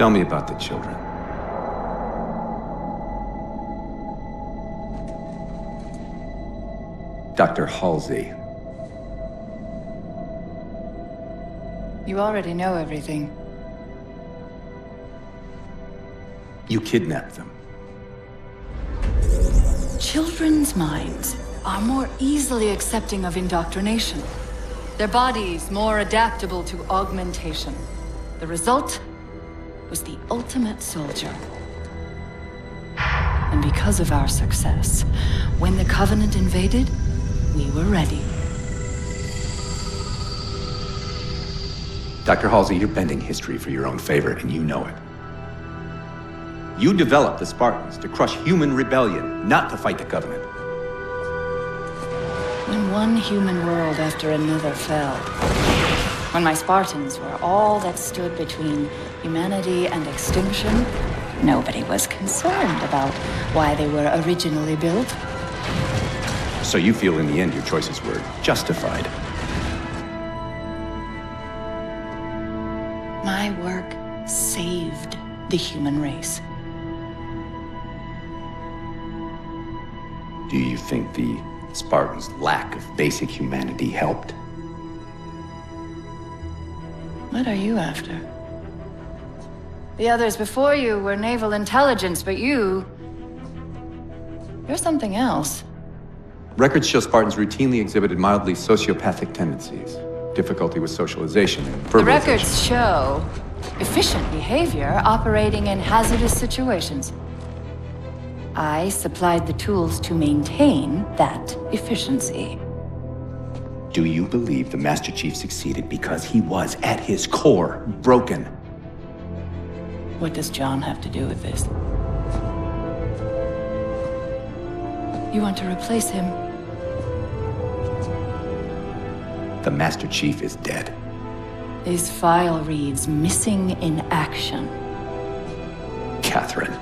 Tell me about the children. Dr. Halsey. You already know everything. You kidnapped them. Children's minds are more easily accepting of indoctrination. Their bodies more adaptable to augmentation. The result was the ultimate soldier. And because of our success, when the Covenant invaded, we were ready. Dr. Halsey, you're bending history for your own favor, and you know it. You developed the Spartans to crush human rebellion, not to fight the Covenant. When one human world after another fell, when my Spartans were all that stood between humanity and extinction, nobody was concerned about why they were originally built. So you feel in the end your choices were justified? My work saved the human race. Do you think the Spartans' lack of basic humanity helped? What are you after? The others before you were naval intelligence, but you're something else. Records show Spartans routinely exhibited mildly sociopathic tendencies, difficulty with socialization and verbalization. The records show efficient behavior operating in hazardous situations. I supplied the tools to maintain that efficiency. Do you believe the Master Chief succeeded because he was, at his core, broken? What does John have to do with this? You want to replace him? The Master Chief is dead. This file reads missing in action. Catherine.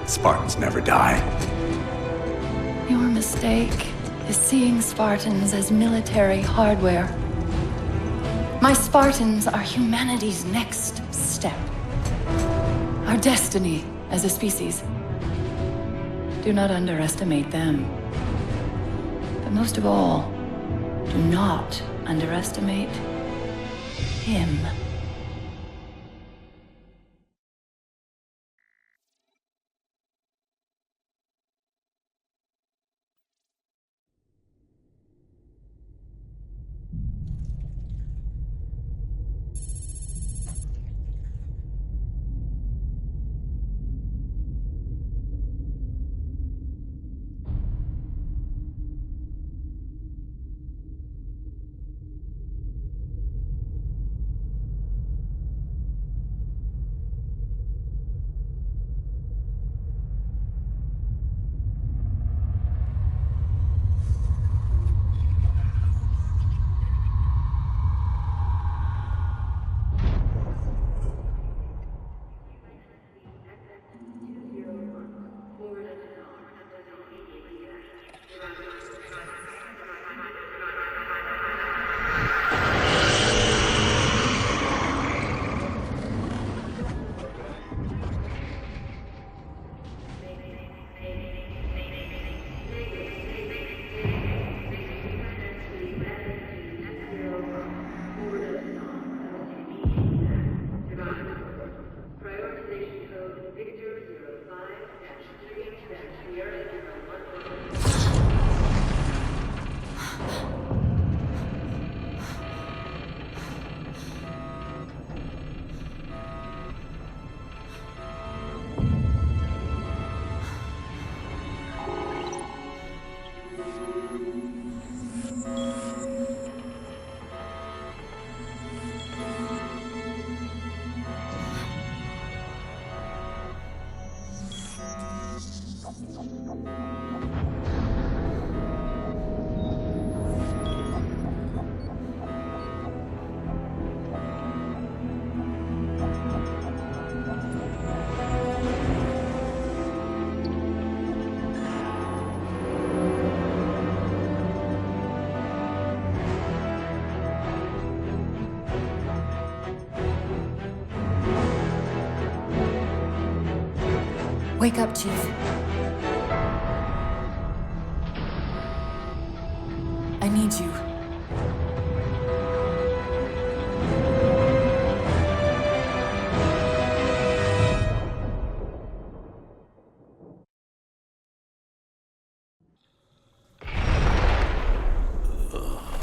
Spartans never die. Your mistake is seeing Spartans as military hardware. My Spartans are humanity's next step. Our destiny as a species. Do not underestimate them. But most of all, do not underestimate him. Wake up, Chief. I need you.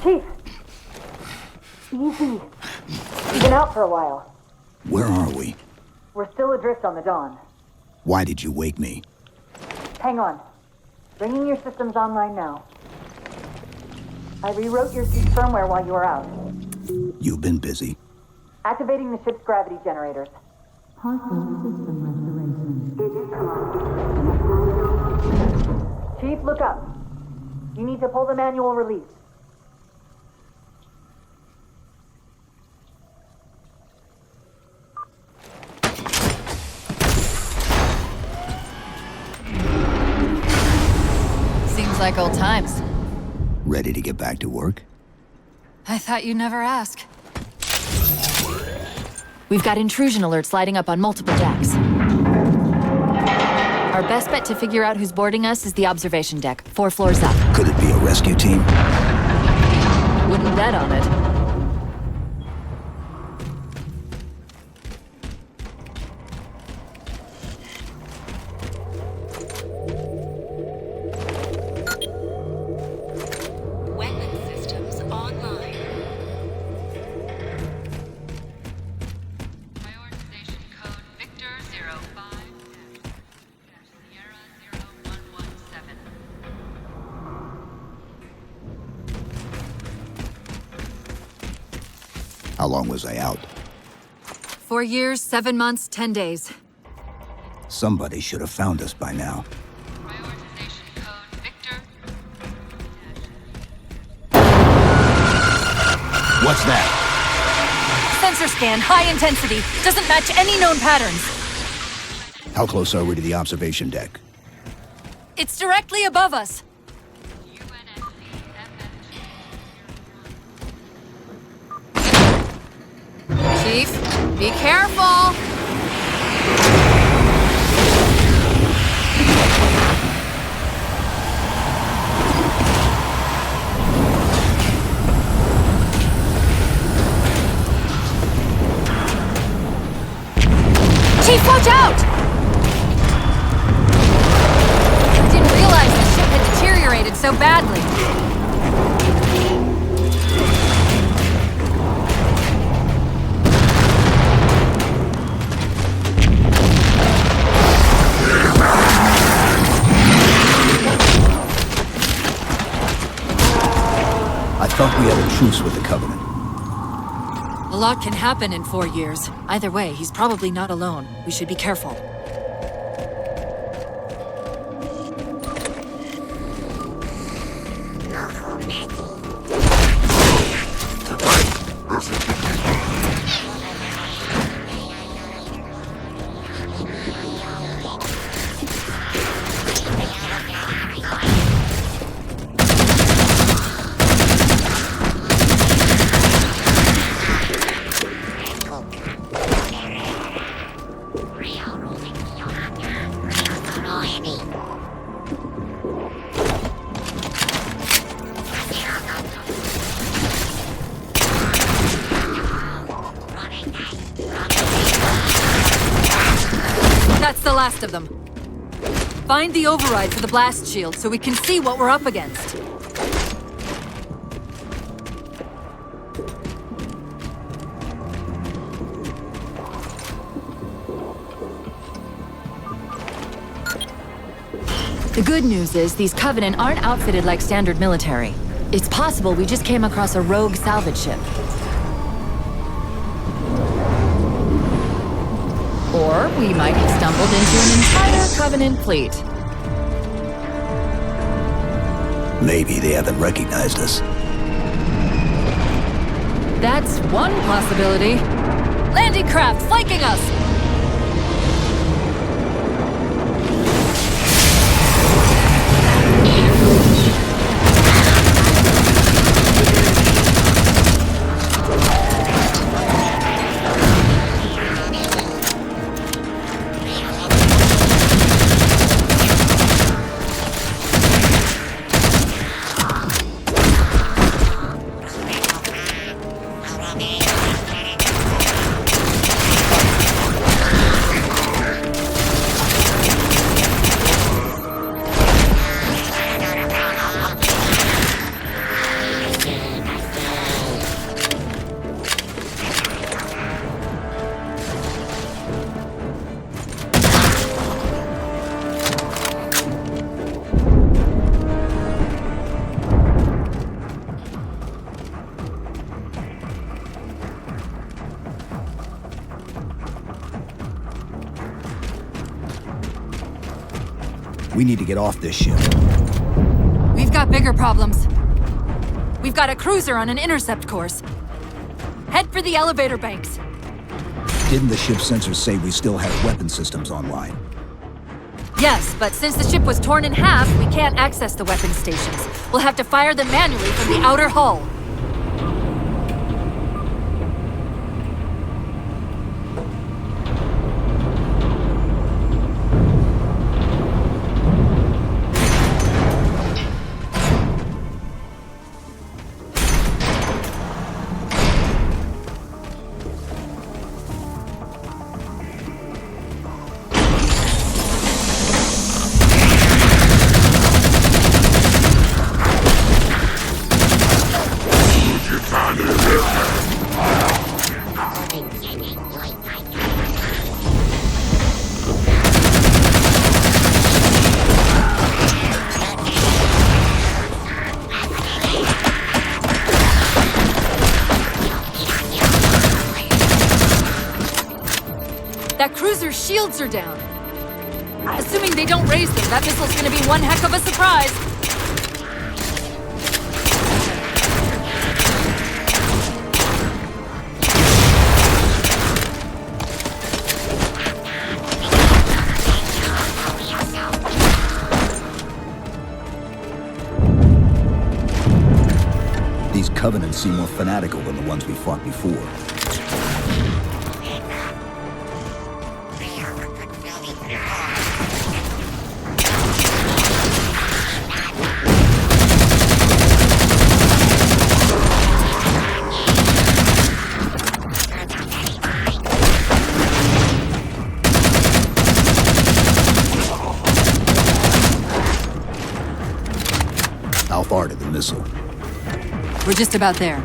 Chief! Easy. You've been out for a while. Where are we? We're still adrift on the Dawn. Why did you wake me? Hang on. Bringing your systems online now. I rewrote your suit's firmware while you were out. You've been busy. Activating the ship's gravity generators. Chief, look up. You need to pull the manual release. Seems like old times. Ready to get back to work? I thought you'd never ask. We've got intrusion alerts lighting up on multiple decks. Our best bet to figure out who's boarding us is the observation deck, 4 floors up. Could it be a rescue team? Wouldn't bet on it. How long was I out? 4 years, 7 months, 10 days. Somebody should have found us by now. Prioritization code Victor. What's that? Sensor scan, high intensity. Doesn't match any known patterns. How close are we to the observation deck? It's directly above us. Chief, be careful! Chief, watch out! I didn't realize the ship had deteriorated so badly. I thought we had a truce with the Covenant. A lot can happen in 4 years. Either way, he's probably not alone. We should be careful. That's the last of them. Find the override for the blast shield so we can see what we're up against. The good news is these Covenant aren't outfitted like standard military. It's possible we just came across a rogue salvage ship. Or we might have stumbled into an entire Covenant fleet. Maybe they haven't recognized us. That's one possibility. Landing craft flanking us! We need to get off this ship. We've got bigger problems. We've got a cruiser on an intercept course. Head for the elevator banks. Didn't the ship's sensors say we still had weapon systems online? Yes, but since the ship was torn in half, we can't access the weapon stations. We'll have to fire them manually from the outer hull. That cruiser's shields are down. Assuming they don't raise them, that missile's gonna be one heck of a surprise. These Covenants seem more fanatical than the ones we fought before. How far to the missile? We're just about there.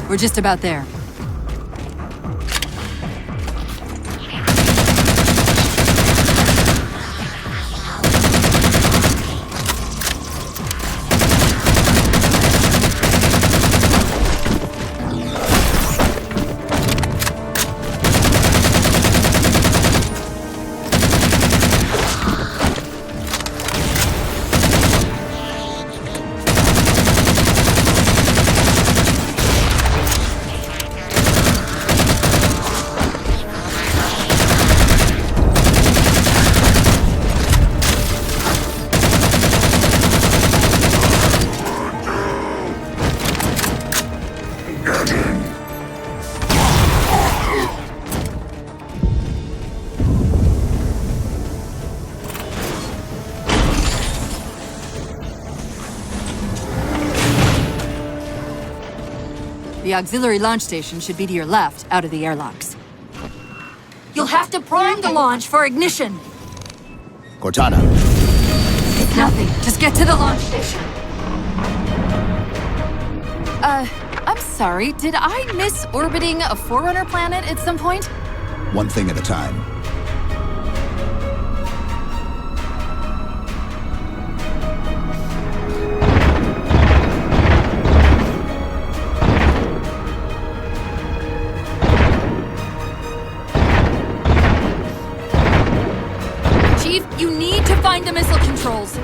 We're just about there. The auxiliary launch station should be to your left, out of the airlocks. You'll have to prime the launch for ignition. Cortana, It's nothing. Just get to the launch station. I'm sorry. Did I miss orbiting a Forerunner planet at some point? one thing at a time. Chief, you need to find the missile controls.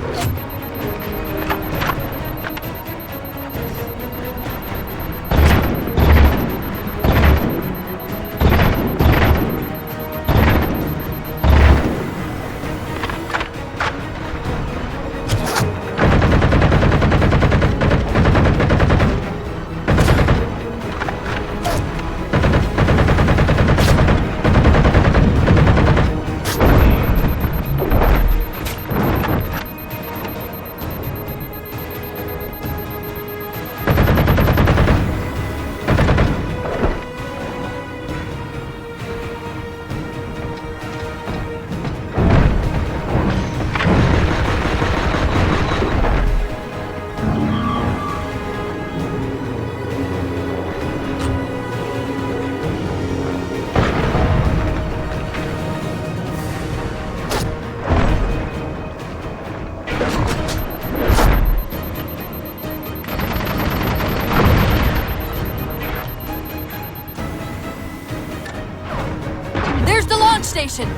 station!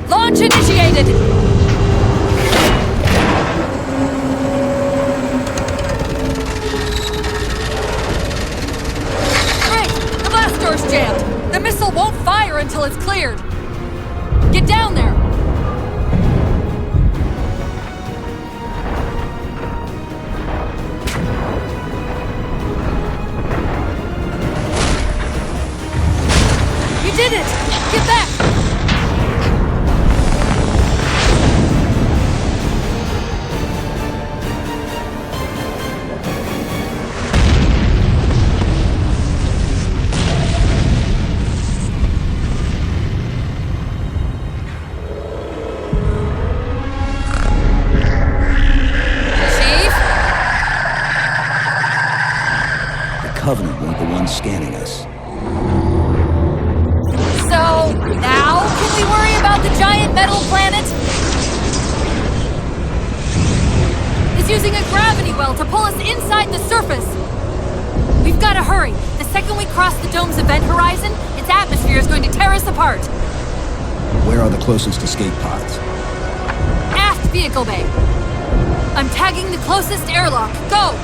Launch initiated! Great! The blast door's jammed! The missile won't fire until it's cleared! Get down there! You did it! Get back! Covenant weren't the ones scanning us. So, now can we worry about the giant metal planet? It's using a gravity well to pull us inside the surface. We've got to hurry. The second we cross the dome's event horizon, its atmosphere is going to tear us apart. Where are the closest escape pods? Aft vehicle bay. I'm tagging the closest airlock. Go!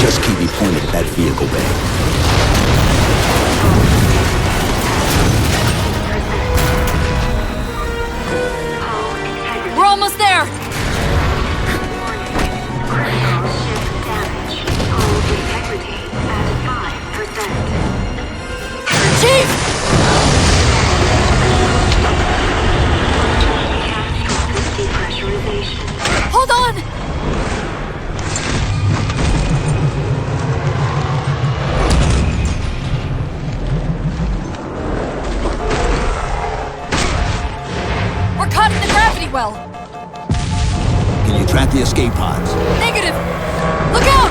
Just keep me pointed at that vehicle bay. We're almost there! Chief! Hold on! Well. Can you track the escape pods? Negative! Look out!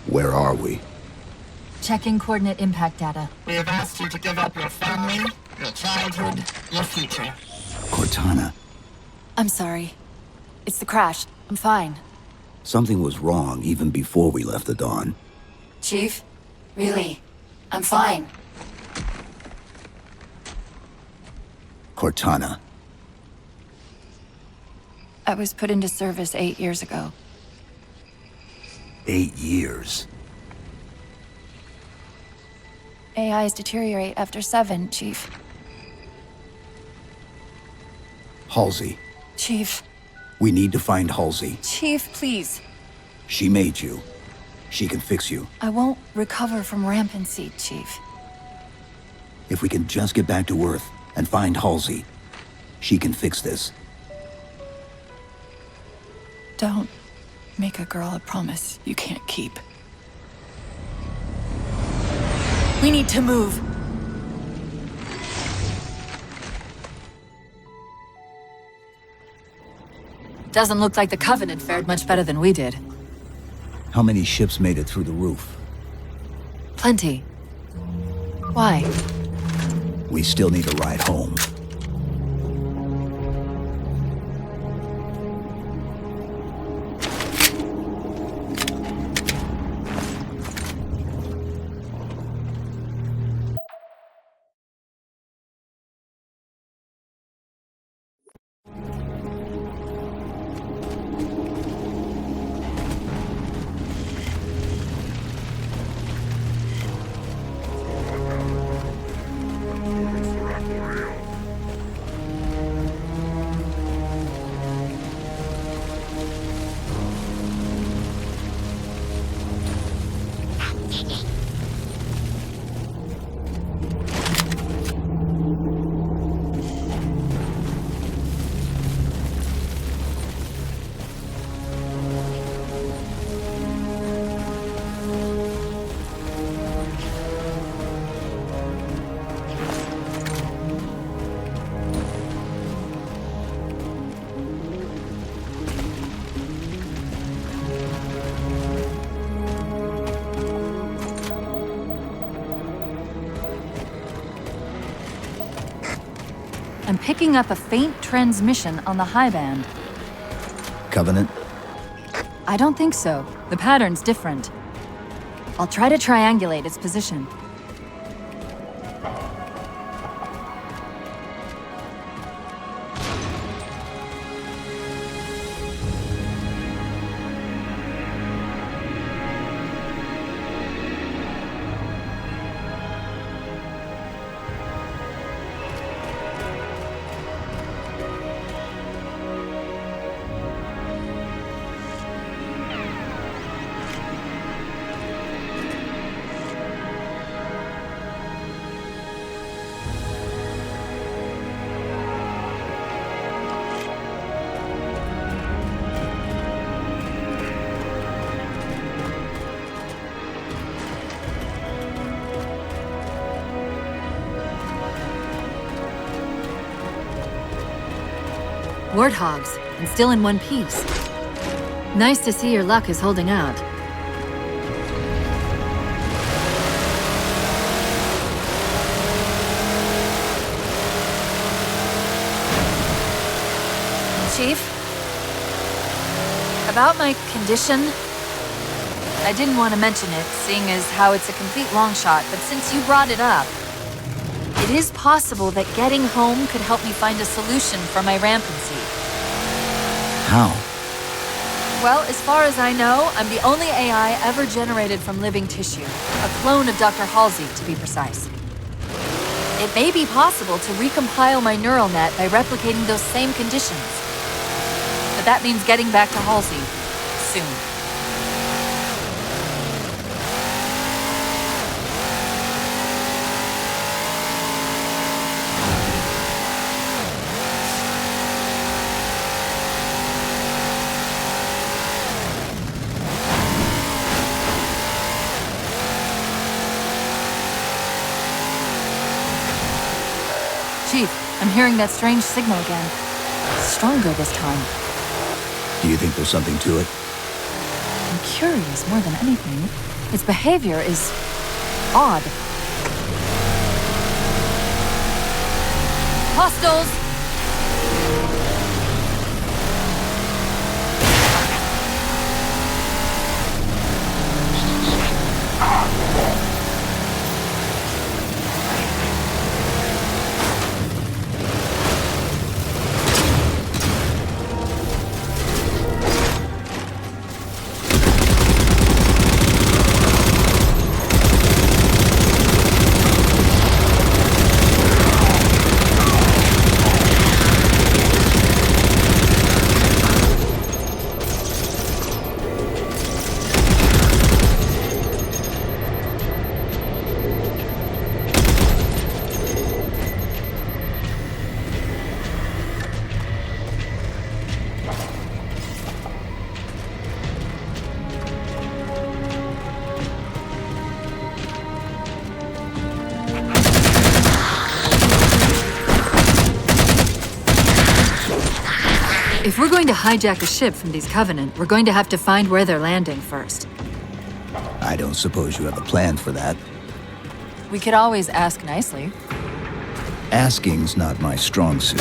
Where are we? Checking coordinate impact data. We have asked you to give up your family, your childhood, your future. Cortana. I'm sorry. It's the crash. I'm fine. Something was wrong even before we left the Dawn. Chief? Really? I'm fine. Cortana. I was put into service 8 years ago. 8 years. AIs deteriorate after 7, Chief. Halsey. Chief. We need to find Halsey. Chief, please. She made you. She can fix you. I won't recover from rampancy, Chief. If we can just get back to Earth and find Halsey, she can fix this. Don't make a girl a promise you can't keep. We need to move. Doesn't look like the Covenant fared much better than we did. How many ships made it through the roof? Plenty. Why? We still need a ride home. I'm picking up a faint transmission on the high band. Covenant? I don't think so. The pattern's different. I'll try to triangulate its position. Warthogs, and still in one piece. Nice to see your luck is holding out. Chief? About my condition? I didn't want to mention it, seeing as how it's a complete long shot, but since you brought it up, it is possible that getting home could help me find a solution for my rampancy. How? Well, as far as I know, I'm the only AI ever generated from living tissue. A clone of Dr. Halsey, to be precise. It may be possible to recompile my neural net by replicating those same conditions. But that means getting back to Halsey soon. Chief, I'm hearing that strange signal again. Stronger this time. Do you think there's something to it? I'm curious more than anything. Its behavior is odd. Hostiles! If we're going to hijack a ship from these Covenant, we're going to have to find where they're landing first. I don't suppose you have a plan for that. We could always ask nicely. Asking's not my strong suit.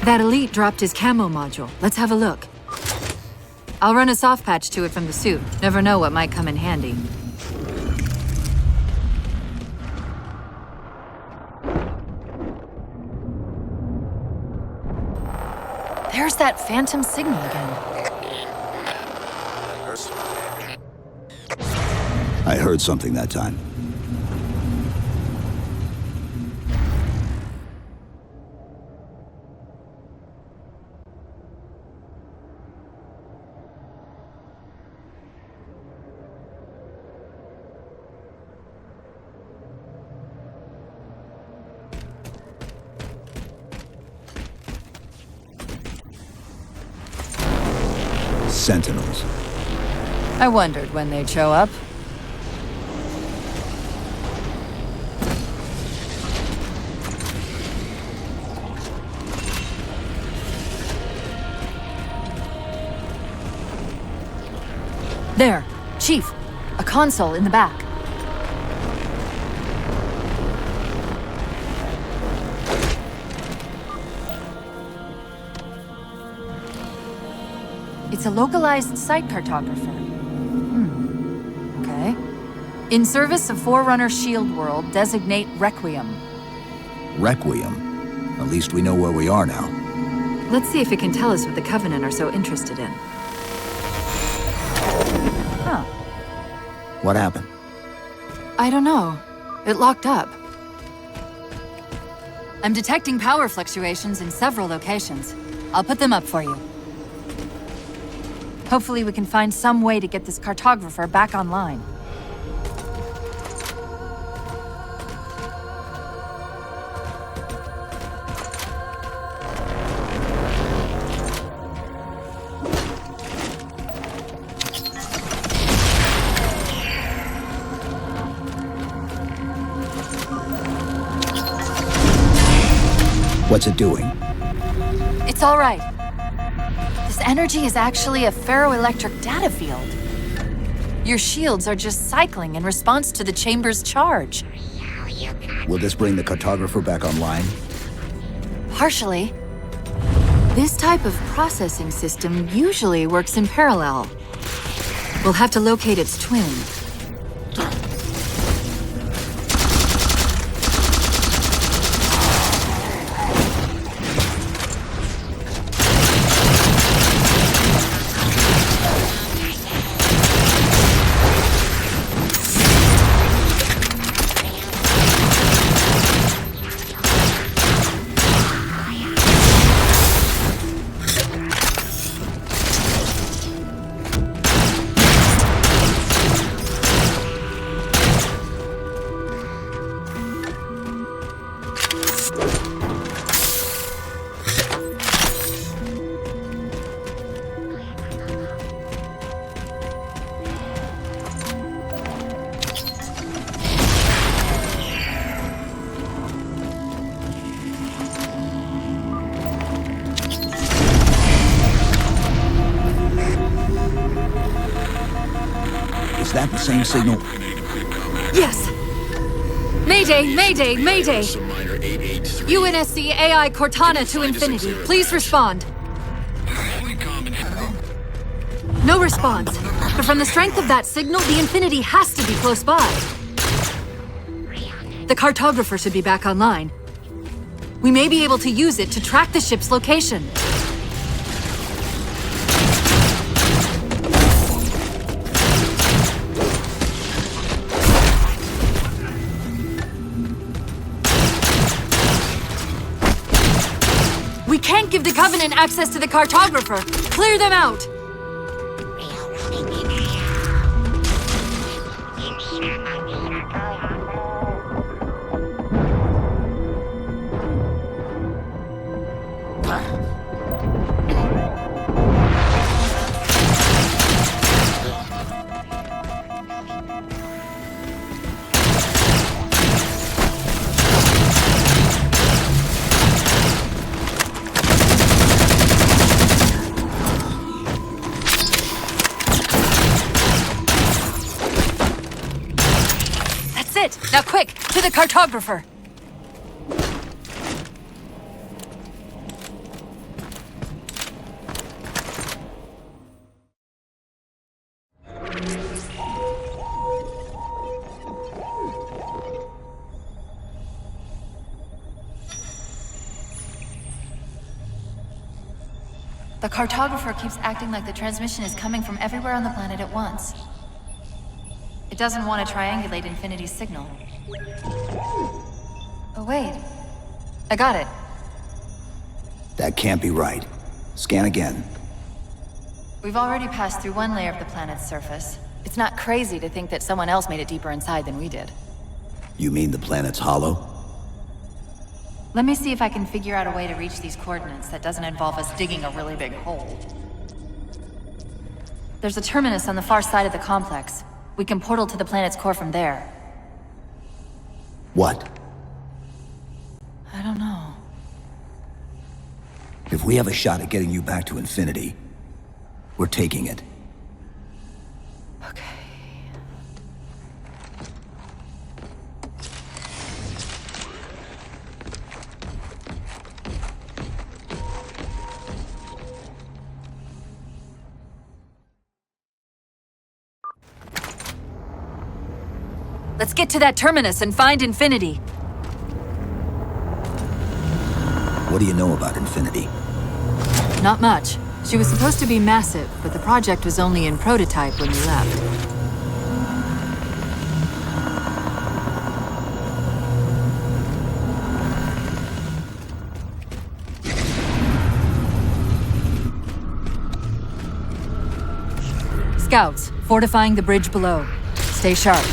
That elite dropped his camo module. Let's have a look. I'll run a soft patch to it from the suit. Never know what might come in handy. There's that phantom signal again. I heard something that time. Sentinels. I wondered when they'd show up. There, Chief. A console in the back. It's a localized site cartographer. Okay. In service of Forerunner Shield World, designate Requiem. Requiem? At least we know where we are now. Let's see if it can tell us what the Covenant are so interested in. Huh. What happened? I don't know. It locked up. I'm detecting power fluctuations in several locations. I'll put them up for you. Hopefully we can find some way to get this cartographer back online. What's it doing? It's all right. This energy is actually a ferroelectric data field. Your shields are just cycling in response to the chamber's charge. Will this bring the cartographer back online? Partially. This type of processing system usually works in parallel. We'll have to locate its twin. Is that the same signal? Yes! Mayday, mayday, mayday! UNSC AI Cortana to Infinity. Please respond. No response. But from the strength of that signal, the Infinity has to be close by. The cartographer should be back online. We may be able to use it to track the ship's location. We can't give the Covenant access to the cartographer. Clear them out! That's it! Now quick, to the cartographer! The cartographer keeps acting like the transmission is coming from everywhere on the planet at once. It doesn't want to triangulate Infinity's signal. Oh, wait. I got it. That can't be right. Scan again. We've already passed through one layer of the planet's surface. It's not crazy to think that someone else made it deeper inside than we did. You mean the planet's hollow? Let me see if I can figure out a way to reach these coordinates that doesn't involve us digging a really big hole. There's a terminus on the far side of the complex. We can portal to the planet's core from there. What? I don't know. If we have a shot at getting you back to Infinity, we're taking it. Okay. Let's get to that terminus and find Infinity. What do you know about Infinity? Not much. She was supposed to be massive, but the project was only in prototype when we left. scouts, fortifying the bridge below. Stay sharp.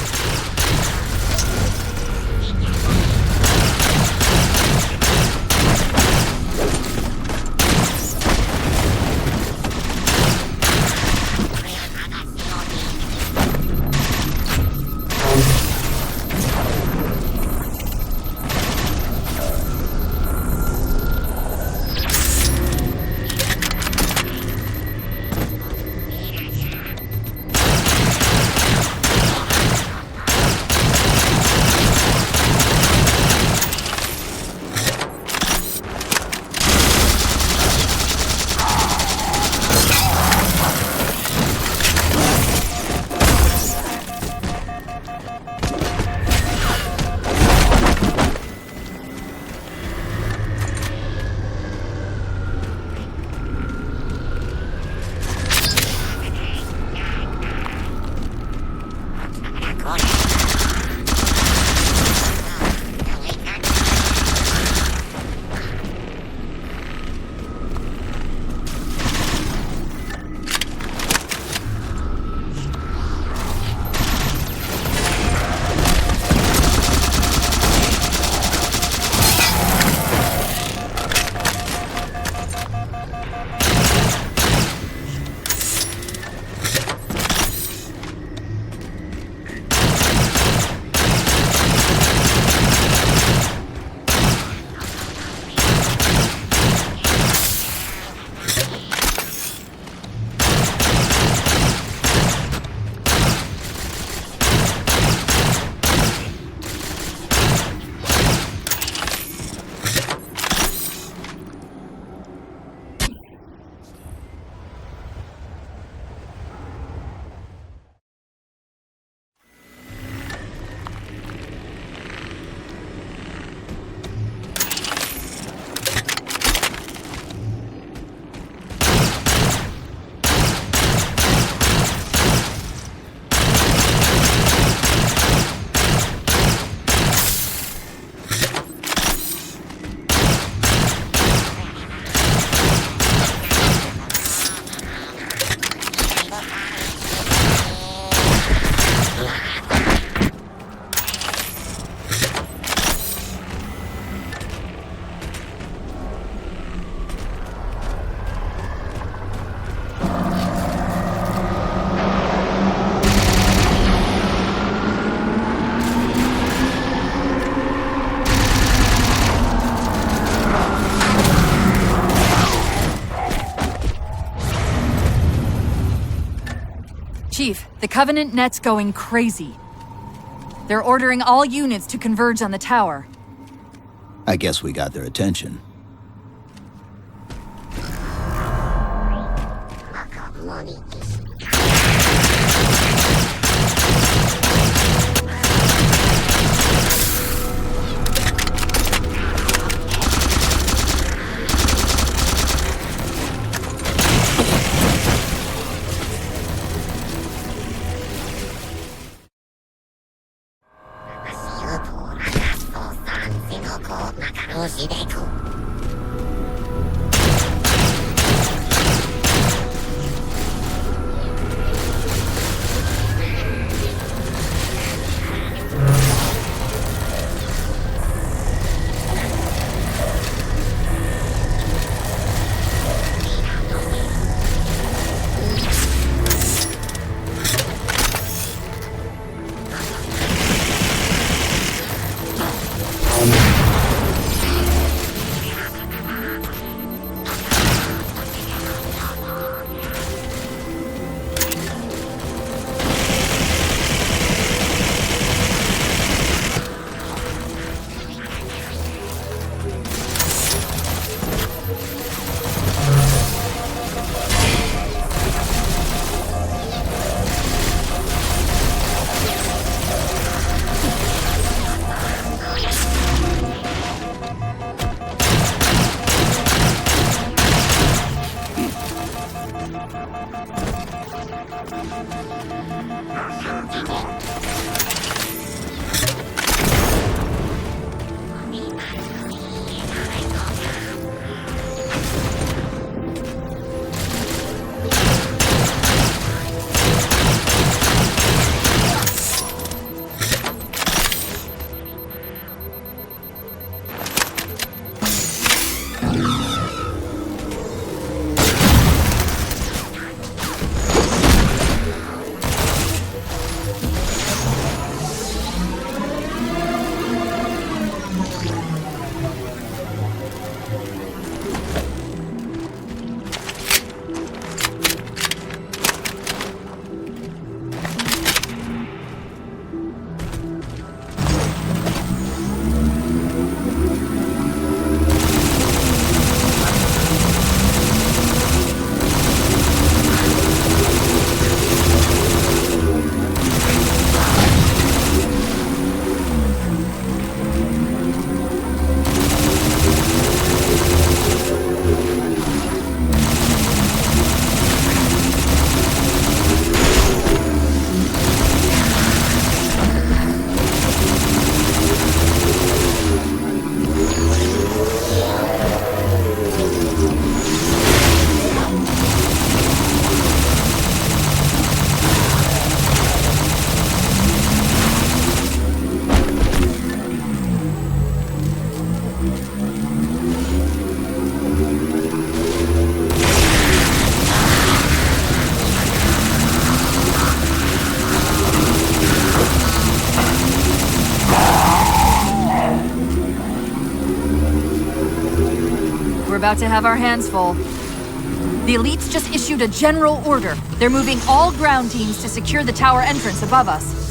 Chief, the Covenant net's going crazy. They're ordering all units to converge on the tower. I guess we got their attention. about to have our hands full. The elites just issued a general order. They're moving all ground teams to secure the tower entrance above us.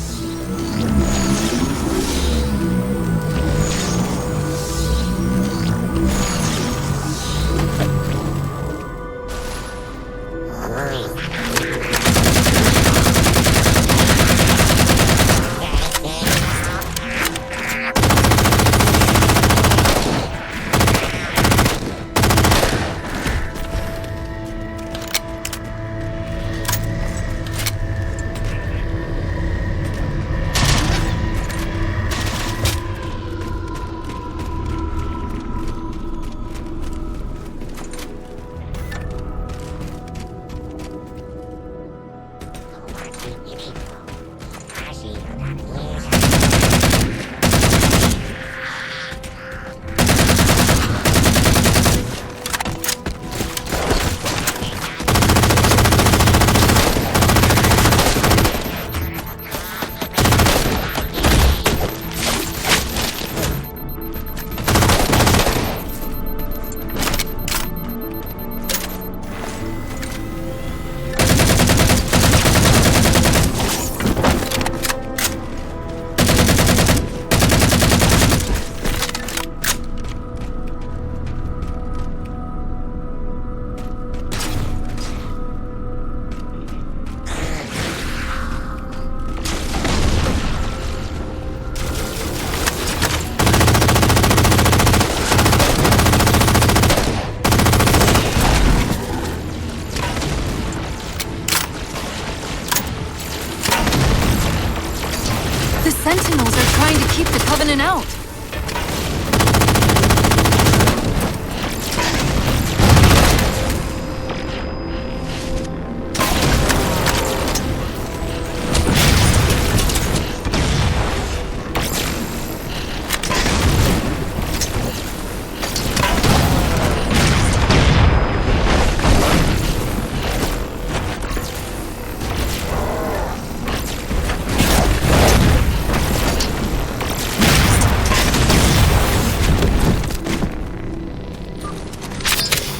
The Sentinels are trying to keep the Covenant out.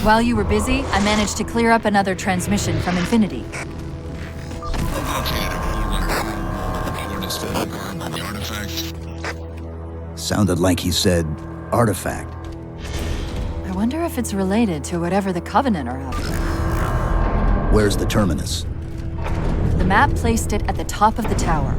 While you were busy, I managed to clear up another transmission from Infinity. The artifact. Sounded like he said artifact. I wonder if it's related to whatever the Covenant are up to. Where's the terminus? The map placed it at the top of the tower.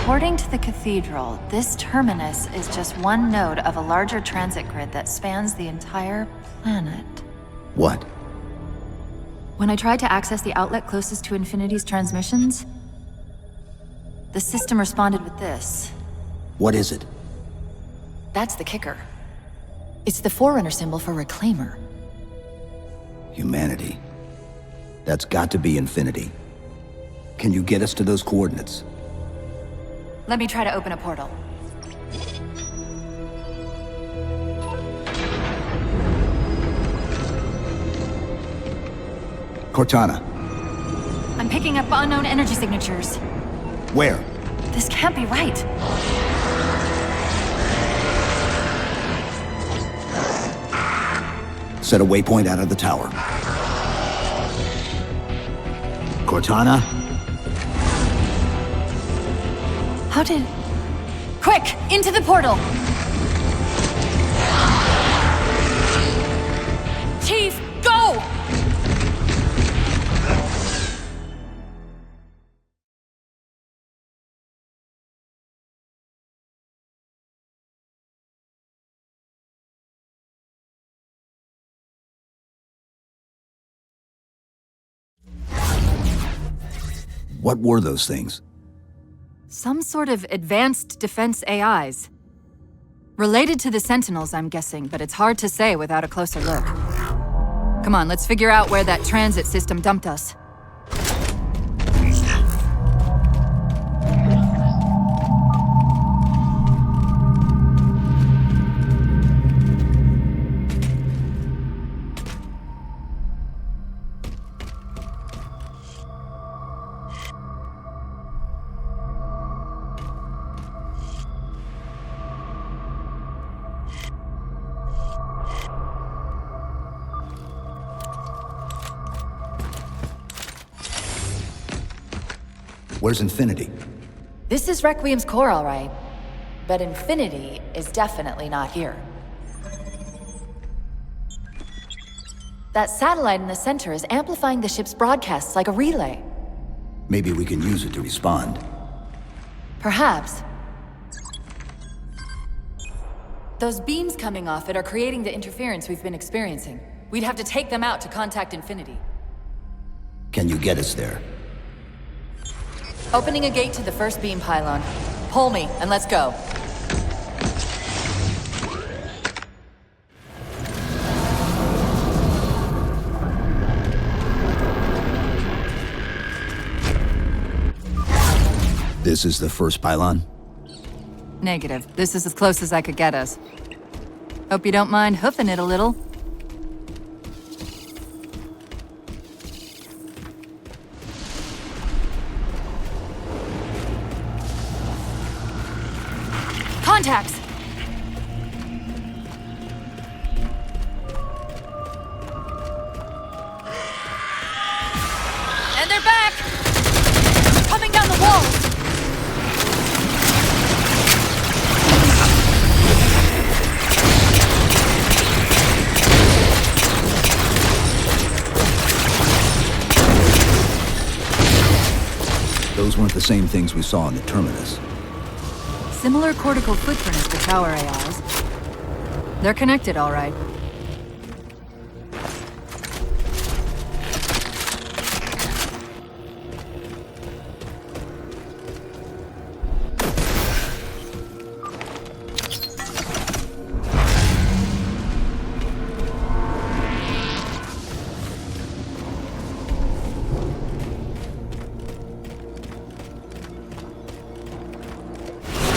According to the cathedral, this terminus is just one node of a larger transit grid that spans the entire planet. What? When I tried to access the outlet closest to Infinity's transmissions, the system responded with this. What is it? That's the kicker. It's the Forerunner symbol for Reclaimer. Humanity. That's got to be Infinity. Can you get us to those coordinates? Let me try to open a portal. Cortana, I'm picking up unknown energy signatures. where? This can't be right. Set a waypoint out of the tower. Cortana? How did... Quick! Into the portal! Chief, go! What were those things? Some sort of advanced defense AIs. Related to the Sentinels, I'm guessing, but it's hard to say without a closer look. Come on, let's figure out where that transit system dumped us. Where's Infinity? This is Requiem's core, all right. But Infinity is definitely not here. That satellite in the center is amplifying the ship's broadcasts like a relay. Maybe we can use it to respond. Perhaps. Those beams coming off it are creating the interference we've been experiencing. We'd have to take them out to contact Infinity. Can you get us there? Opening a gate to the first beam pylon. Pull me, and let's go. This is the first pylon? Negative. This is as close as I could get us. Hope you don't mind hoofing it a little. Contacts! And they're back! Coming down the wall! Those weren't the same things we saw in the Terminus. Similar cortical footprint as the tower AIs. They're connected, all right.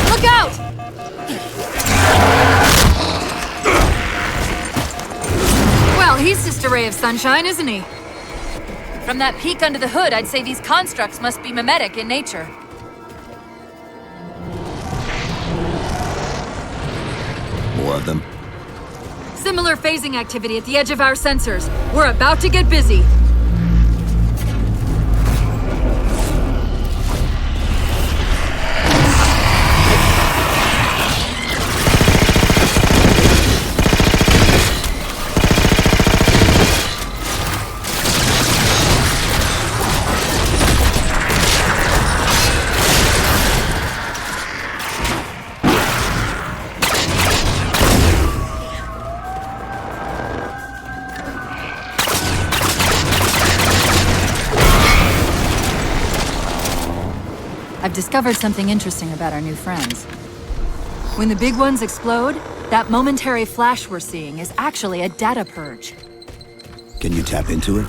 Look out! Well, he's just a ray of sunshine, isn't he? From that peek under the hood, I'd say these constructs must be mimetic in nature. More of them? Similar phasing activity at the edge of our sensors. We're about to get busy. I've discovered something interesting about our new friends. When the big ones explode, that momentary flash we're seeing is actually a data purge. Can you tap into it?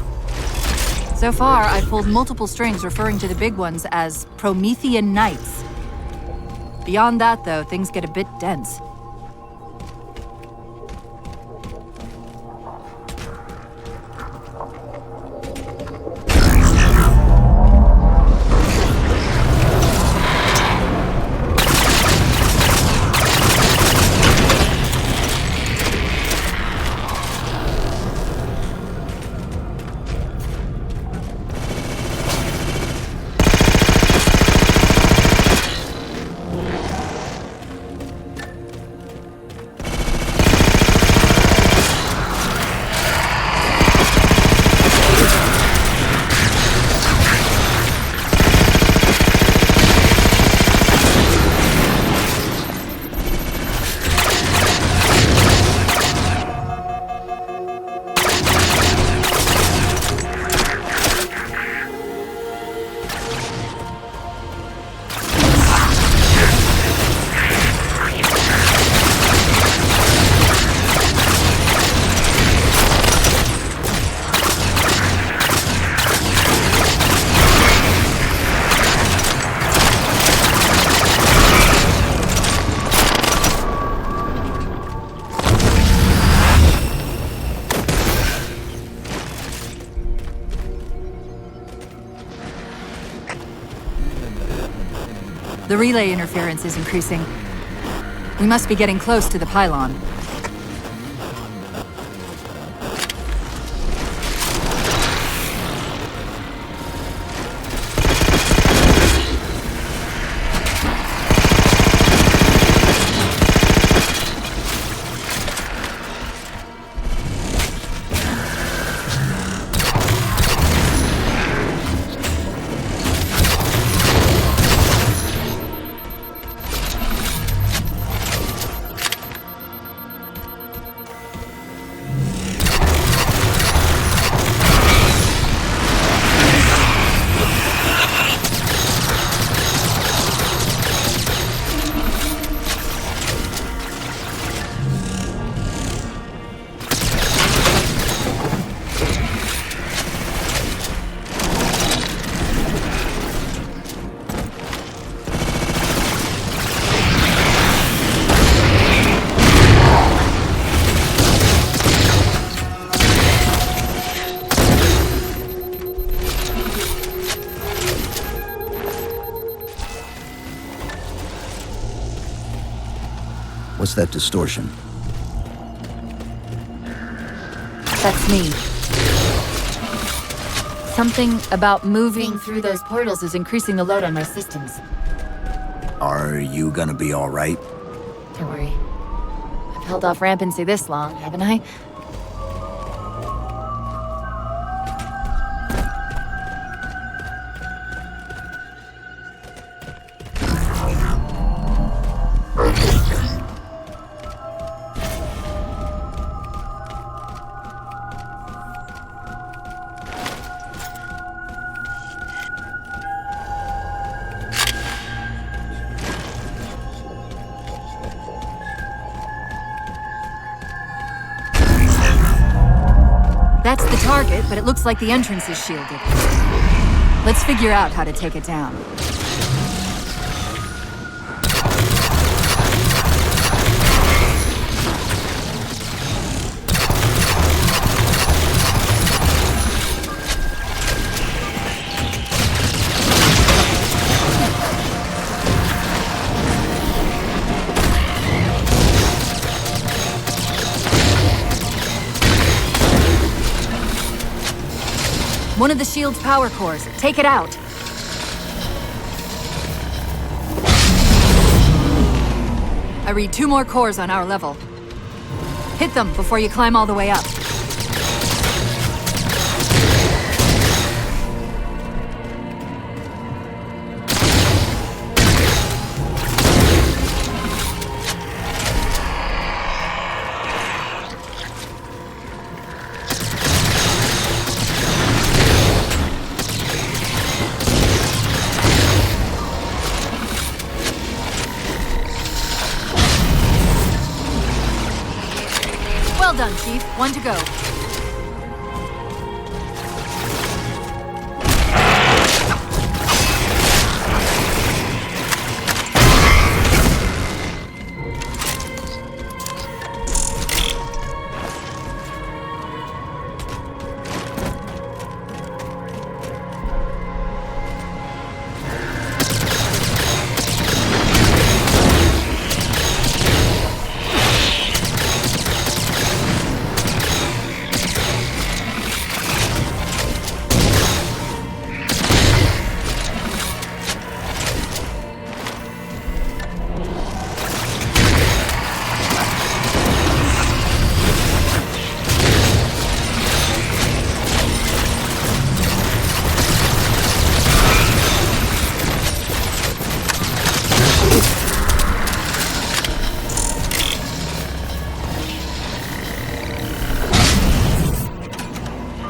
So far, I've pulled multiple strings referring to the big ones as Promethean Knights. Beyond that, though, things get a bit dense. The relay interference is increasing. We must be getting close to the pylon. What's that distortion? That's me. Something about moving through those portals is increasing the load on my systems. Are you gonna be all right? Don't worry. I've held off rampancy this long, haven't I? That's the target, but it looks like the entrance is shielded. Let's figure out how to take it down. One of the shield's power cores. Take it out. I read 2 more cores on our level. Hit them before you climb all the way up. Well done, Chief. 1 to go.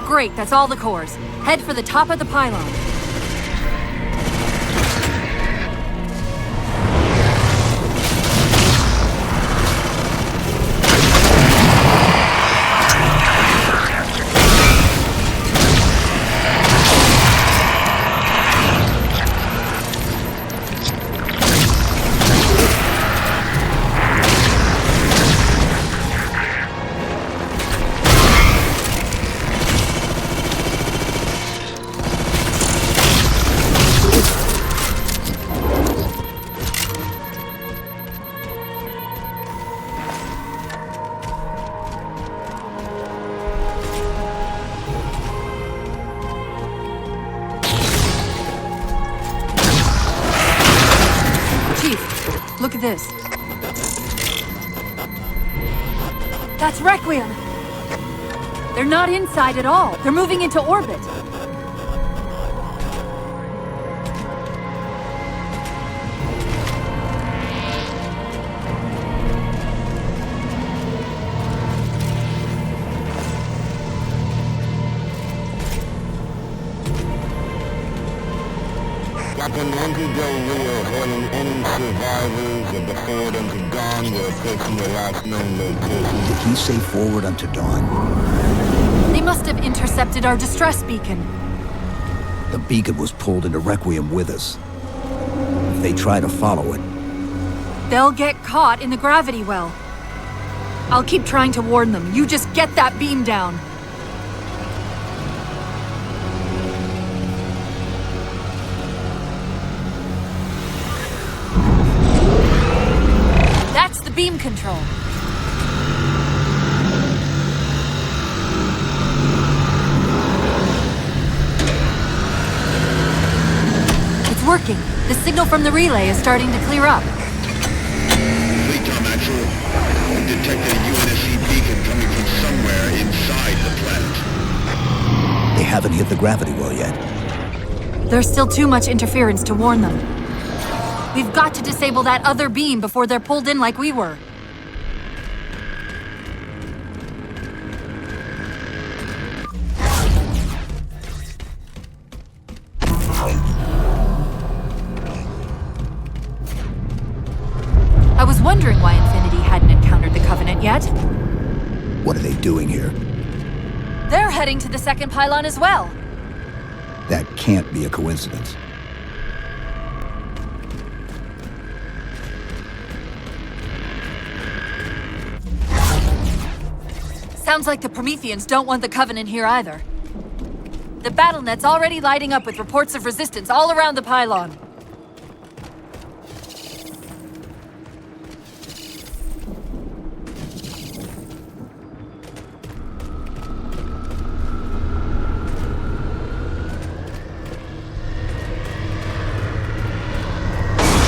Great, that's all the cores. Head for the top of the pylon. at this. That's Requiem! They're not inside at all. They're moving into orbit. Captain Lindsay Del Rio hailing any survivors of the forward unto dawn. We're approaching the last known location. Did he say forward unto dawn? They must have intercepted our distress beacon. The beacon was pulled into Requiem with us. If they try to follow it, They'll get caught in the gravity well. I'll keep trying to warn them. You just get that beam down. That's the beam control. It's working. The signal from the relay is starting to clear up. Fleetcom Actual. We detected a UNSC beacon coming from somewhere inside the planet. they haven't hit the gravity well yet. There's still too much interference to warn them. We've got to disable that other beam before they're pulled in like we were. I was wondering why Infinity hadn't encountered the Covenant yet. What are they doing here? They're heading to the second pylon as well. That can't be a coincidence. Sounds like the Prometheans don't want the Covenant here either. The BattleNet's already lighting up with reports of resistance all around the pylon.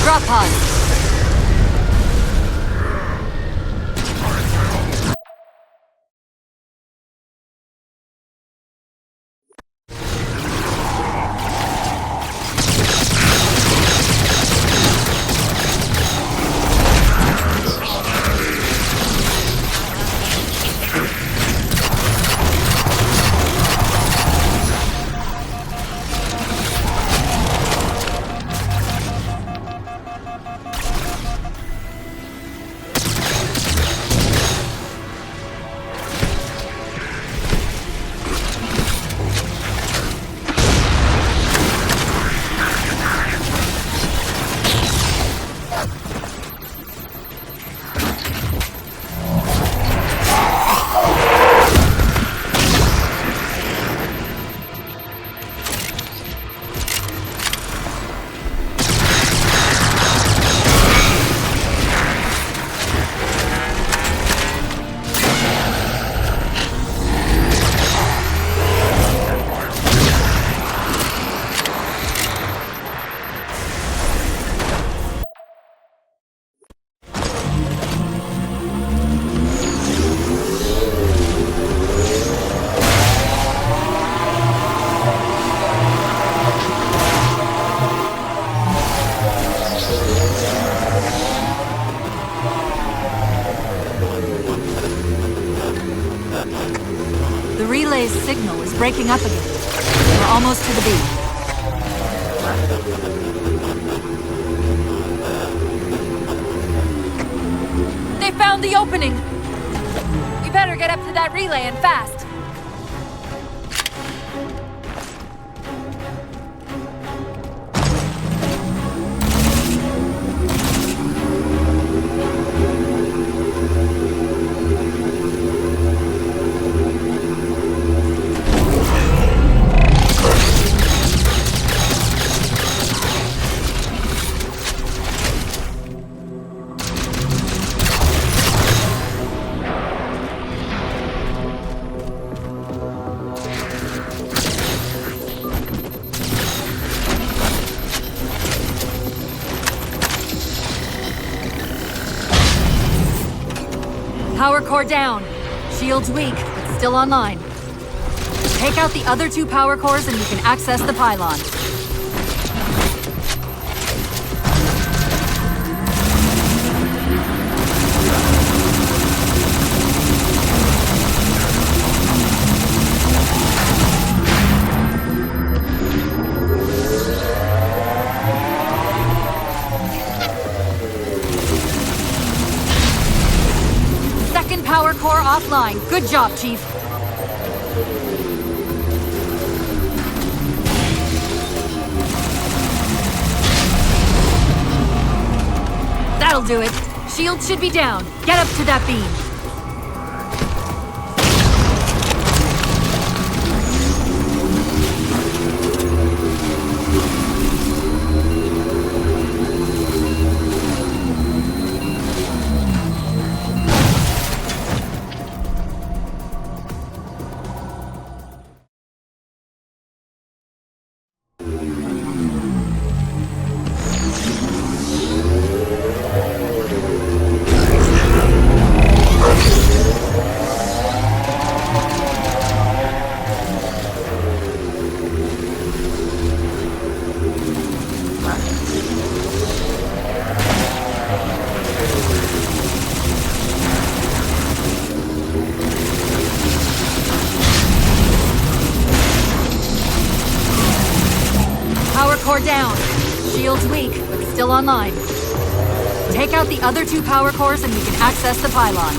Drop pods. The relay's signal is breaking up again. We're almost to the beam. They found the opening! We better get up to that relay and fast. core down. Shield's weak, but still online. Take out the other 2 power cores and you can access the pylon. Second power core offline. Good job, Chief. That'll do it. Shield should be down. Get up to that beam. Power core down. Shield's weak, but still online. Take out the other 2 power cores and you can access the pylon.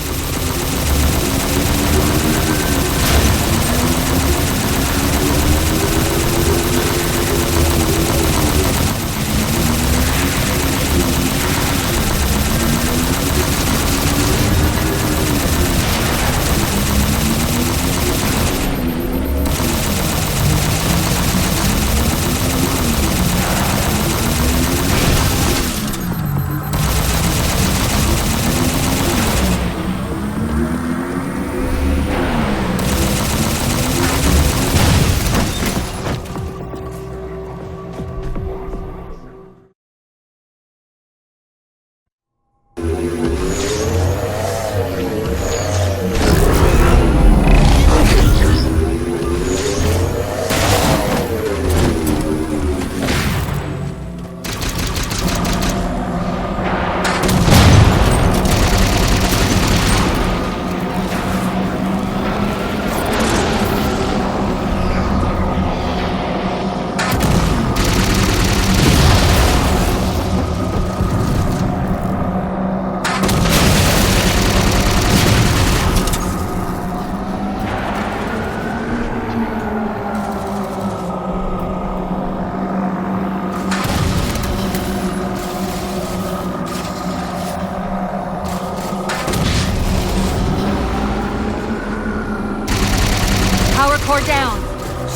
Power core down.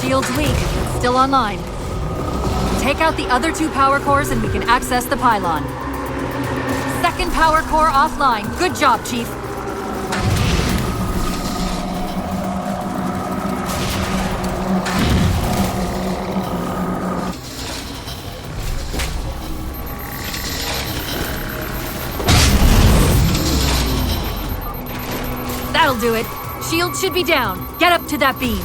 Shield's weak, but still online. Take out the other 2 power cores and we can access the pylon. Second power core offline. Good job, Chief. That'll do it. Shield should be down. Get up to that beam.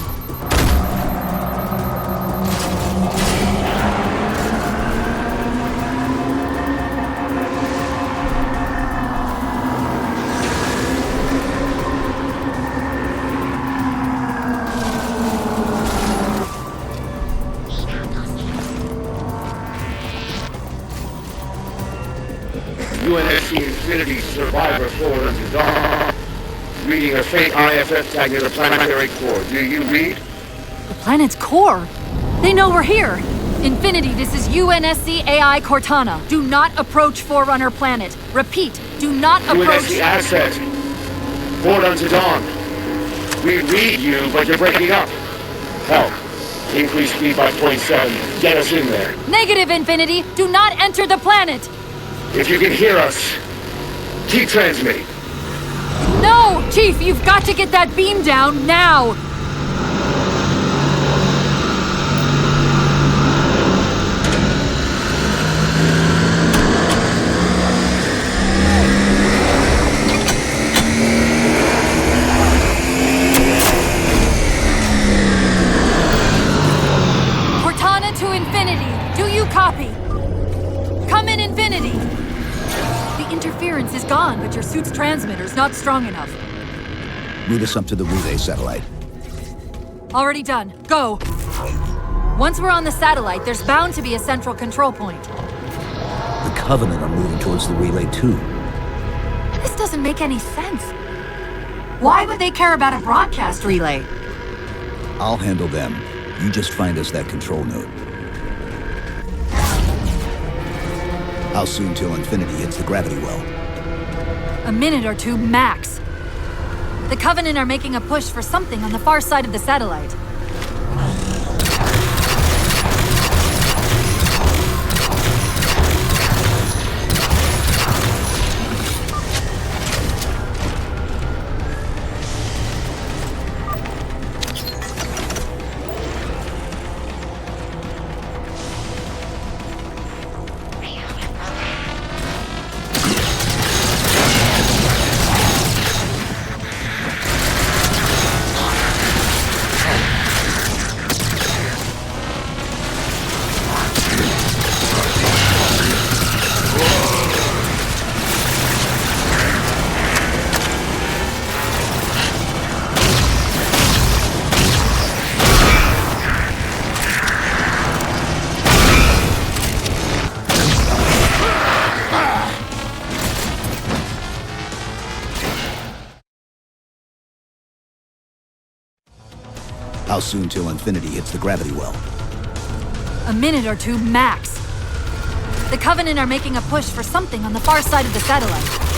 UNSC Infinity Survivor forward unto dawn. Reading a faint IFF tag near the planetary core. Do you read? The planet's core? They know we're here. Infinity, this is UNSC AI Cortana. Do not approach Forerunner planet. Repeat, do not approach... UNSC asset. Forward unto dawn. We read you, but you're breaking up. Help. Increase speed by 0.7. Get us in there. Negative, Infinity. Do not enter the planet. If you can hear us, keep transmitting. No! Chief, you've got to get that beam down now! suit's transmitter's not strong enough. Route us up to the relay satellite. Already done. Go! Once we're on the satellite, there's bound to be a central control point. The Covenant are moving towards the relay too. This doesn't make any sense. Why would they care about a broadcast relay? I'll handle them. You just find us that control node. How soon till Infinity hits the gravity well? A minute or two max. The Covenant are making a push for something on the far side of the satellite. How soon till Infinity hits the gravity well? A minute or two max. The Covenant are making a push for something on the far side of the satellite.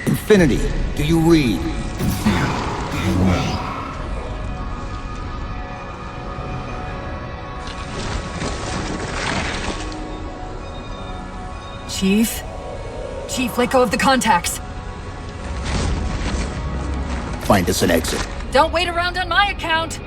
Infinity, do you read? Chief? Chief, let go of the contacts. Find us an exit. Don't wait around on my account.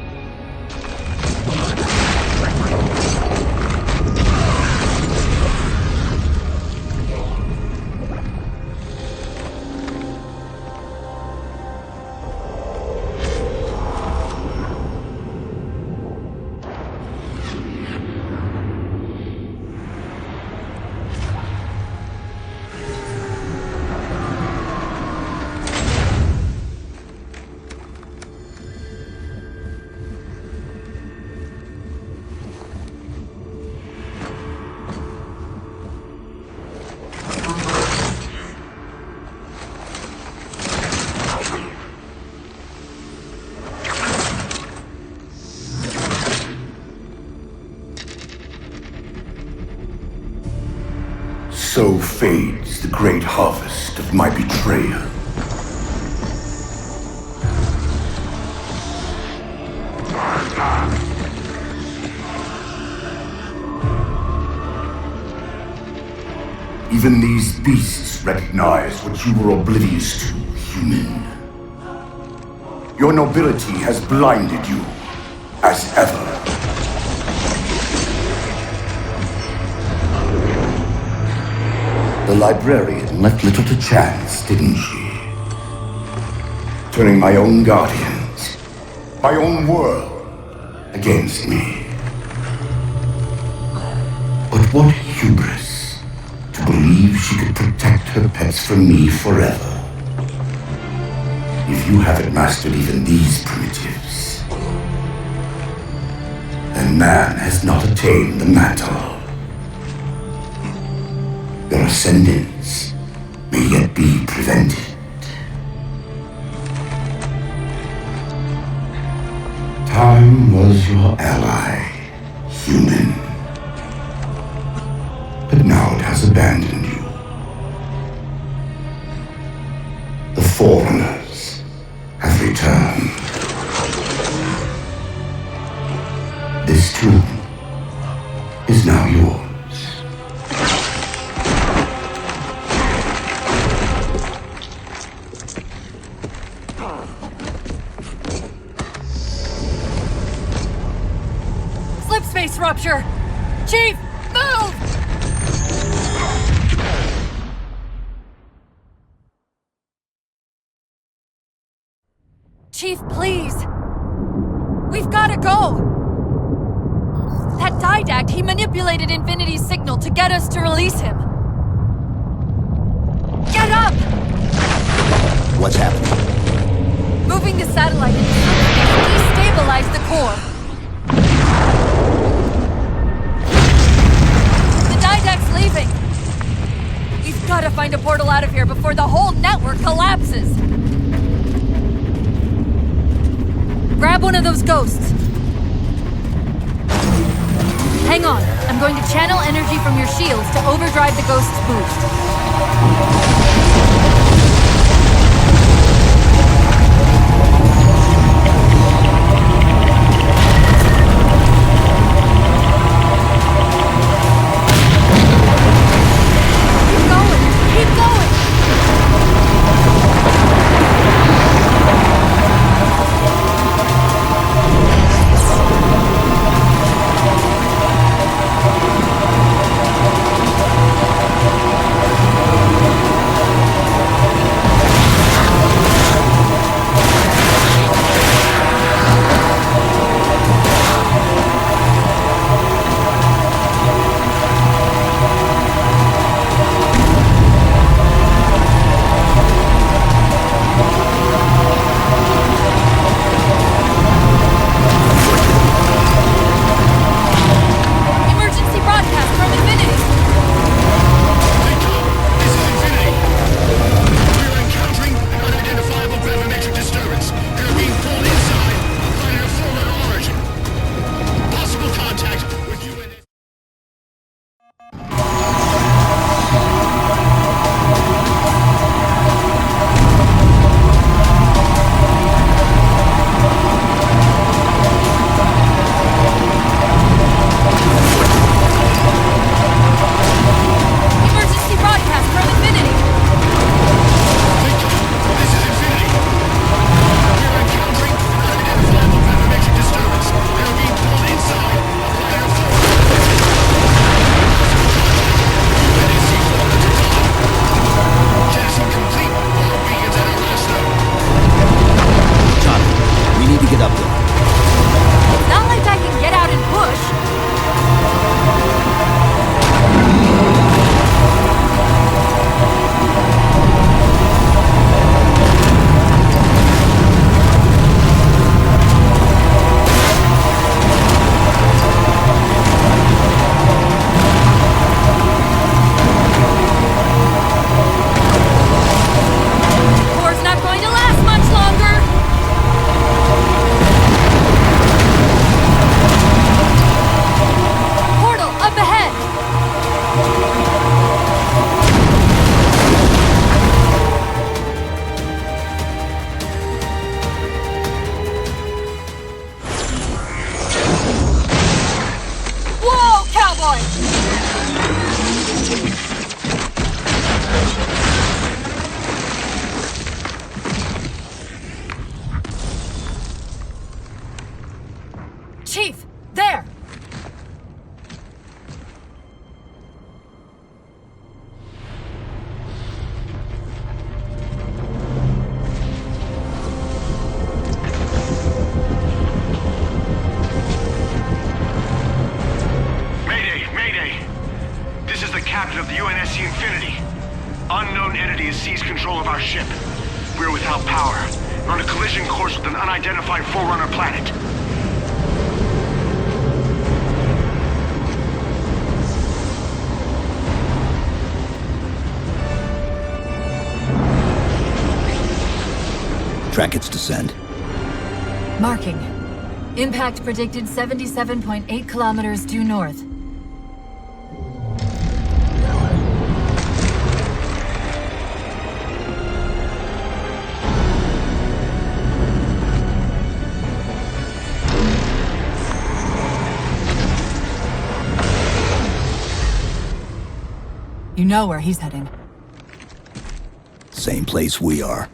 So fades the great harvest of my betrayal. Even these beasts recognize what you were oblivious to, human. Your nobility has blinded you, as ever. The librarian left little to chance, didn't she? Turning my own guardians, my own world, against me. But what hubris to believe she could protect her pets from me forever. If you haven't mastered even these primitives, then man has not attained the mantle. Your ascendance may yet be prevented. Time was your ally, human. But now it has abandoned you. The foreigners have returned. This tomb is now yours. Slipspace rupture! Chief, move! Chief, please! We've gotta go! That Didact, he manipulated Infinity's signal to get us to release him. Get up! What's happening? Moving the satellite into subspace destabilized the core. The Didact's leaving! We've gotta find a portal out of here before the whole network collapses! Grab one of those ghosts. Hang on, I'm going to channel energy from your shields to overdrive the ghost's boost. power. You're on a collision course with an unidentified Forerunner planet. Track its descent. Marking. Impact predicted 77.8 kilometers due north. You know where he's heading. Same place we are.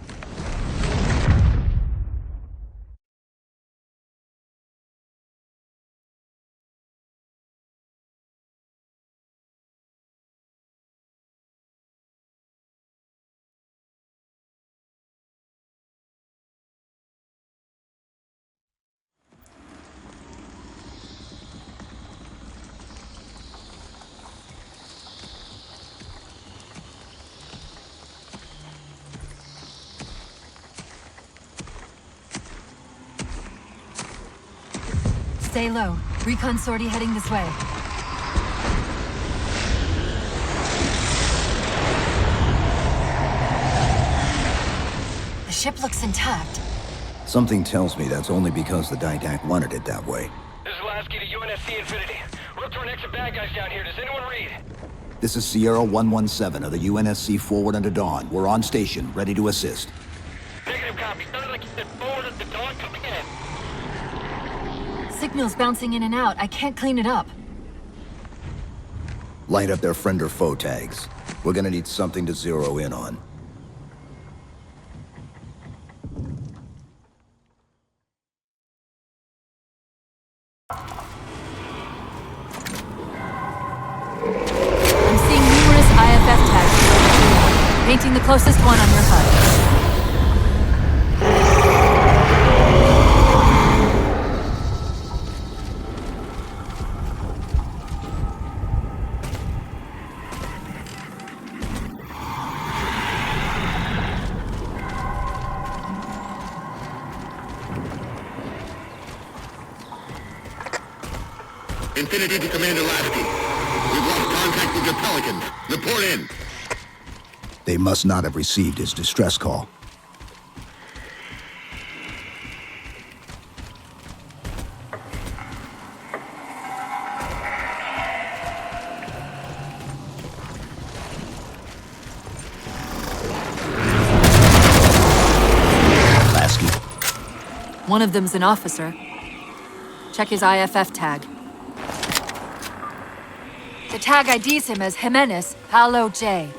Stay low. Recon sortie heading this way. The ship looks intact. Something tells me that's only because the Didact wanted it that way. This is Lasky to UNSC Infinity. We're up to our next of bad guys down here. Does anyone read? This is Sierra 117 of the UNSC Forward Unto Dawn. We're on station, ready to assist. Negative copy. Sounded like you said forward at the dawn. Come again. Signal's bouncing in and out. I can't clean it up. Light up their friend or foe tags. We're gonna need something to zero in on. I'm seeing numerous IFF tags. Painting the closest one on your HUD. Infinity to Commander Lasky. We've lost contact with your Pelicans. Report in. They must not have received his distress call. Lasky. One of them's an officer. Check his IFF tag. The tag IDs him as Jimenez Paolo J.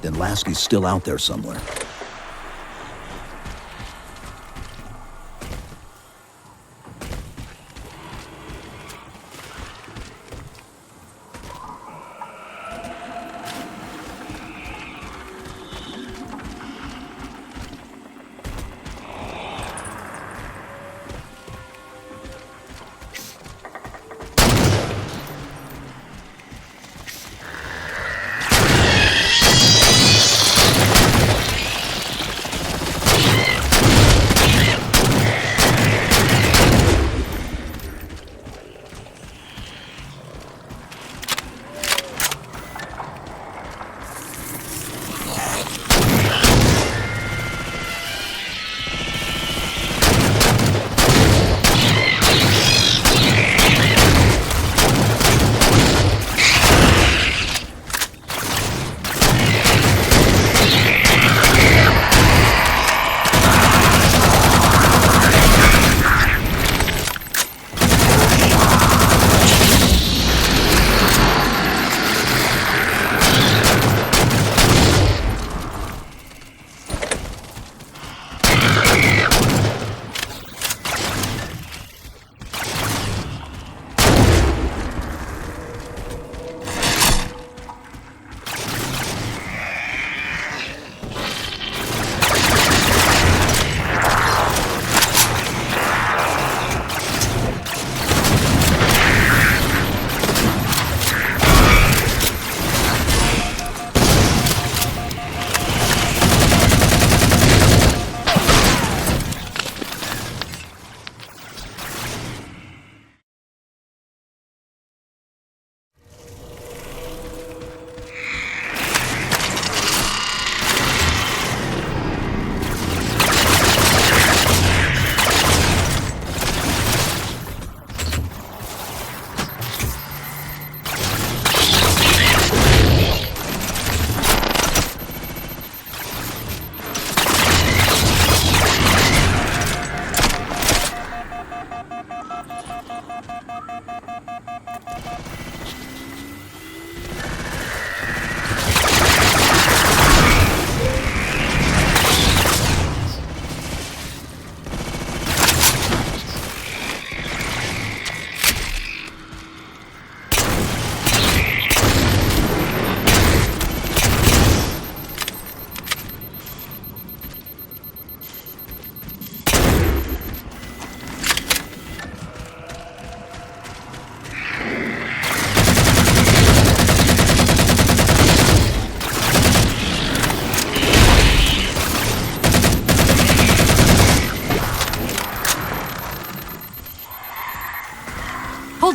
Then Lasky's still out there somewhere.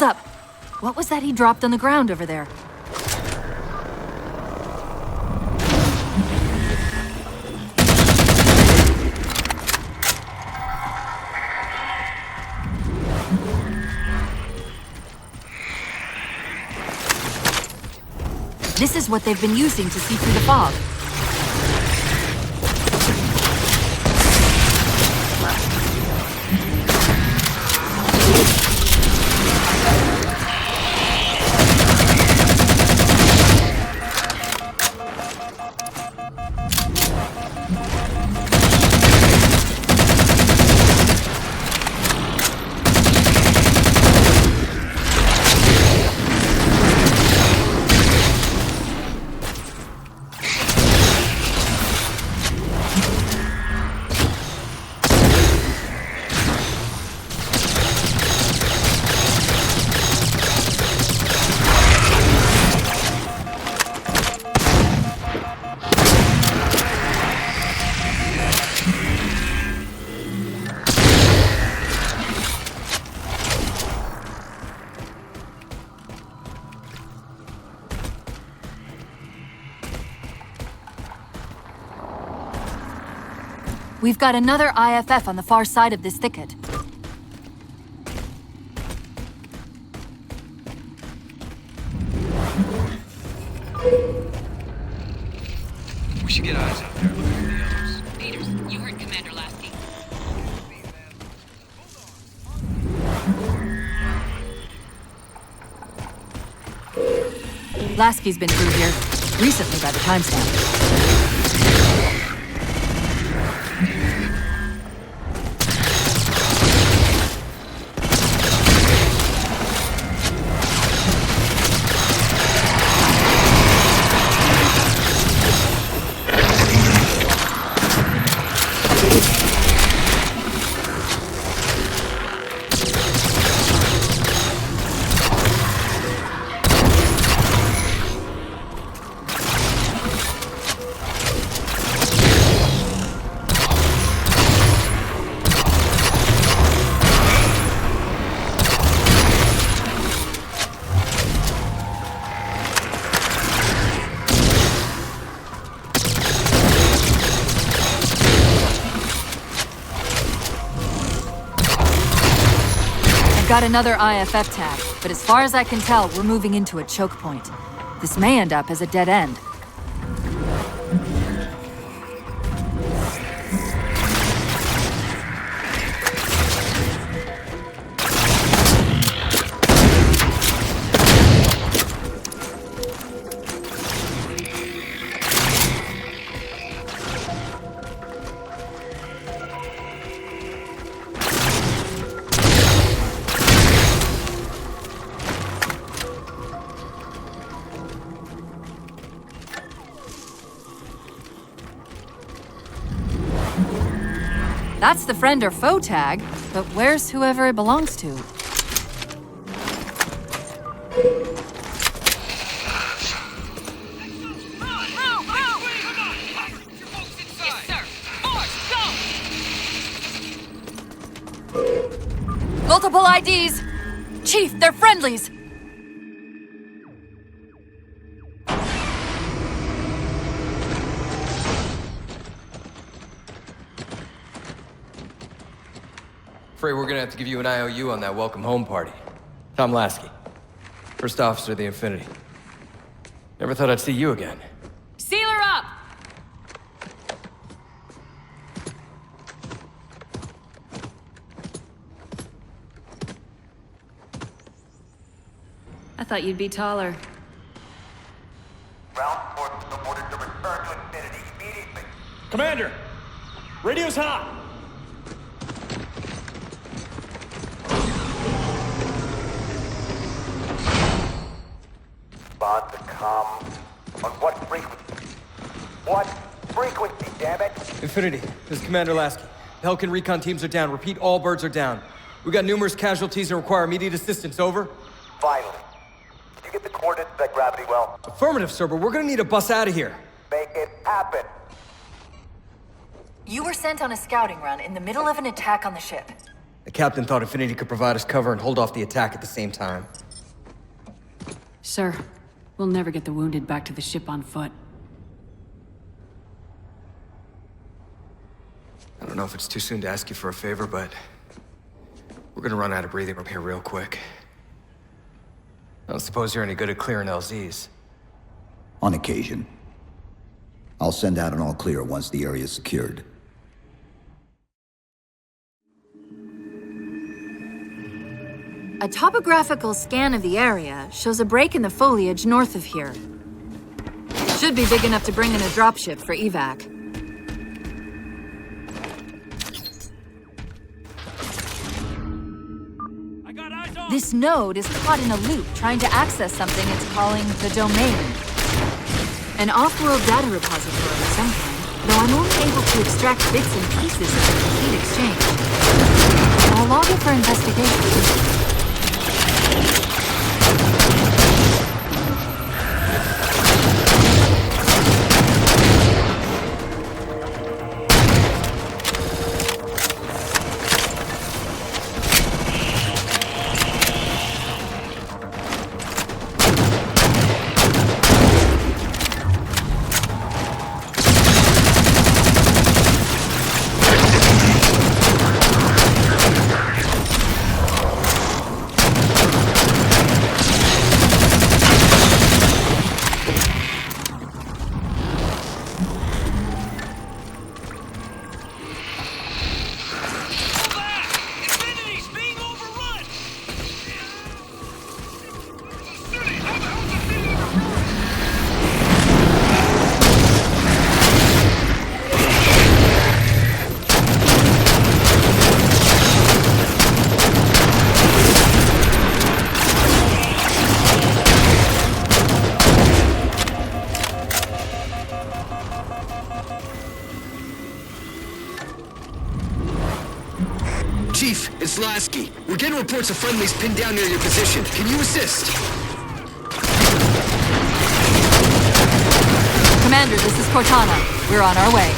Hold up! What was that he dropped on the ground over there? This is what they've been using to see through the fog. We've got another IFF on the far side of this thicket. We should get eyes out there. Look for the others. Peters, you heard Commander Lasky. Lasky's been through here, recently by the timestamp. Got another IFF tag, but as far as I can tell, we're moving into a choke point. This may end up as a dead end. That's the friend or foe tag, but where's whoever it belongs to? Multiple IDs! Chief, they're friendlies! Afraid we're gonna have to give you an IOU on that welcome home party. Tom Lasky, first officer of the Infinity. Never thought I'd see you again. Seal her up! I thought you'd be taller. Ground forces are ordered to return to Infinity immediately. Commander! Radio's hot! Respond to comm. On what frequency? What frequency, damn it? Infinity, this is Commander Lasky. The Helkin recon teams are down. Repeat, all birds are down. We got numerous casualties and require immediate assistance, over. Finally. Did you get the coordinates of that gravity well? Affirmative, sir, but we're gonna need a bus out of here. Make it happen. You were sent on a scouting run in the middle of an attack on the ship. The captain thought Infinity could provide us cover and hold off the attack at the same time. Sir, we'll never get the wounded back to the ship on foot. I don't know if it's too soon to ask you for a favor, but we're gonna run out of breathing room here real quick. I don't suppose you're any good at clearing LZs. On occasion. I'll send out an all-clear once the area is secured. A topographical scan of the area shows a break in the foliage north of here. Should be big enough to bring in a dropship for evac. This node is caught in a loop trying to access something it's calling the domain. An off-world data repository of some kind, though I'm only able to extract bits and pieces of the complete exchange. I'll log it for investigation. Chief, it's Lasky. We're getting reports of friendlies pinned down near your position. Can you assist? Commander, this is Cortana. We're on our way.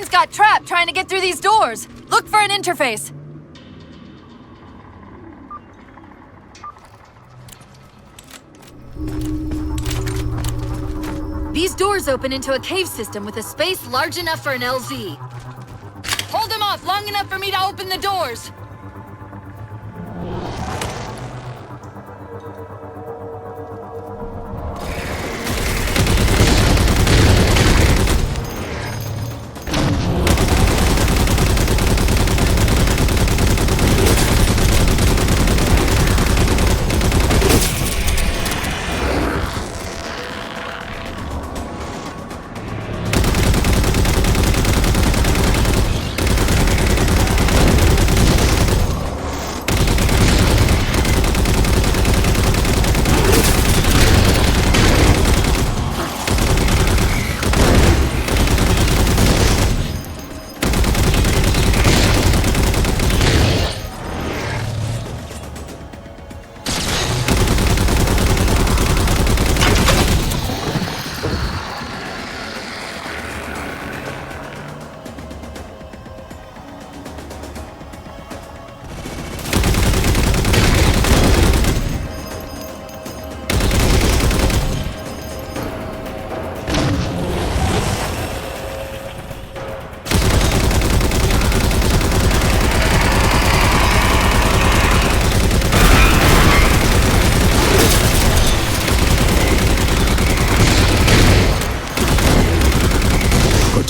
Got trapped trying to get through these doors. Look for an interface. These doors open into a cave system with a space large enough for an LZ. Hold them off long enough for me to open the doors.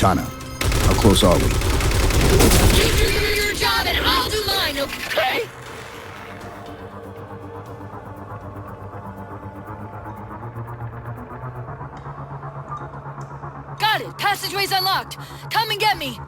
Cortana, how close are we? You do your job and I'll do mine, okay? Got it! Passageway's unlocked! Come and get me!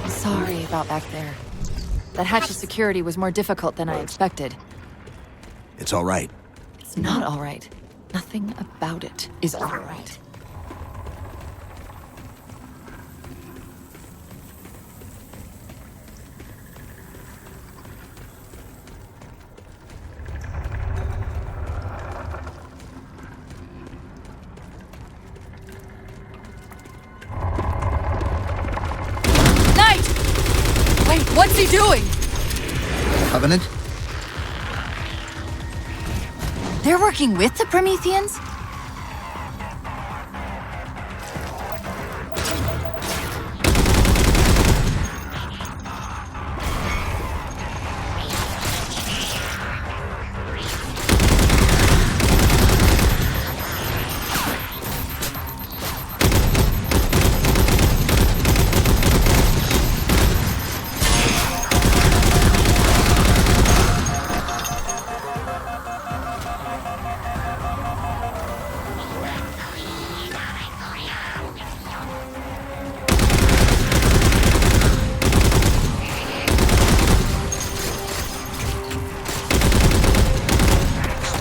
Sorry about back there. That hatch of security was more difficult than I expected. It's all right. It's not all right. Nothing about it is all right. Wait, what's he doing? Covenant? They're working with the Prometheans?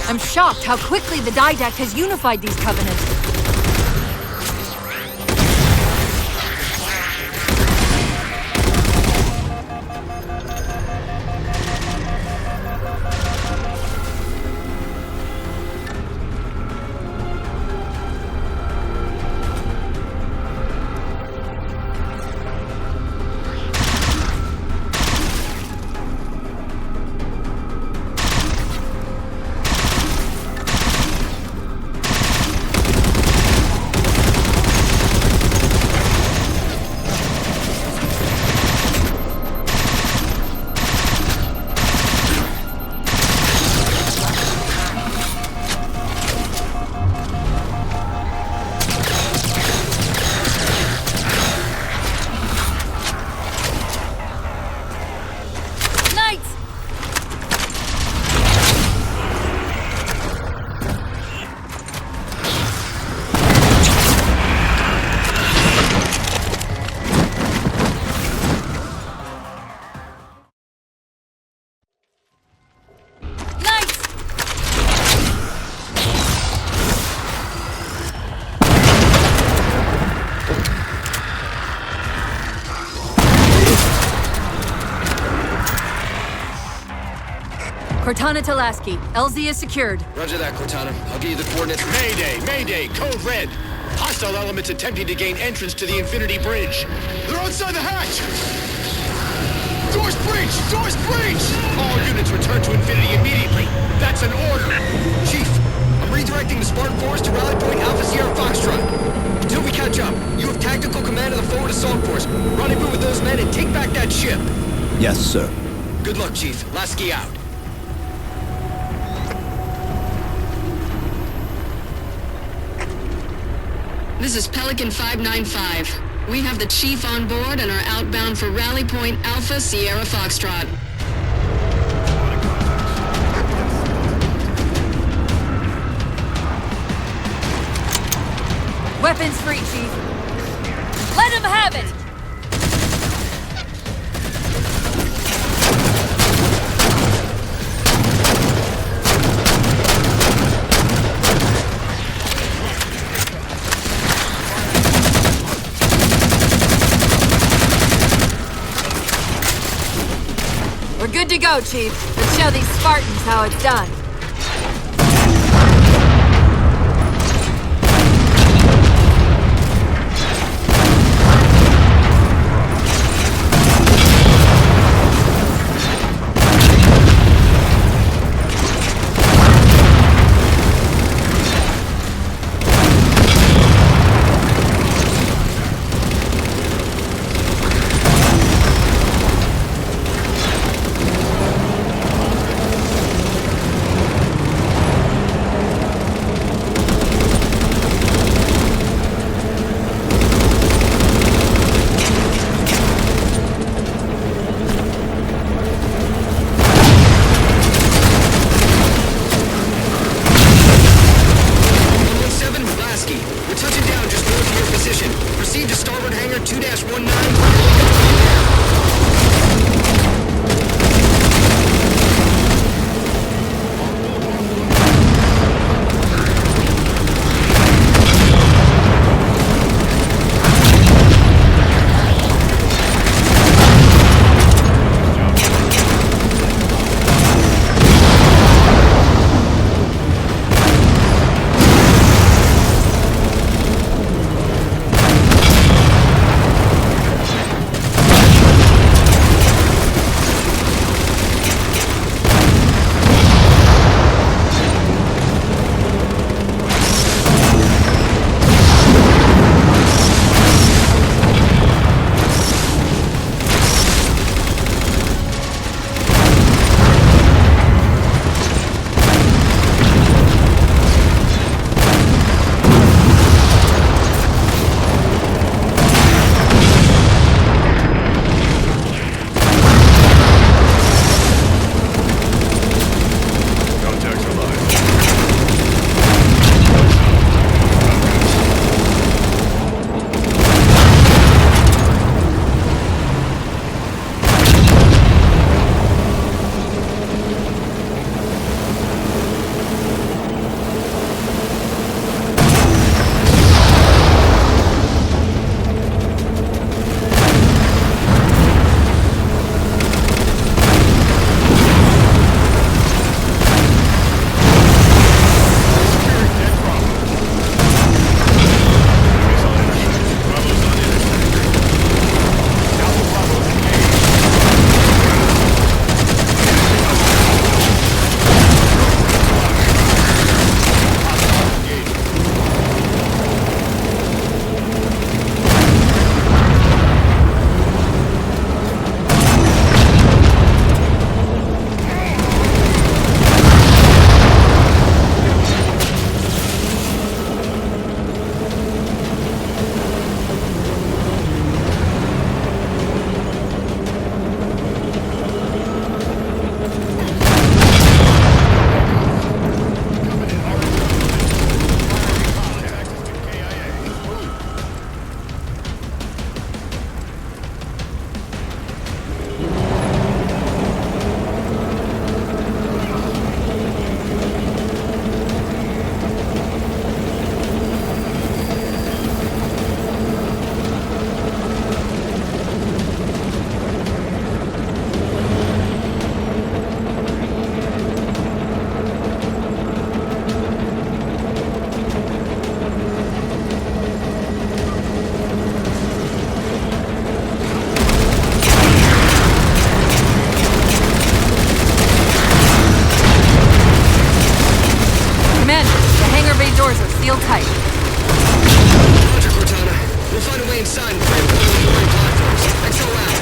I'm shocked how quickly the Didact has unified these covenants. Cortana to Lasky. LZ is secured. Roger that, Cortana. I'll give you the coordinates. Mayday! Mayday! Code red! Hostile elements attempting to gain entrance to the Infinity Bridge. They're outside the hatch! Doors breached! Doors breached! All units return to Infinity immediately. That's an order. Chief, I'm redirecting the Spartan Force to Rally Point Alpha Sierra Foxtrot. Until we catch up, you have tactical command of the forward assault force. Rendezvous with those men and take back that ship. Yes, sir. Good luck, Chief. Lasky out. This is Pelican 595. We have the Chief on board and are outbound for Rally Point Alpha Sierra Foxtrot. Weapons free, Chief. Let him have it! We're good to go, Chief. Let's show these Spartans how it's done. starboard hangar 2-19. Sealed tight. Roger, Cortana. We'll find a way inside and clear the boarding platforms. XO out.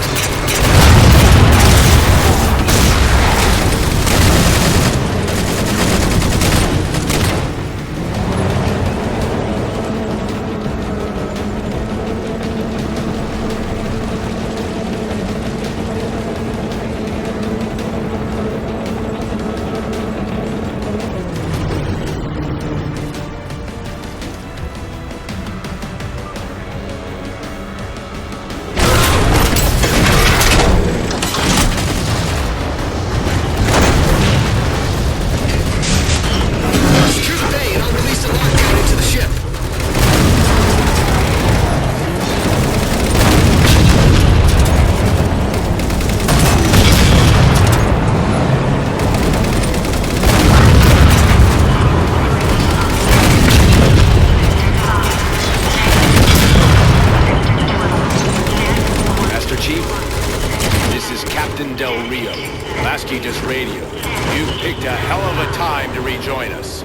Lasky just radioed. You picked a hell of a time to rejoin us.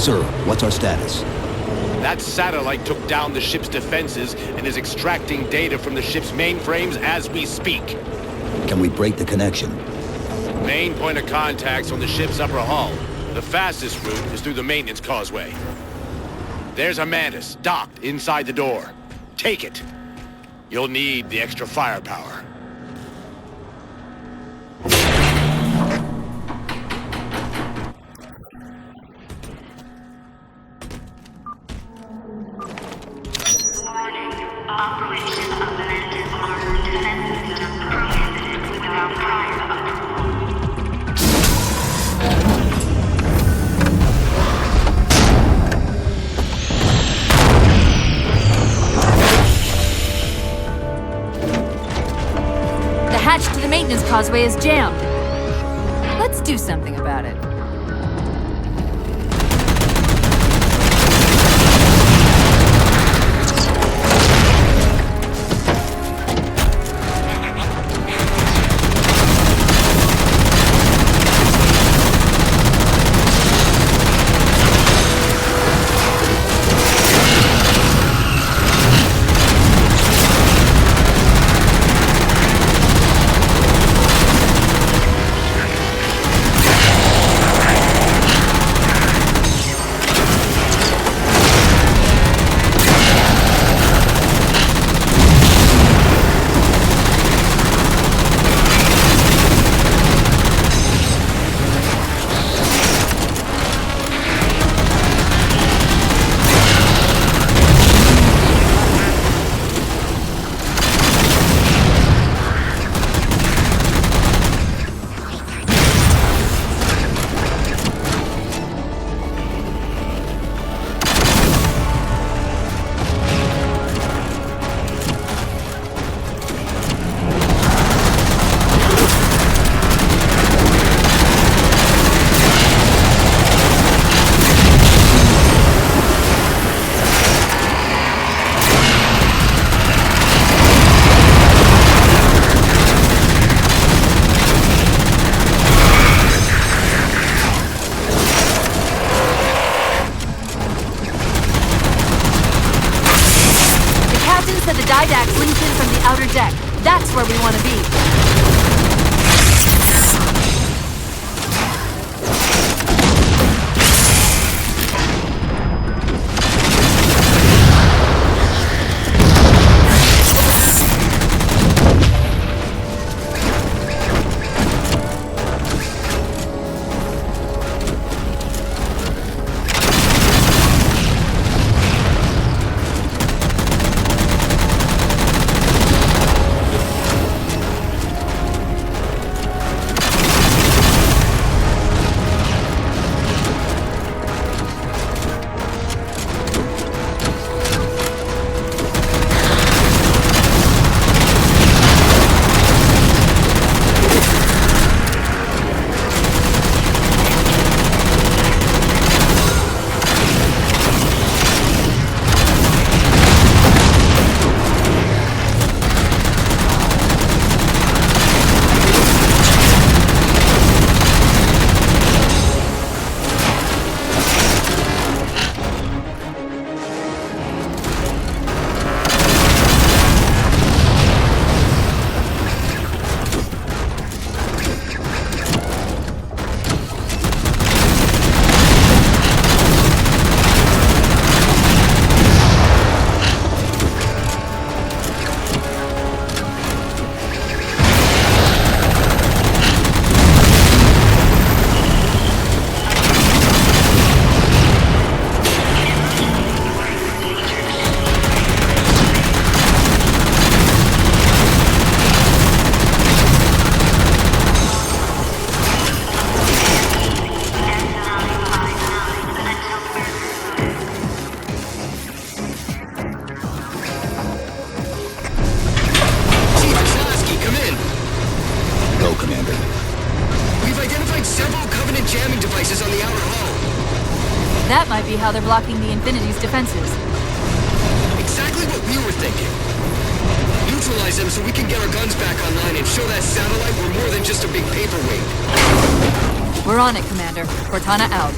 Sir, what's our status? That satellite took down the ship's defenses and is extracting data from the ship's mainframes as we speak. Can we break the connection? Main point of contact's on the ship's upper hull. The fastest route is through the maintenance causeway. There's a Mantis docked inside the door. Take it. You'll need the extra firepower. Operation of landed armored defense system prohibited without prior approval. The hatch to the maintenance causeway is jammed. Let's do something about it. The Didax links in from the outer deck. That's where we want to be. That might be how they're blocking the Infinity's defenses. Exactly what we were thinking. Neutralize them so we can get our guns back online and show that satellite we're more than just a big paperweight. We're on it, Commander. Cortana out.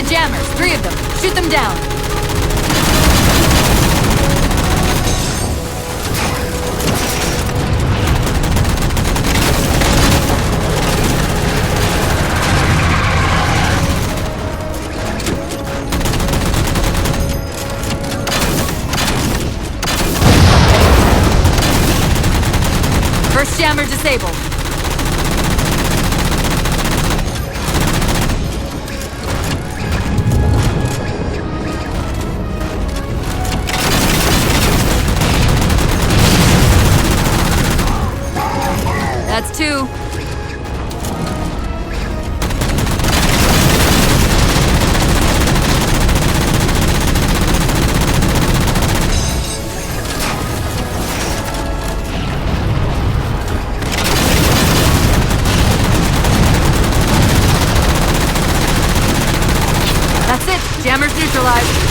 Jammers, 3 of them. Shoot them down. First jammer disabled. That's two. That's it. Jammer's neutralized.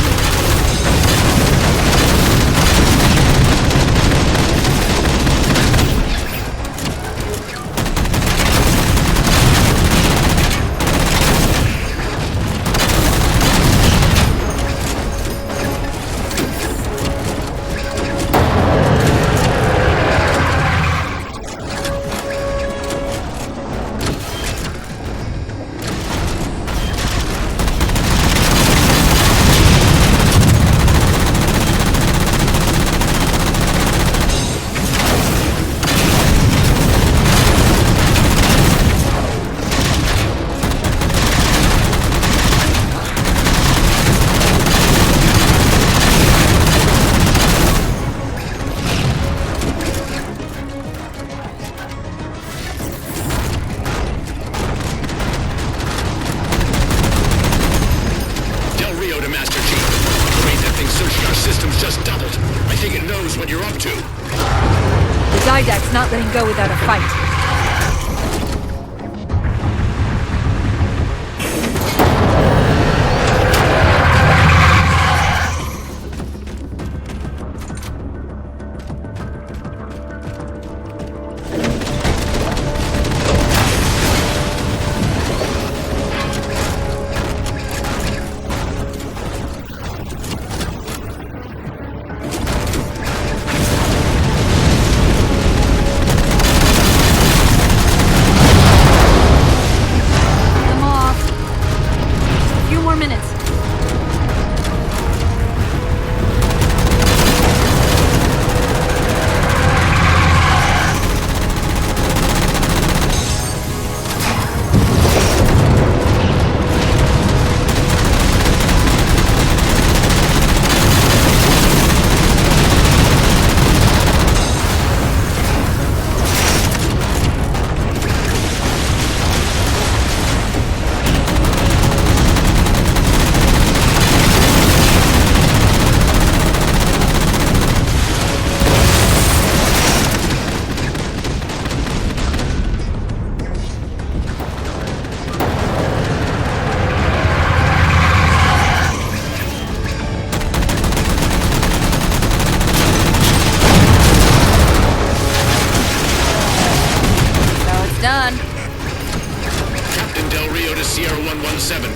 Not letting go without a fight. Done. Captain Del Rio to Sierra 117.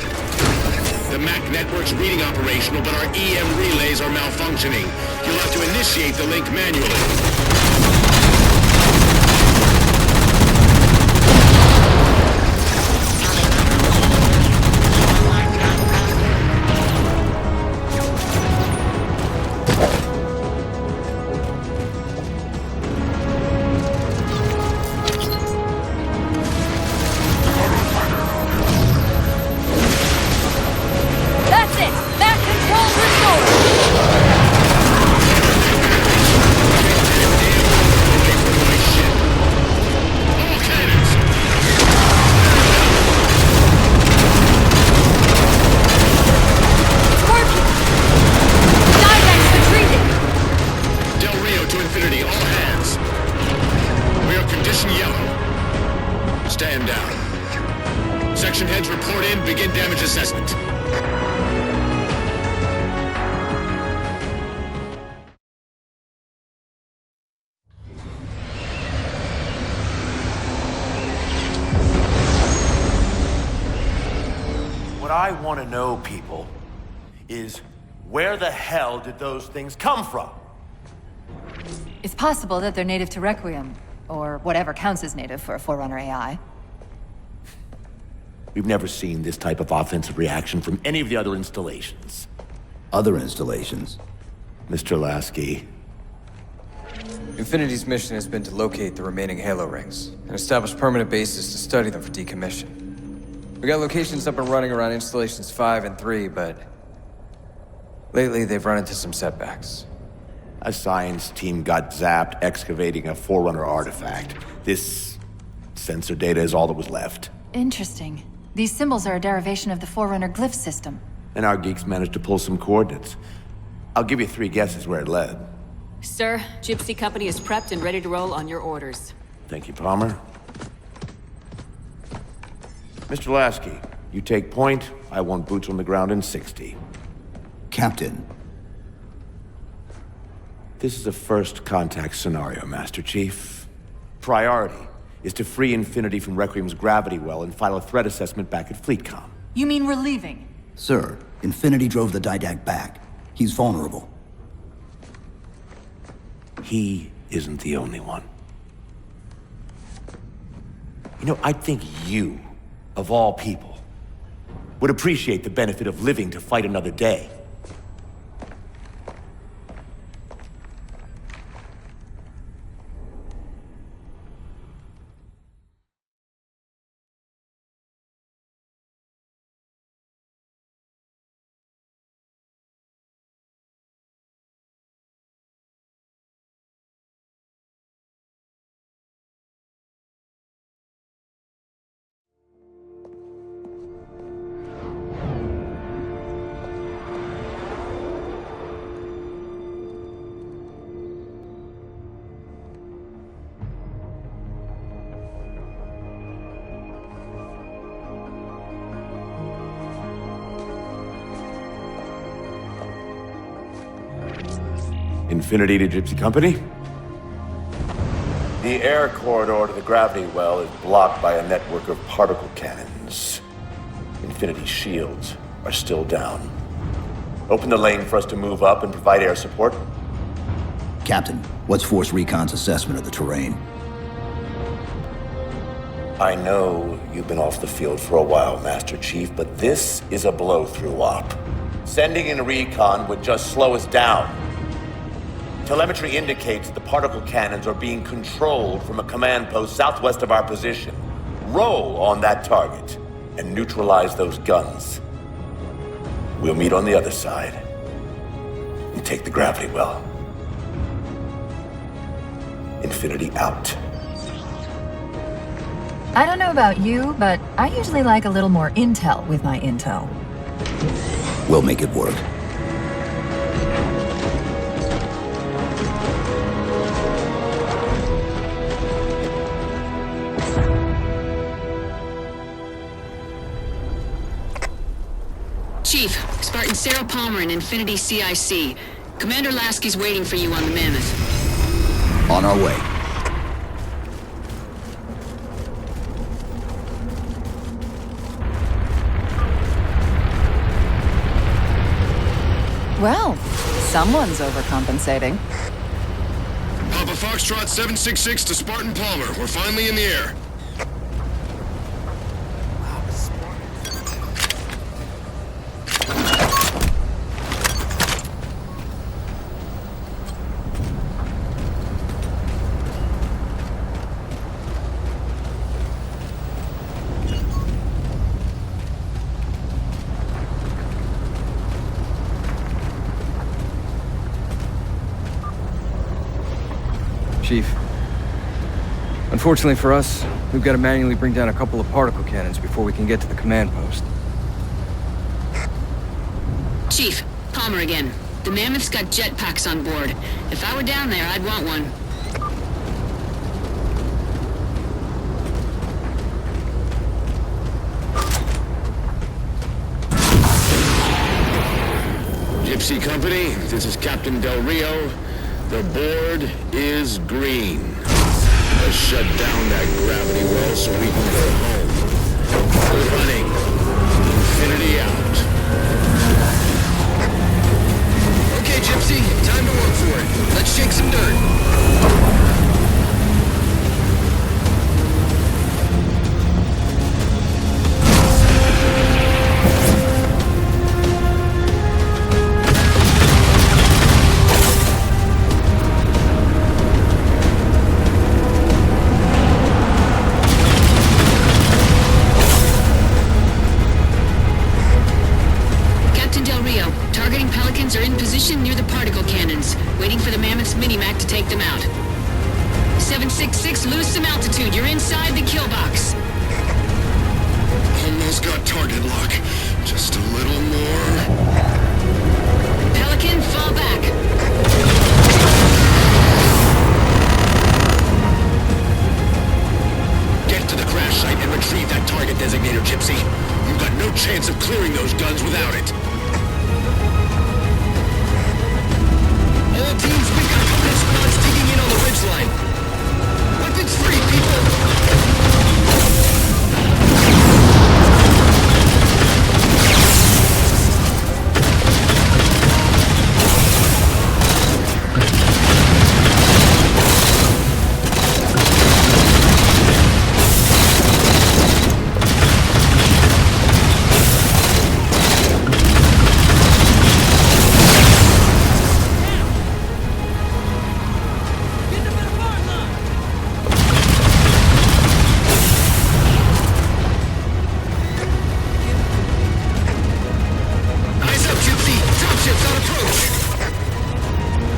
The MAC network's reading operational, but our EM relays are malfunctioning. You'll have to initiate the link manually. Stand down. Section heads report in. Begin damage assessment. What I want to know, people, is where the hell did those things come from? It's possible that they're native to Requiem, or whatever counts as native for a Forerunner AI. We've never seen this type of offensive reaction from any of the other installations. Other installations? Mr. Lasky, Infinity's mission has been to locate the remaining Halo rings and establish permanent bases to study them for decommission. We got locations up and running around installations 5 and 3, but lately they've run into some setbacks. A science team got zapped excavating a Forerunner artifact. This sensor data is all that was left. Interesting. These symbols are a derivation of the Forerunner glyph system. And our geeks managed to pull some coordinates. I'll give you 3 guesses where it led. Sir, Gypsy Company is prepped and ready to roll on your orders. Thank you, Palmer. Mr. Lasky, you take point. I want boots on the ground in 60. Captain. This is a first contact scenario, Master Chief. Priority is to free Infinity from Requiem's gravity well and file a threat assessment back at FleetCom. You mean we're leaving? Sir, Infinity drove the Didact back. He's vulnerable. He isn't the only one. You know, I think you, of all people, would appreciate the benefit of living to fight another day. Infinity to Gypsy Company? The air corridor to the gravity well is blocked by a network of particle cannons. Infinity's shields are still down. Open the lane for us to move up and provide air support. Captain, what's Force Recon's assessment of the terrain? I know you've been off the field for a while, Master Chief, but this is a blow-through op. Sending in recon would just slow us down. Telemetry indicates the particle cannons are being controlled from a command post southwest of our position. Roll on that target and neutralize those guns. We'll meet on the other side and take the gravity well. Infinity out. I don't know about you, but I usually like a little more intel with my intel. We'll make it work. Chief, Spartan Sarah Palmer in Infinity CIC. Commander Lasky's waiting for you on the Mammoth. On our way. Well, someone's overcompensating. Papa Foxtrot 766 to Spartan Palmer. We're finally in the air. Chief. Unfortunately for us, we've got to manually bring down a couple of particle cannons before we can get to the command post. Chief, Palmer again. The Mammoth's got jetpacks on board. If I were down there, I'd want one. Gypsy Company, this is Captain Del Rio. The board is green. Let's shut down that gravity well so we can go home. We're running. Infinity out. Okay, Gypsy, time to work for it. Let's shake some dirt. waiting for the Mammoth's mini-mac to take them out. 766, lose some altitude. You're inside the kill box. Almost got target lock. Just a little more. Pelican, fall back. Get to the crash site and retrieve that target designator, Gypsy. You've got no chance of clearing those guns without it. All teams, we've got covenant squads digging in on the ridgeline. Weapons free, people!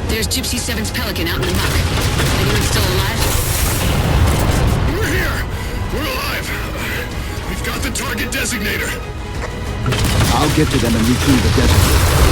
There's Gypsy 7's Pelican out in the muck. Anyone still alive? We're here! We're alive! We've got the target designator. I'll get to them and retrieve the designator.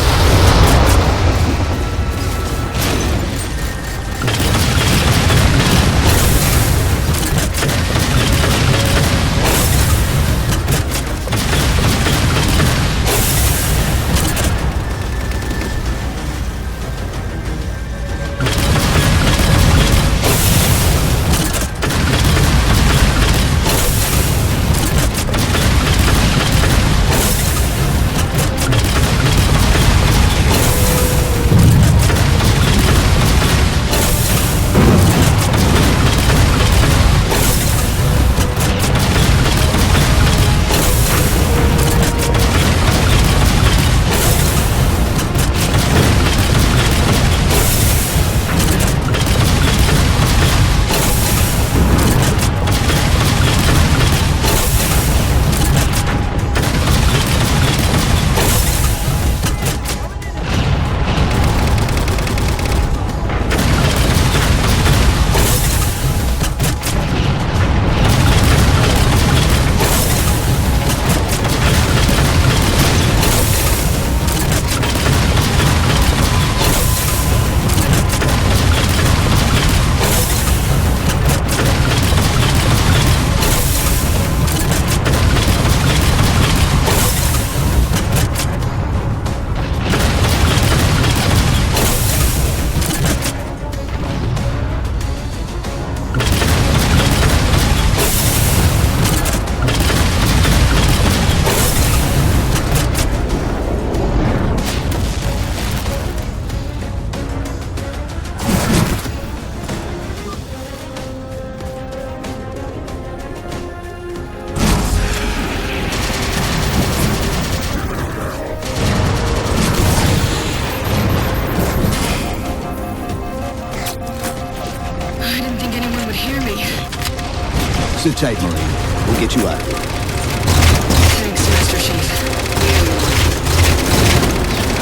Sit tight, Marine. We'll get you out of here. Thanks, Master Chief.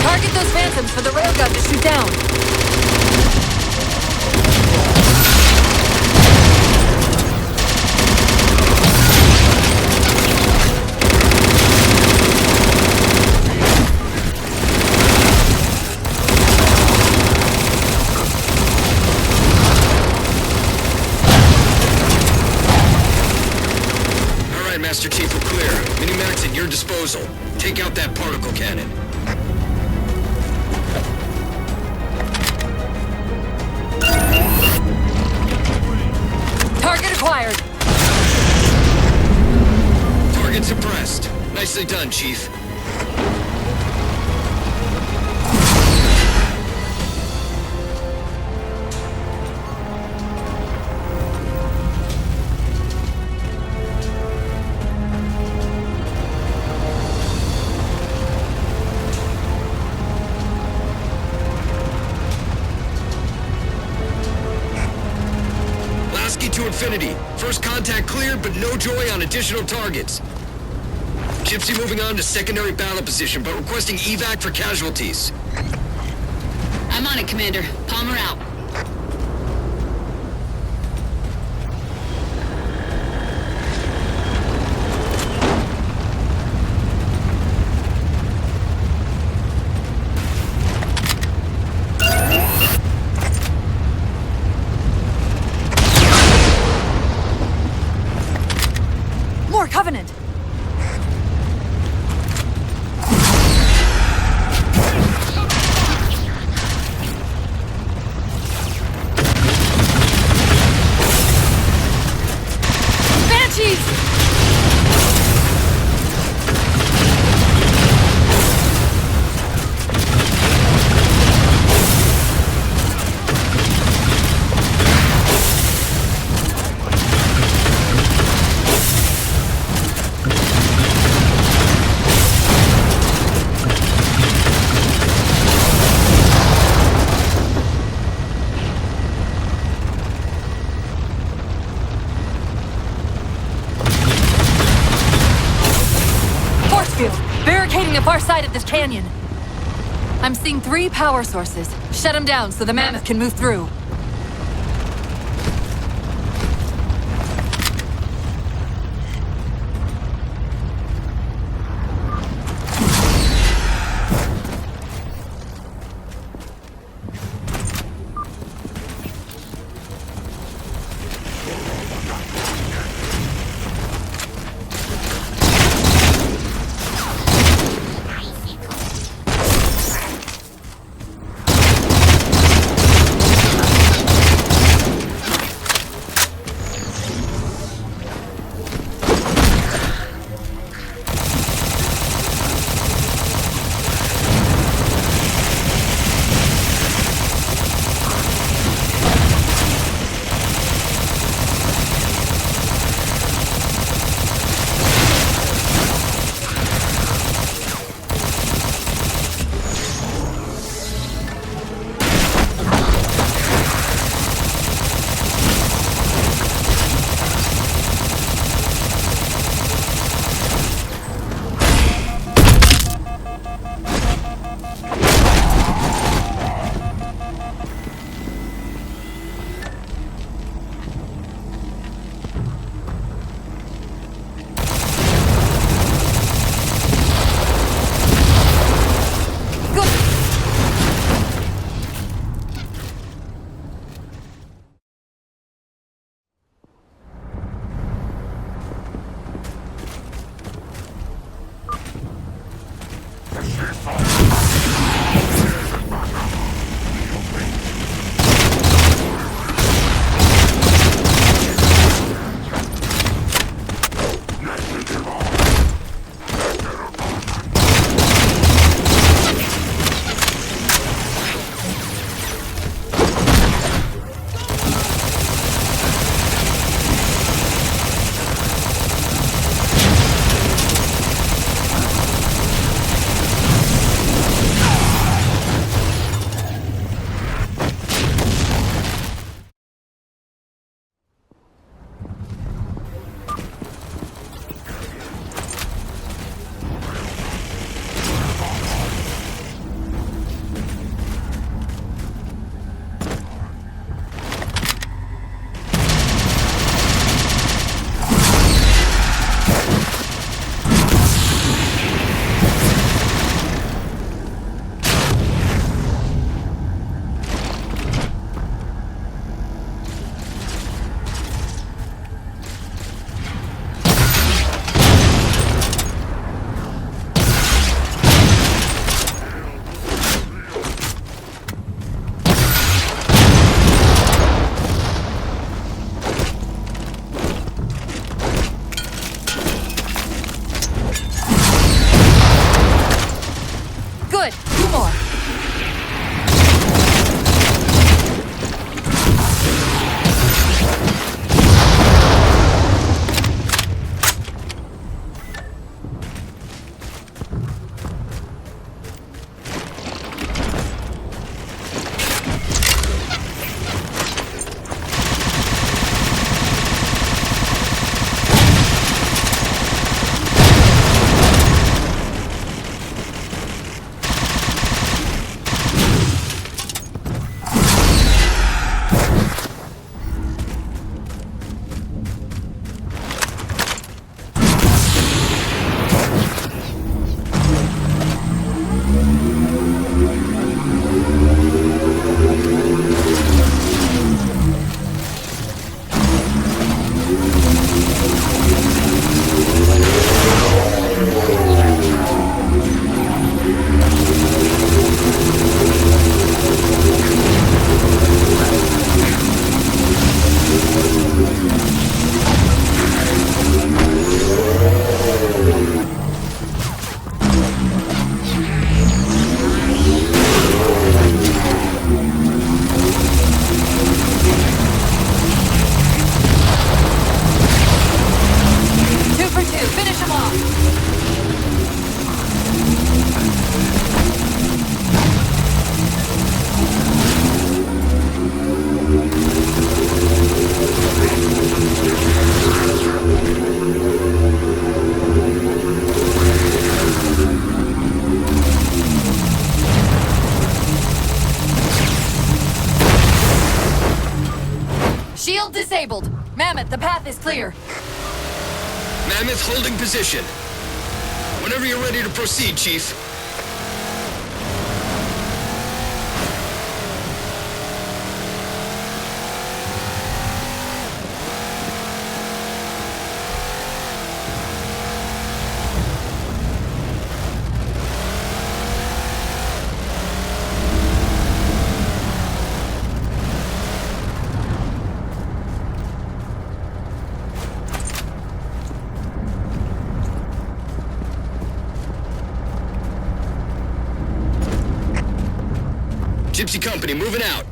Target those phantoms for the railgun to shoot down. Master Chief, we're clear. Mini-Mac's at your disposal. Take out that particle cannon. Target acquired. Target suppressed. Nicely done, Chief. To infinity. First contact cleared, but no joy on additional targets. Gypsy moving on to secondary battle position, but requesting evac for casualties. I'm on it, Commander. Palmer out. More Covenant! Barricading the far side of this canyon. I'm seeing 3 power sources. Shut them down so the mammoth can move through. Shield disabled. Mammoth, the path is clear. Mammoth holding position. Whenever you're ready to proceed, Chief. Gypsy Company, moving out.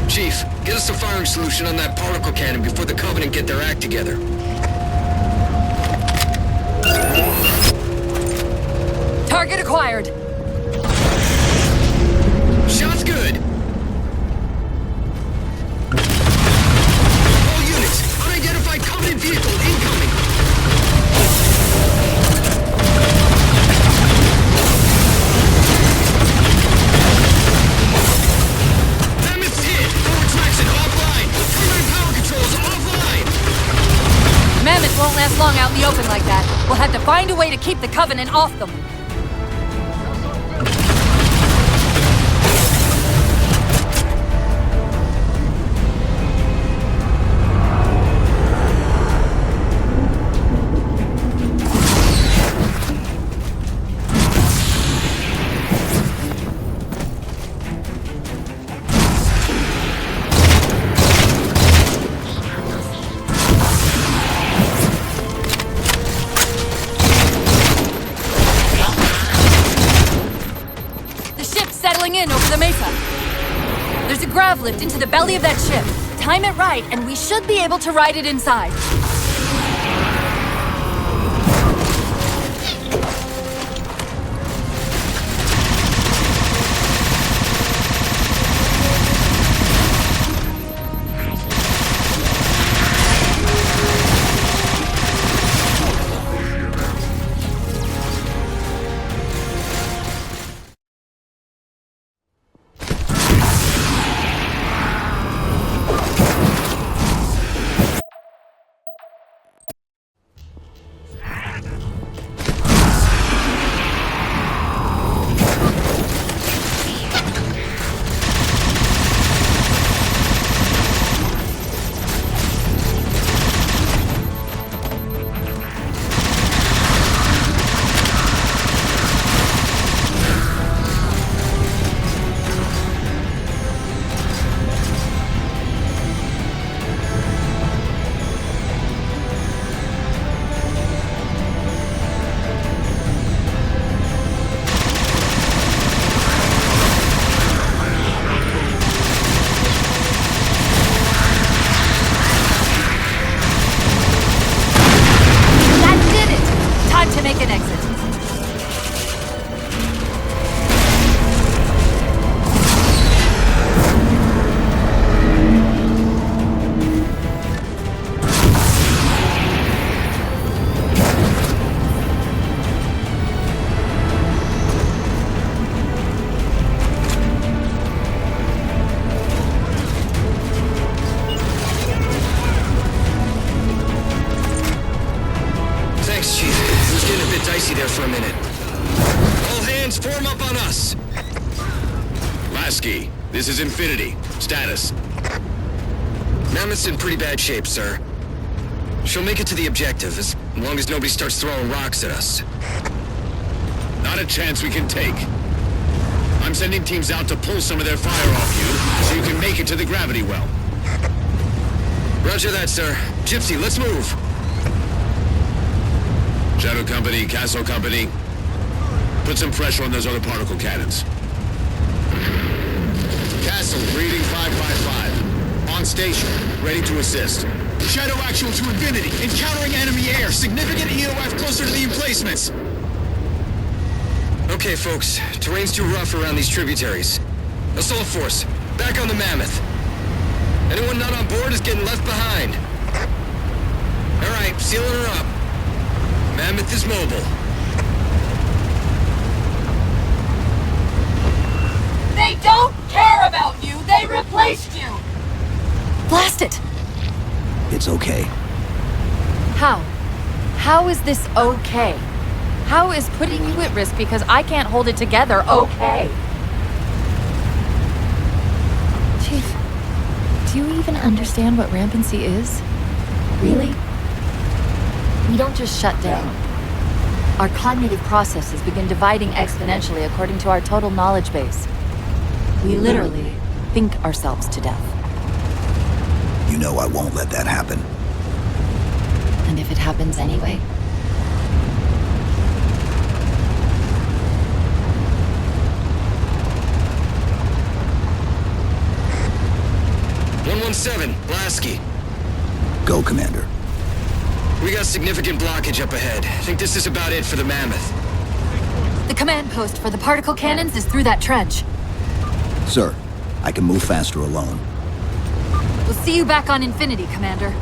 Chief, get us a firing solution on that particle cannon before the Covenant get their act together. Target acquired. Shot's good. All units, unidentified Covenant vehicle incoming. Mammoth's hit. Forward traction offline. Primary power controls offline. Mammoth won't last long out in the open like that. We'll have to find a way to keep the Covenant off them. In over the mesa. There's a grav lift into the belly of that ship. Time it right, and we should be able to ride it inside. dicey there for a minute. All hands form up on us. Lasky, this is Infinity. Status. Mammoth's in pretty bad shape, sir. She'll make it to the objective as long as nobody starts throwing rocks at us. Not a chance we can take. I'm sending teams out to pull some of their fire off you, so you can make it to the gravity well. Roger that, sir. Gypsy, let's move. Shadow Company, Castle Company, put some pressure on those other particle cannons. Castle, reading 555. On station, ready to assist. Shadow actual to Infinity. Encountering enemy air. Significant EOF closer to the emplacements. Okay, folks. Terrain's too rough around these tributaries. Assault force, back on the Mammoth. Anyone not on board is getting left behind. Alright, sealing her up. Mammoth is mobile. They don't care about you! They replaced you! Blast it! It's okay. How? How is this okay? How is putting you at risk because I can't hold it together okay? Chief, do you even understand what rampancy is? Really? We don't just shut down. Our cognitive processes begin dividing exponentially according to our total knowledge base. We literally think ourselves to death. You know I won't let that happen. And if it happens anyway? "117, Lasky. Go, Commander. We got significant blockage up ahead. I think this is about it for the Mammoth. The command post for the particle cannons is through that trench. Sir, I can move faster alone. We'll see you back on Infinity, Commander.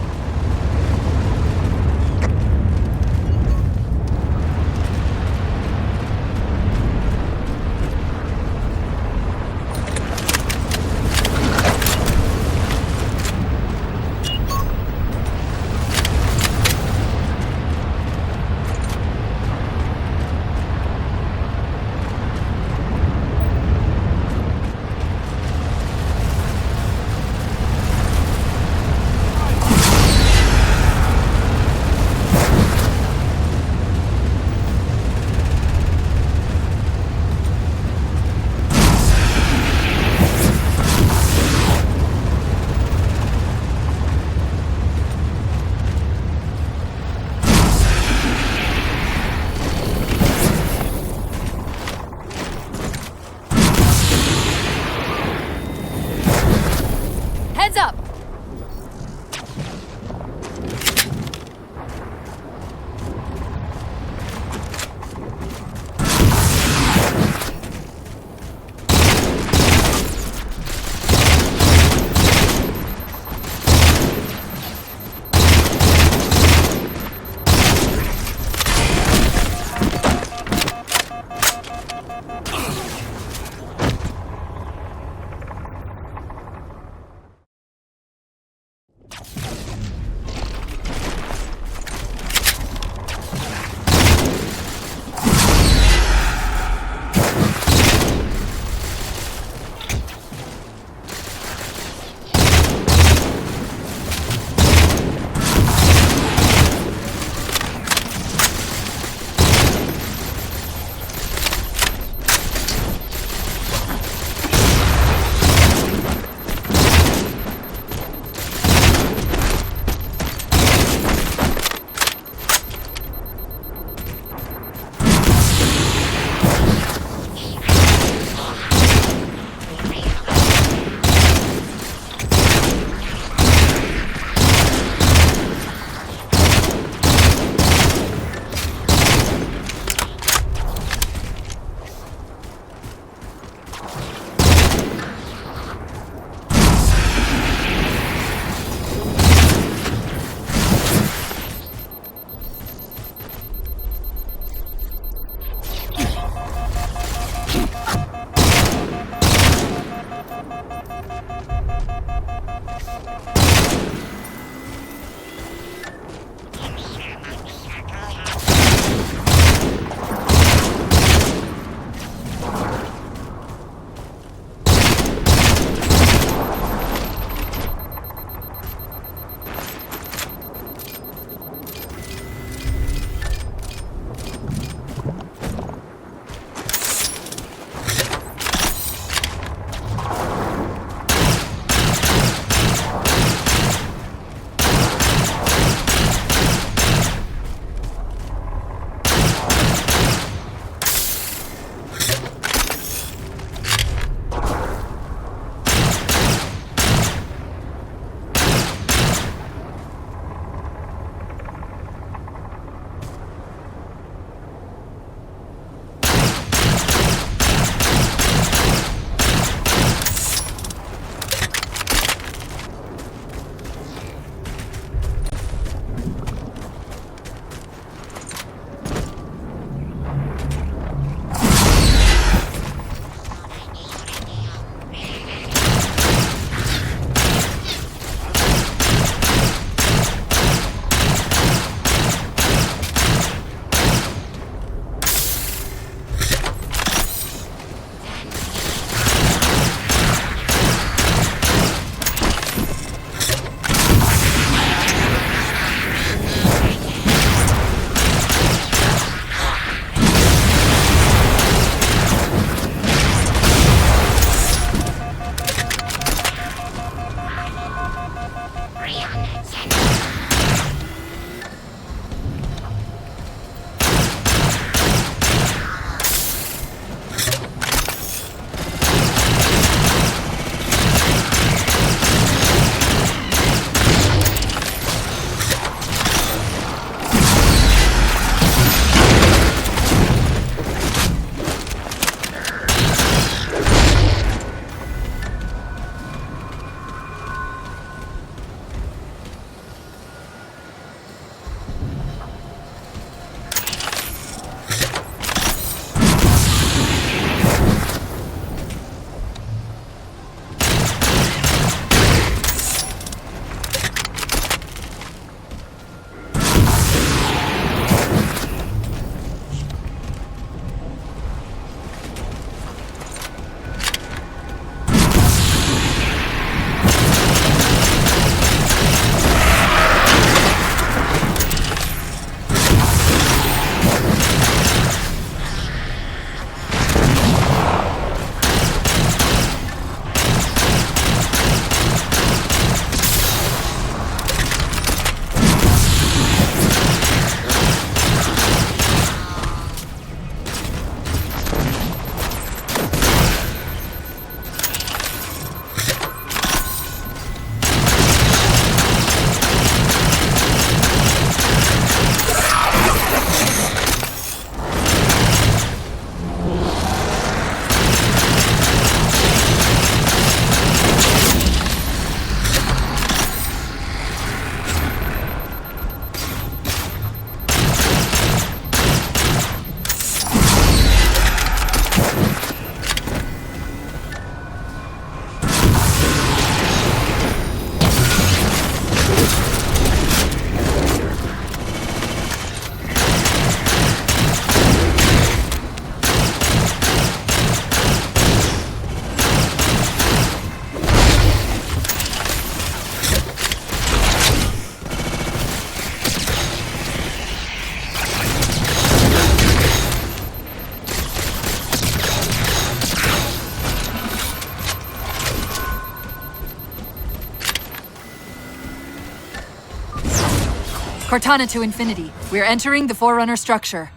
Cortana to Infinity. We're entering the Forerunner structure.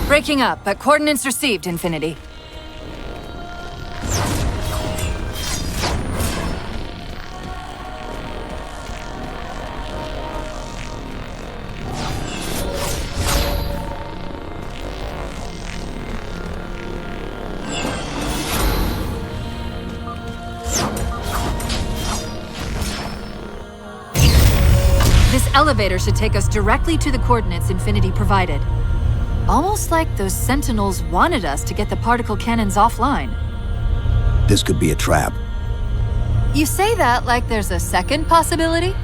Breaking up, but coordinates received, Infinity. This elevator should take us directly to the coordinates Infinity provided. Almost like those Sentinels wanted us to get the particle cannons offline. This could be a trap. You say that like there's a second possibility?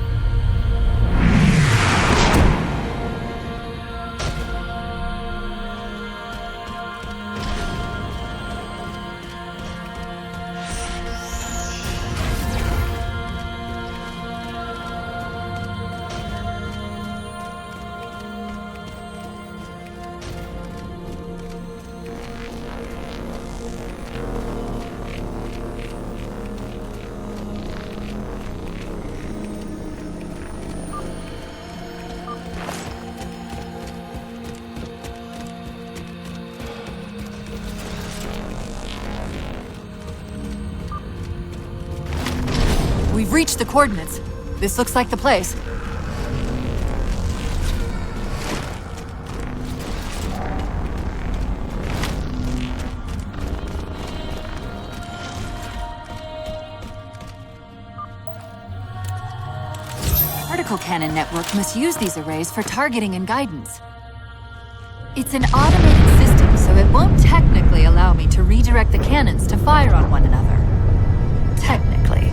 We've reached the coordinates. This looks like the place. Particle cannon network must use these arrays for targeting and guidance. It's an automated system, so it won't technically allow me to redirect the cannons to fire on one another. Technically.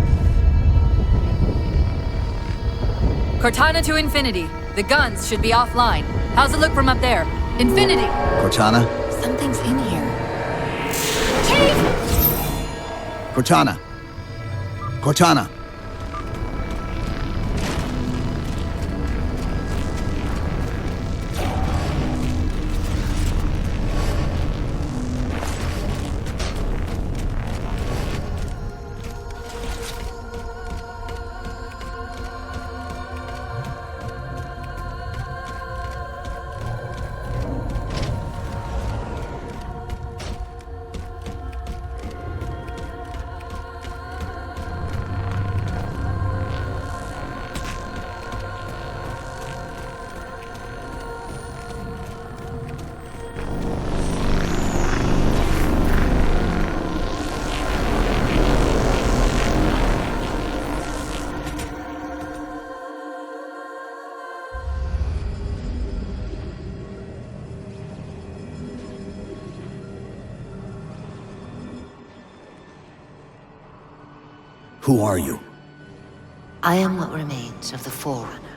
Cortana to Infinity. The guns should be offline. How's it look from up there? Infinity! Cortana? Something's in here. Chief! Cortana! Cortana! Who are you? I am what remains of the Forerunner,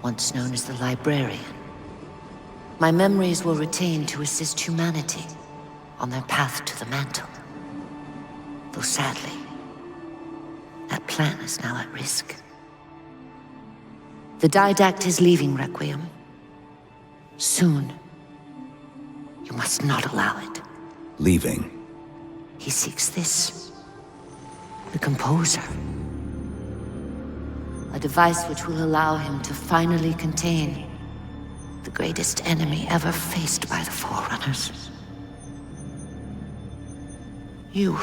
once known as the Librarian. My memories were retained to assist humanity on their path to the mantle. Though sadly, that plan is now at risk. The Didact is leaving Requiem. Soon. You must not allow it. Leaving? He seeks this. The Composer. A device which will allow him to finally contain the greatest enemy ever faced by the Forerunners. You.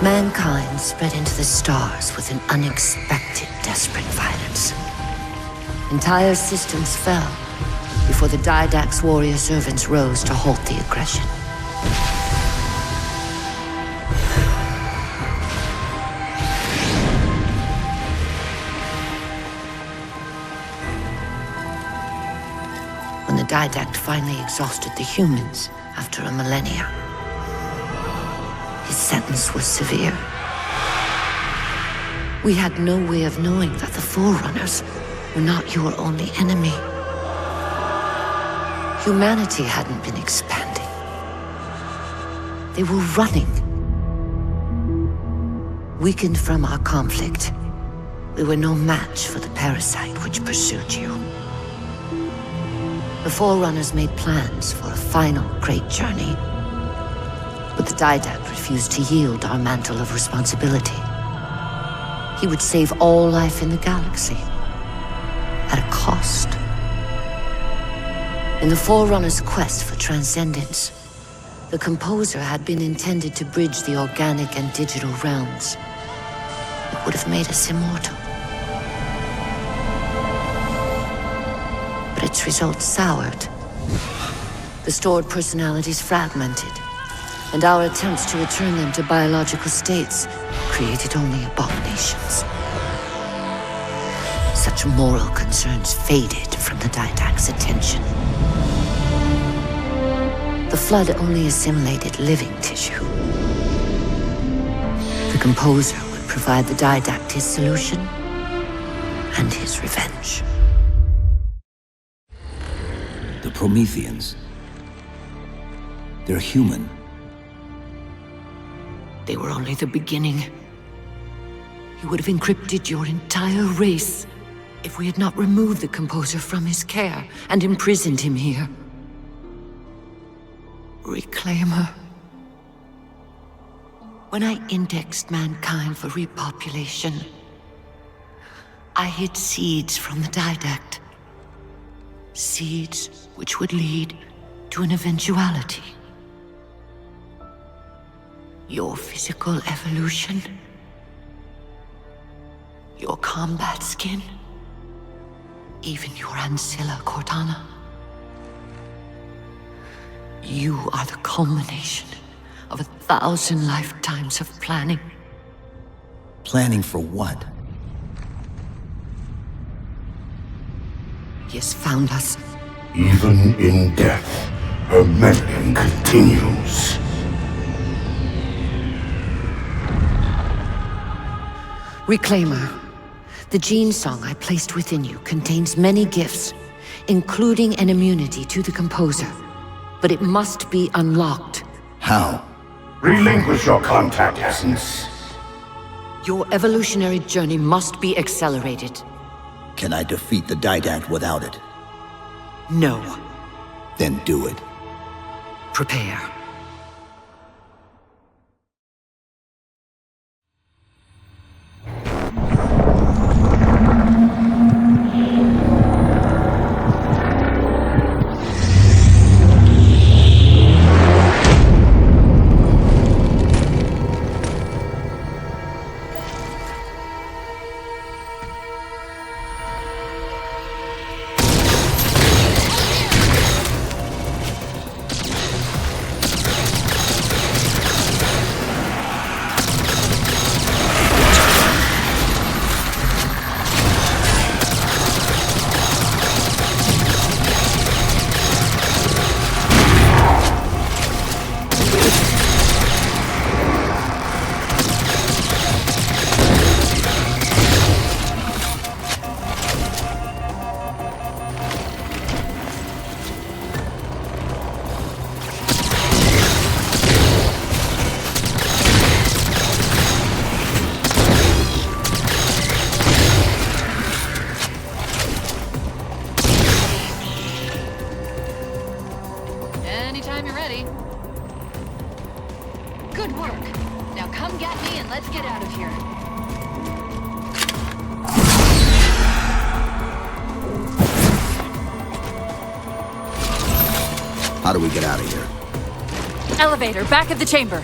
Mankind spread into the stars with an unexpected, desperate violence. Entire systems fell before the Didact's warrior servants rose to halt the aggression. When the Didact finally exhausted the humans after a millennia, his sentence was severe. We had no way of knowing that the Forerunners were not your only enemy. Humanity hadn't been expanding. They were running. Weakened from our conflict, we were no match for the parasite which pursued you. The Forerunners made plans for a final great journey, but the Didact refused to yield our mantle of responsibility. He would save all life in the galaxy, at a cost. In the Forerunners' quest for transcendence, the Composer had been intended to bridge the organic and digital realms. It would have made us immortal. But its results soured. The stored personalities fragmented, and our attempts to return them to biological states created only abominations. Such moral concerns faded from the Didact's attention. The Flood only assimilated living tissue. The Composer would provide the Didact his solution and his revenge. The Prometheans. They're human. They were only the beginning. He would have encrypted your entire race if we had not removed the Composer from his care and imprisoned him here. Reclaimer. When I indexed mankind for repopulation, I hid seeds from the Didact. Seeds which would lead to an eventuality. Your physical evolution, your combat skin, even your ancilla Cortana. You are the culmination of 1,000 lifetimes of planning. Planning for what? He has found us. Even in death, her meddling continues. Reclaimer. The gene song I placed within you contains many gifts, including an immunity to the Composer. But it must be unlocked. How? Relinquish your contact essence. Your evolutionary journey must be accelerated. Can I defeat the Didact without it? No. Then do it. Prepare. Anytime you're ready. Good work. Now come get me and let's get out of here. How do we get out of here? Elevator, back of the chamber.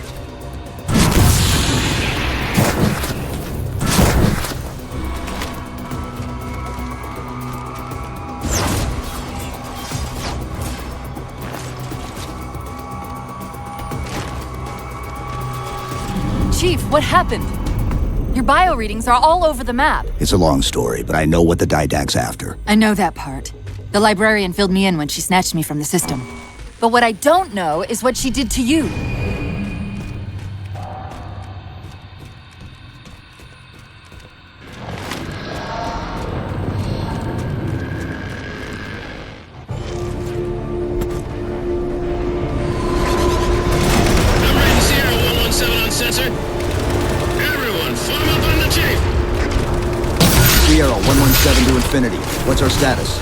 Chief, what happened? Your bio readings are all over the map. It's a long story, but I know what the Didact's after. I know that part. The librarian filled me in when she snatched me from the system. But what I don't know is what she did to you. I'm ready to see 7 to Infinity. What's our status?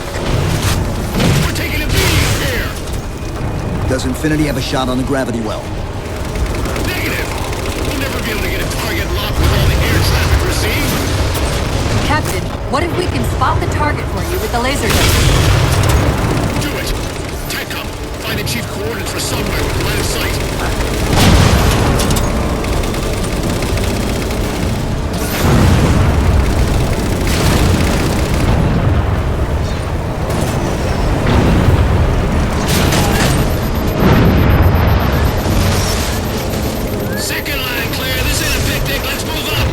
We're taking a beating here! Does Infinity have a shot on the gravity well? Negative! We'll never be able to get a target locked with all the air traffic we're seeing! Captain, what if we can spot the target for you with the laser gun? Do it! TechCom, find the chief coordinates for somewhere with line of sight. Second line clear. This ain't a picnic. Let's move up.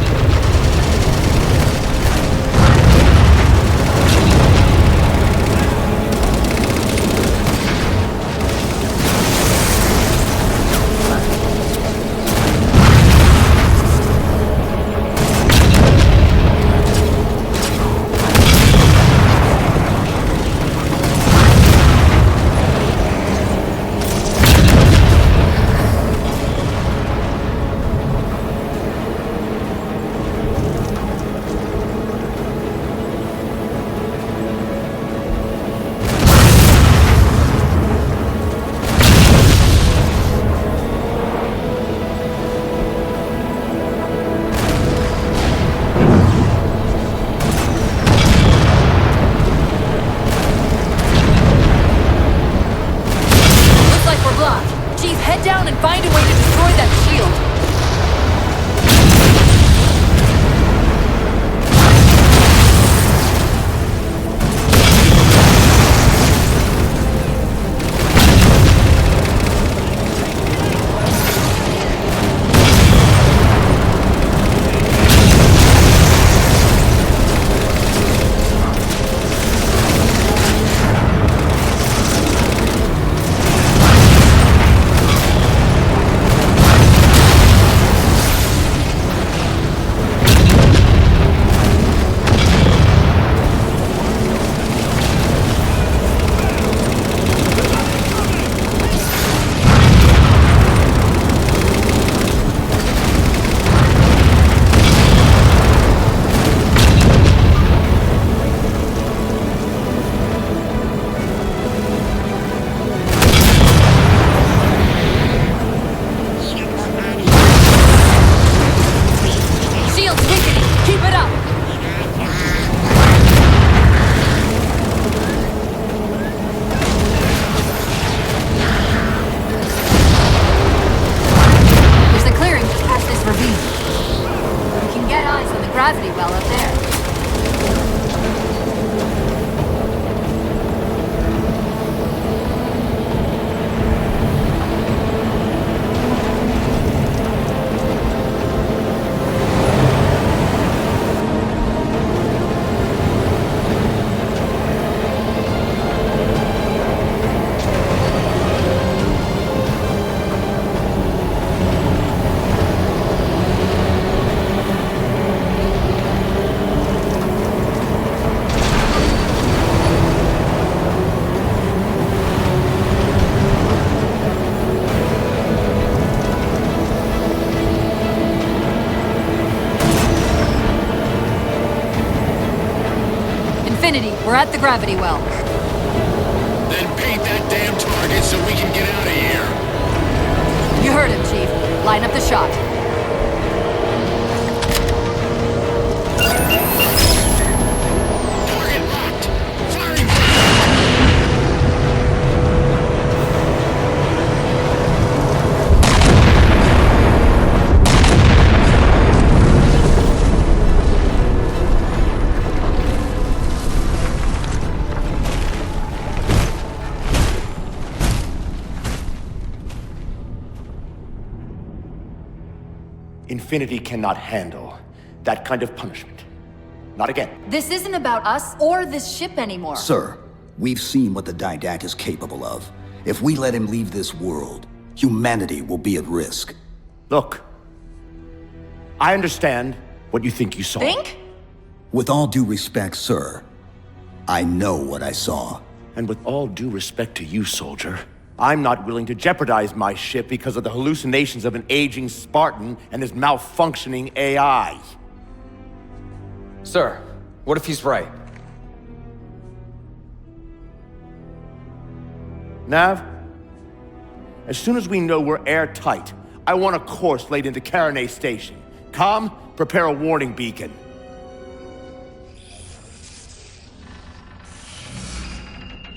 Head down and find a way to destroy that shield. Gravity well up there. Infinity, we're at the gravity well. Then paint that damn target so we can get out of here. You heard him, Chief. Line up the shot. Target locked. Firing. Infinity cannot handle that kind of punishment. Not again. This isn't about us or this ship anymore. Sir, we've seen what the Didact is capable of. If we let him leave this world, humanity will be at risk. Look, I understand what you think you saw. Think? With all due respect, sir, I know what I saw. And with all due respect to you, soldier, I'm not willing to jeopardize my ship because of the hallucinations of an aging Spartan and his malfunctioning AI. Sir, what if he's right? Nav, as soon as we know we're airtight, I want a course laid into Caranay Station. Com, prepare a warning beacon.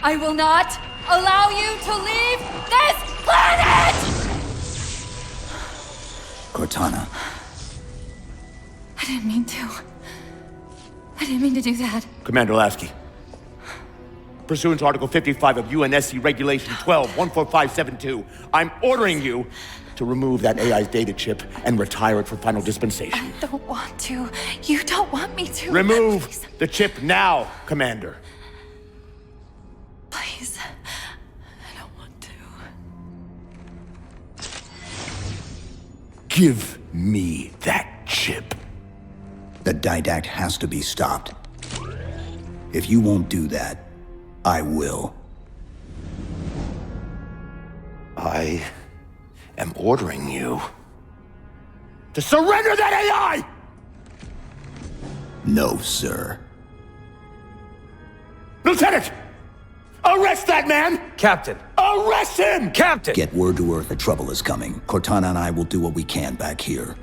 I will not allow you to leave this planet! Cortana. I didn't mean to. I didn't mean to do that. Commander Lasky. Pursuant to Article 55 of UNSC Regulation 12-14572, I'm ordering you to remove that AI's data chip and retire it for final dispensation. I don't want to. You don't want me to. Remove Please. the chip now, Commander. Please. I don't want to. Give me that chip. The Didact has to be stopped. If you won't do that, I will. I am ordering you to surrender that AI! No, sir. Lieutenant! Arrest that man! Captain! Arrest him! Captain! Get word to Earth that trouble is coming. Cortana and I will do what we can back here.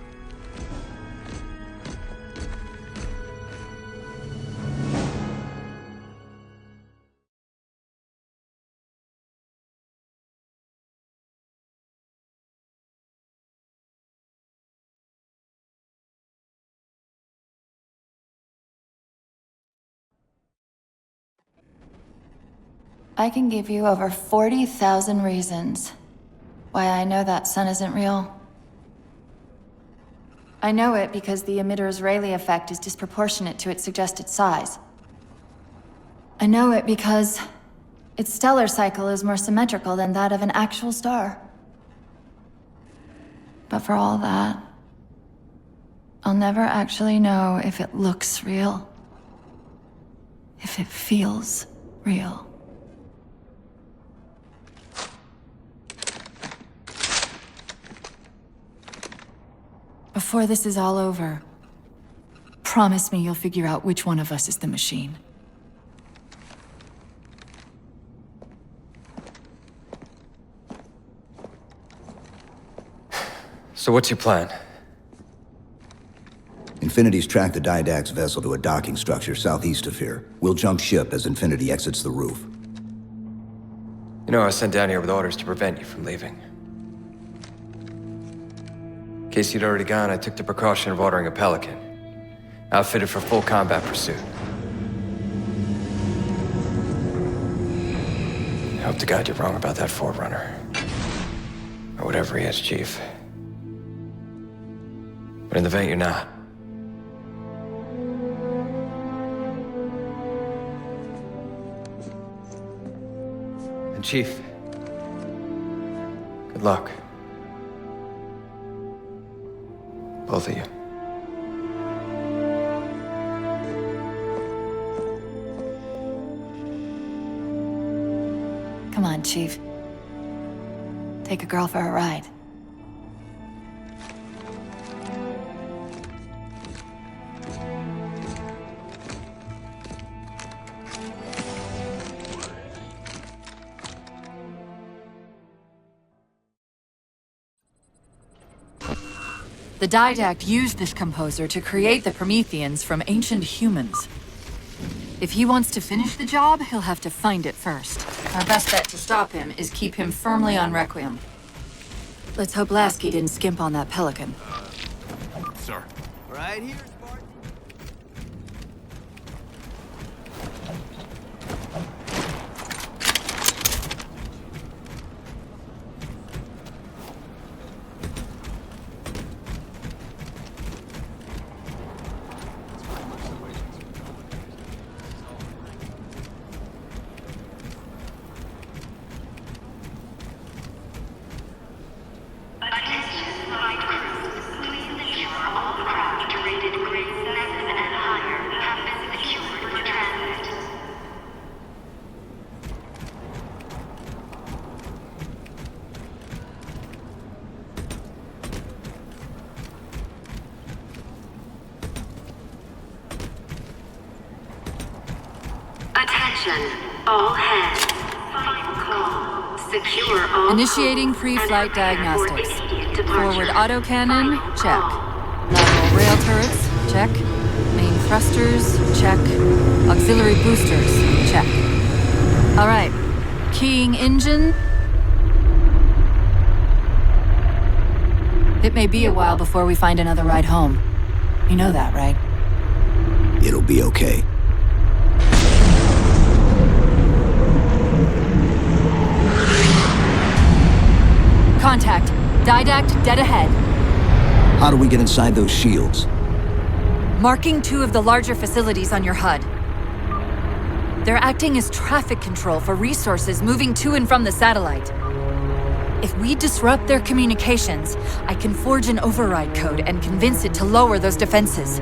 I can give you over 40,000 reasons why I know that sun isn't real. I know it because the emitter's Rayleigh effect is disproportionate to its suggested size. I know it because its stellar cycle is more symmetrical than that of an actual star. But for all that, I'll never actually know if it looks real, if it feels real. Before this is all over, promise me you'll figure out which one of us is the machine. So what's your plan? Infinity's tracked the Didact's vessel to a docking structure southeast of here. We'll jump ship as Infinity exits the roof. You know, I was sent down here with orders to prevent you from leaving. In case you'd already gone, I took the precaution of ordering a Pelican, outfitted for full combat pursuit. I hope to God you're wrong about that Forerunner. Or whatever he is, Chief. But in the event you're not. And Chief, good luck. Both of you. Come on, Chief. Take a girl for a ride. The Didact used this composer to create the Prometheans from ancient humans. If he wants to finish the job, he'll have to find it first. Our best bet to stop him is keep him firmly on Requiem. Let's hope Lasky didn't skimp on that Pelican. Sir. Right here. Attention, all hands. Final call. Secure all Initiating codes and pre-flight prepare for diagnostics. immediate departure. Forward autocannon, Final check. call. Lateral rail turrets, check. Main thrusters, check. Auxiliary boosters, check. All right. Keying engine. It may be a while before we find another ride home. You know that, right? It'll be okay. Contact. Didact dead ahead. How do we get inside those shields? Marking 2 of the larger facilities on your HUD. They're acting as traffic control for resources moving to and from the satellite. If we disrupt their communications, I can forge an override code and convince it to lower those defenses.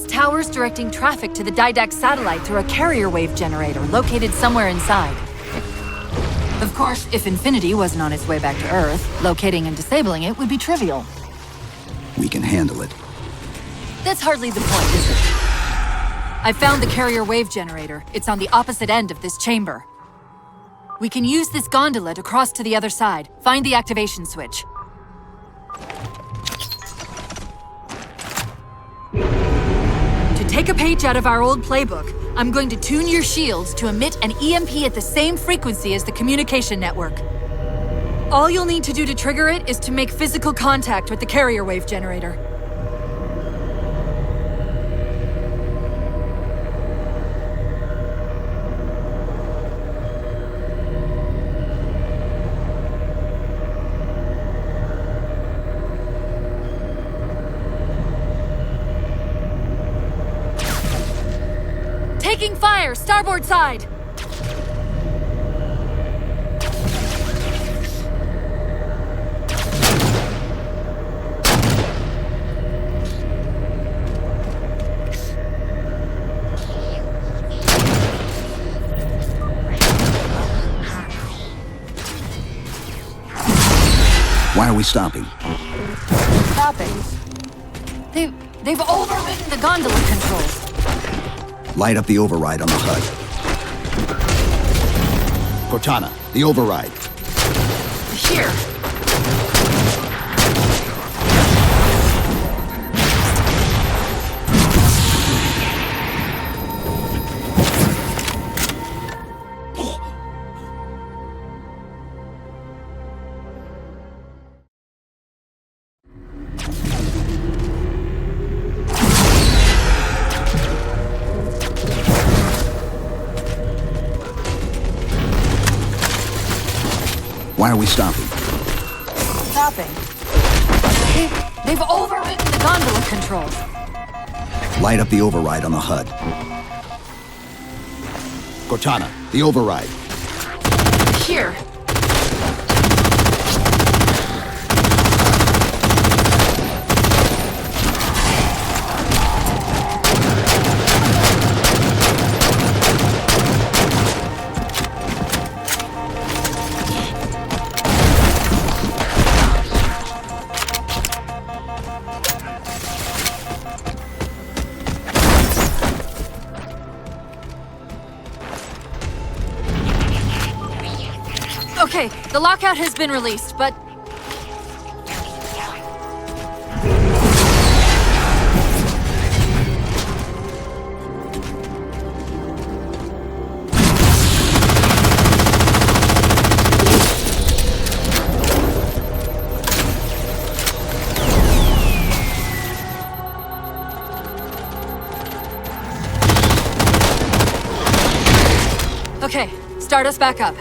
Tower's directing traffic to the Didact satellite through a carrier wave generator located somewhere inside. Of course, if Infinity wasn't on its way back to Earth, locating and disabling it would be trivial. We can handle it. That's hardly the point, is it? I found the carrier wave generator. It's on the opposite end of this chamber. We can use this gondola to cross to the other side. Find the activation switch. To take a page out of our old playbook, I'm going to tune your shields to emit an EMP at the same frequency as the communication network. All you'll need to do to trigger it is to make physical contact with the carrier wave generator. Taking fire! Starboard side! Why are we stopping? Stopping? They've overridden the gondola controls. Light up the override on the HUD. Cortana, the override. Here. Why are we stopping? Stopping. They've overridden the gondola controls. Light up the override on the HUD. Cortana, the override. Here. Okay, the lockout has been released, but... Okay, start us back up.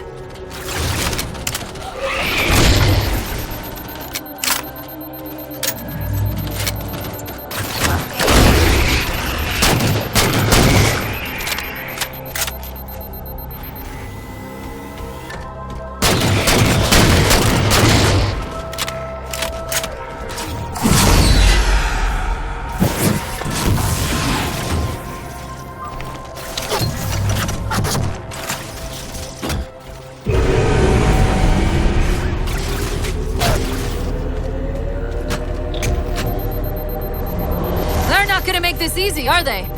This easy, are they?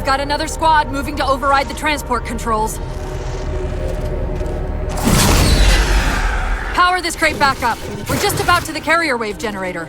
Got another squad moving to override the transport controls. Power this crate back up. We're just about to the carrier wave generator.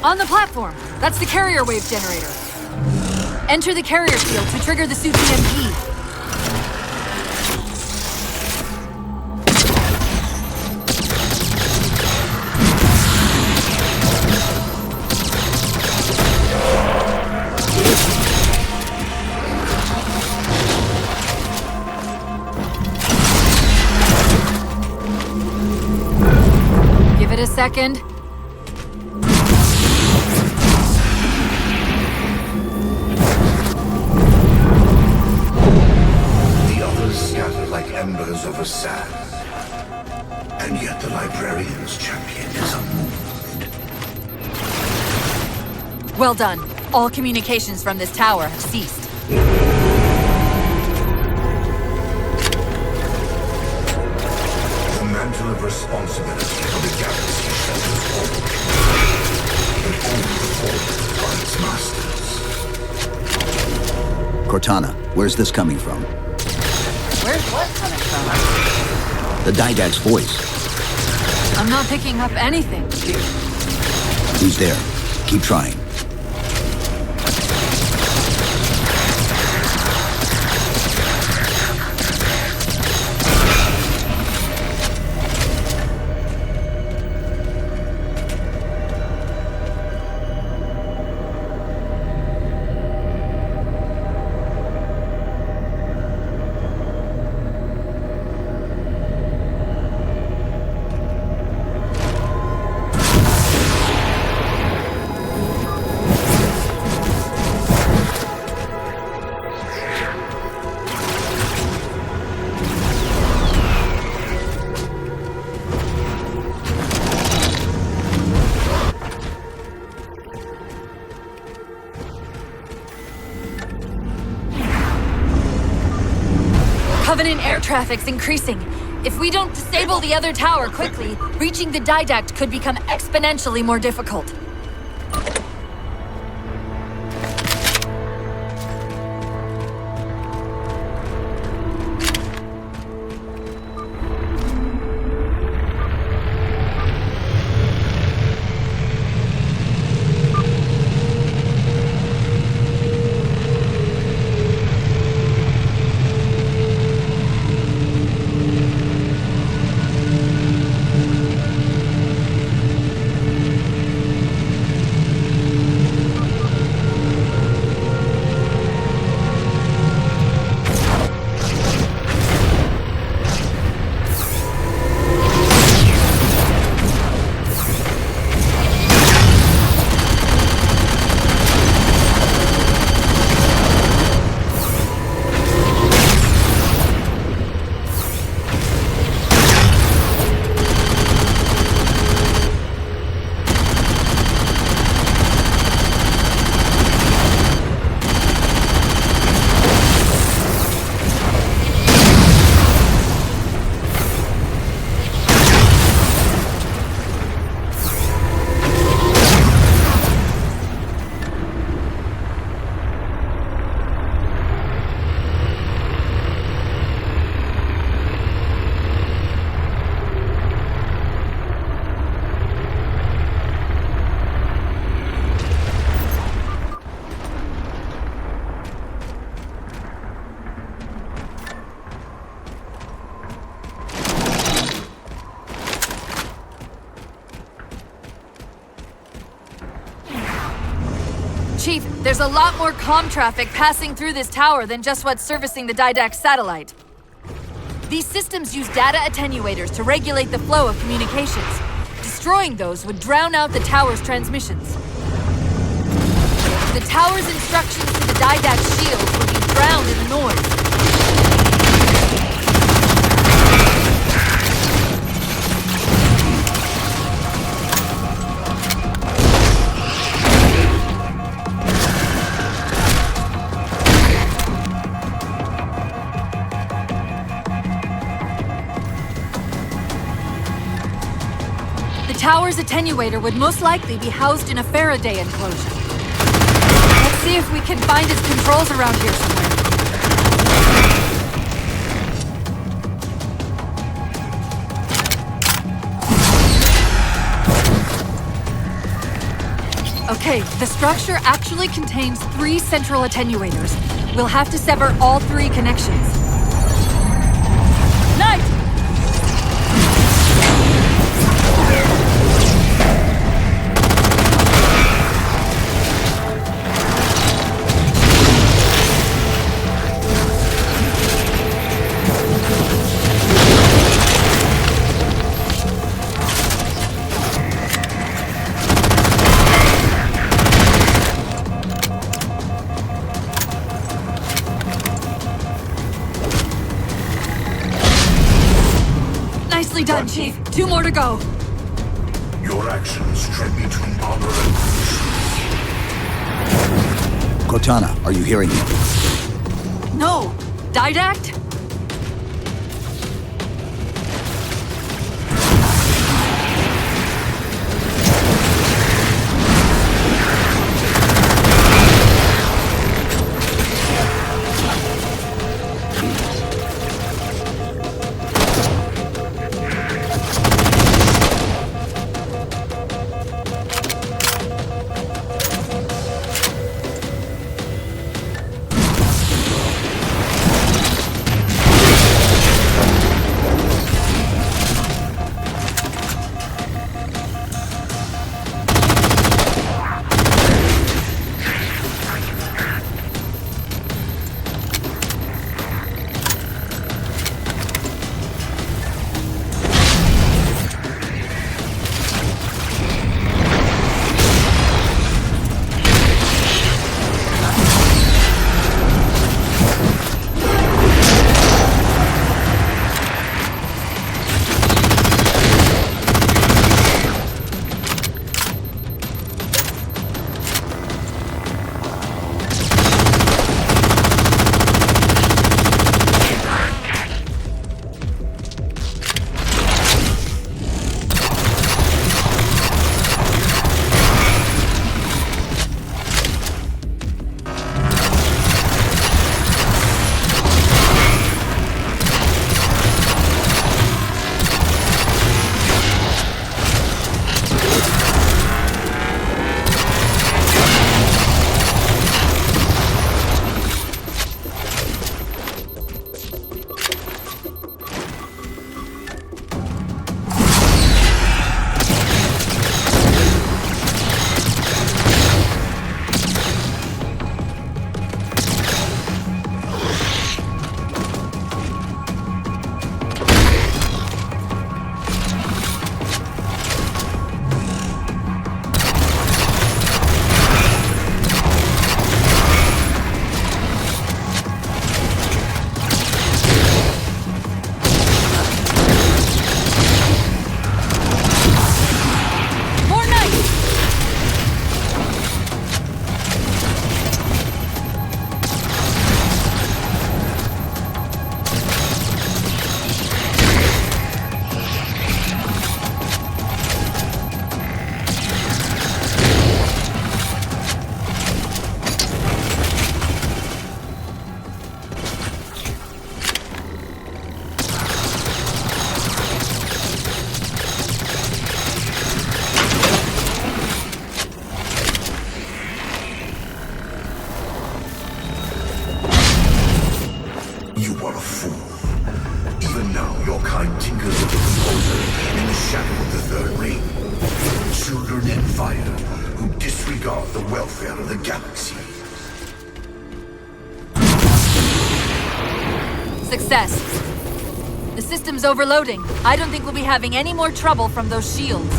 On the platform! That's the carrier wave generator. Enter the carrier field to trigger the suit's EMP. Give it a second. embers of a sand. And yet the Librarian's champion is unmoved. Well done. All communications from this tower have ceased. The mantle of responsibility for the galaxy shuttles forward. But only forward by its masters. Cortana, where's this coming from? Where's what coming from? The Didact's voice. I'm not picking up anything. He's there. Keep trying. Covenant air traffic's increasing. If we don't disable the other tower quickly, reaching the Didact could become exponentially more difficult. Chief, there's a lot more comm traffic passing through this tower than just what's servicing the Didact satellite. These systems use data attenuators to regulate the flow of communications. Destroying those would drown out the tower's transmissions. The tower's instructions to the Didact shields would be drowned in the noise. The tower's attenuator would most likely be housed in a Faraday enclosure. Let's see if we can find its controls around here somewhere. Okay, the structure actually contains 3 central attenuators. We'll have to sever all 3 connections. Knight! Nicely done, Chief. 2 more to go. Your actions tread between honor and Cortana, are you hearing me? No! Didact? Success. The system's overloading. I don't think we'll be having any more trouble from those shields.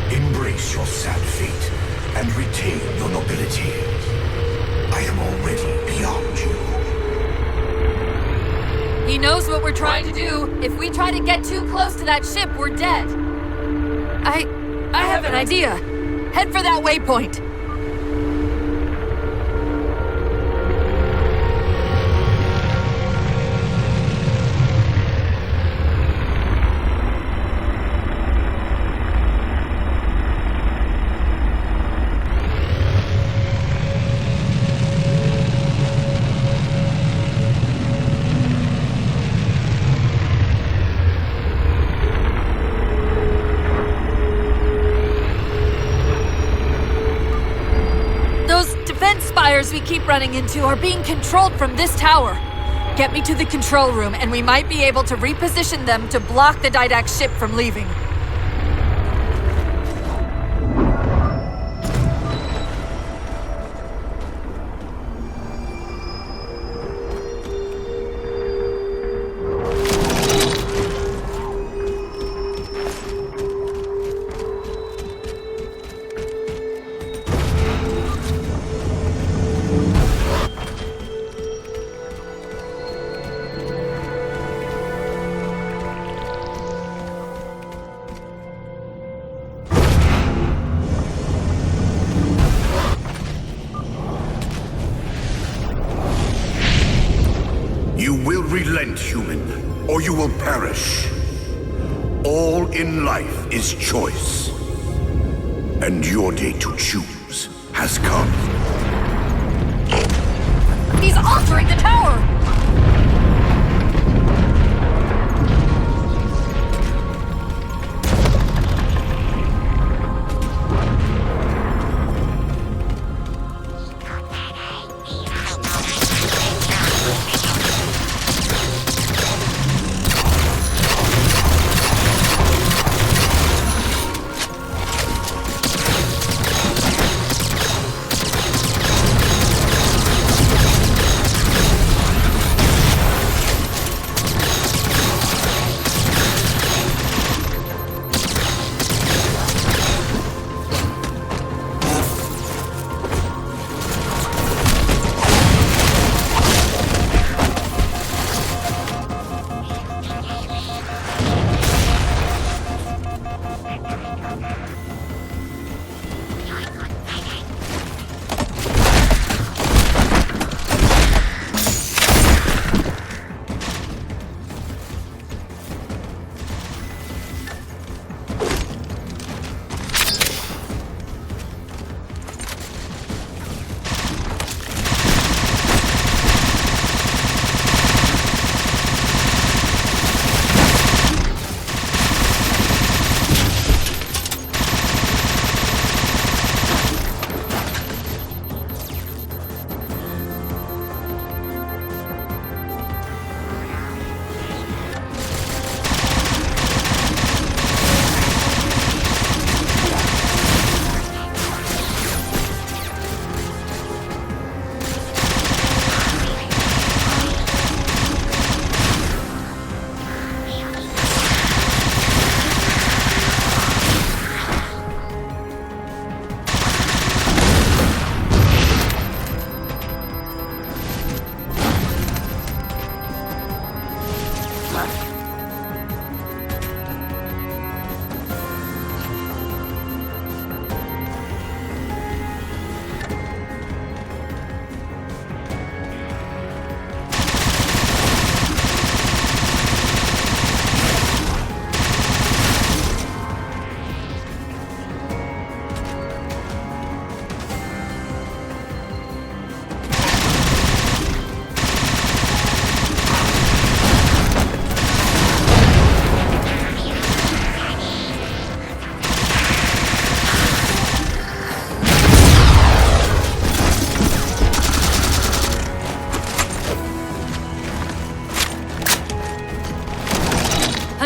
Embrace your sad fate and retain your nobility. I am already beyond you. He knows what we're trying to do. If we try to get too close to that ship, we're dead. I have an idea. Head for that waypoint! We keep running into are being controlled from this tower. Get me to the control room, and we might be able to reposition them to block the Didact ship from leaving. Relent, human, or you will perish. All in life is choice. And your day to choose has come. He's altering the tower!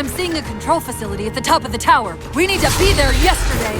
I'm seeing a control facility at the top of the tower. We need to be there yesterday.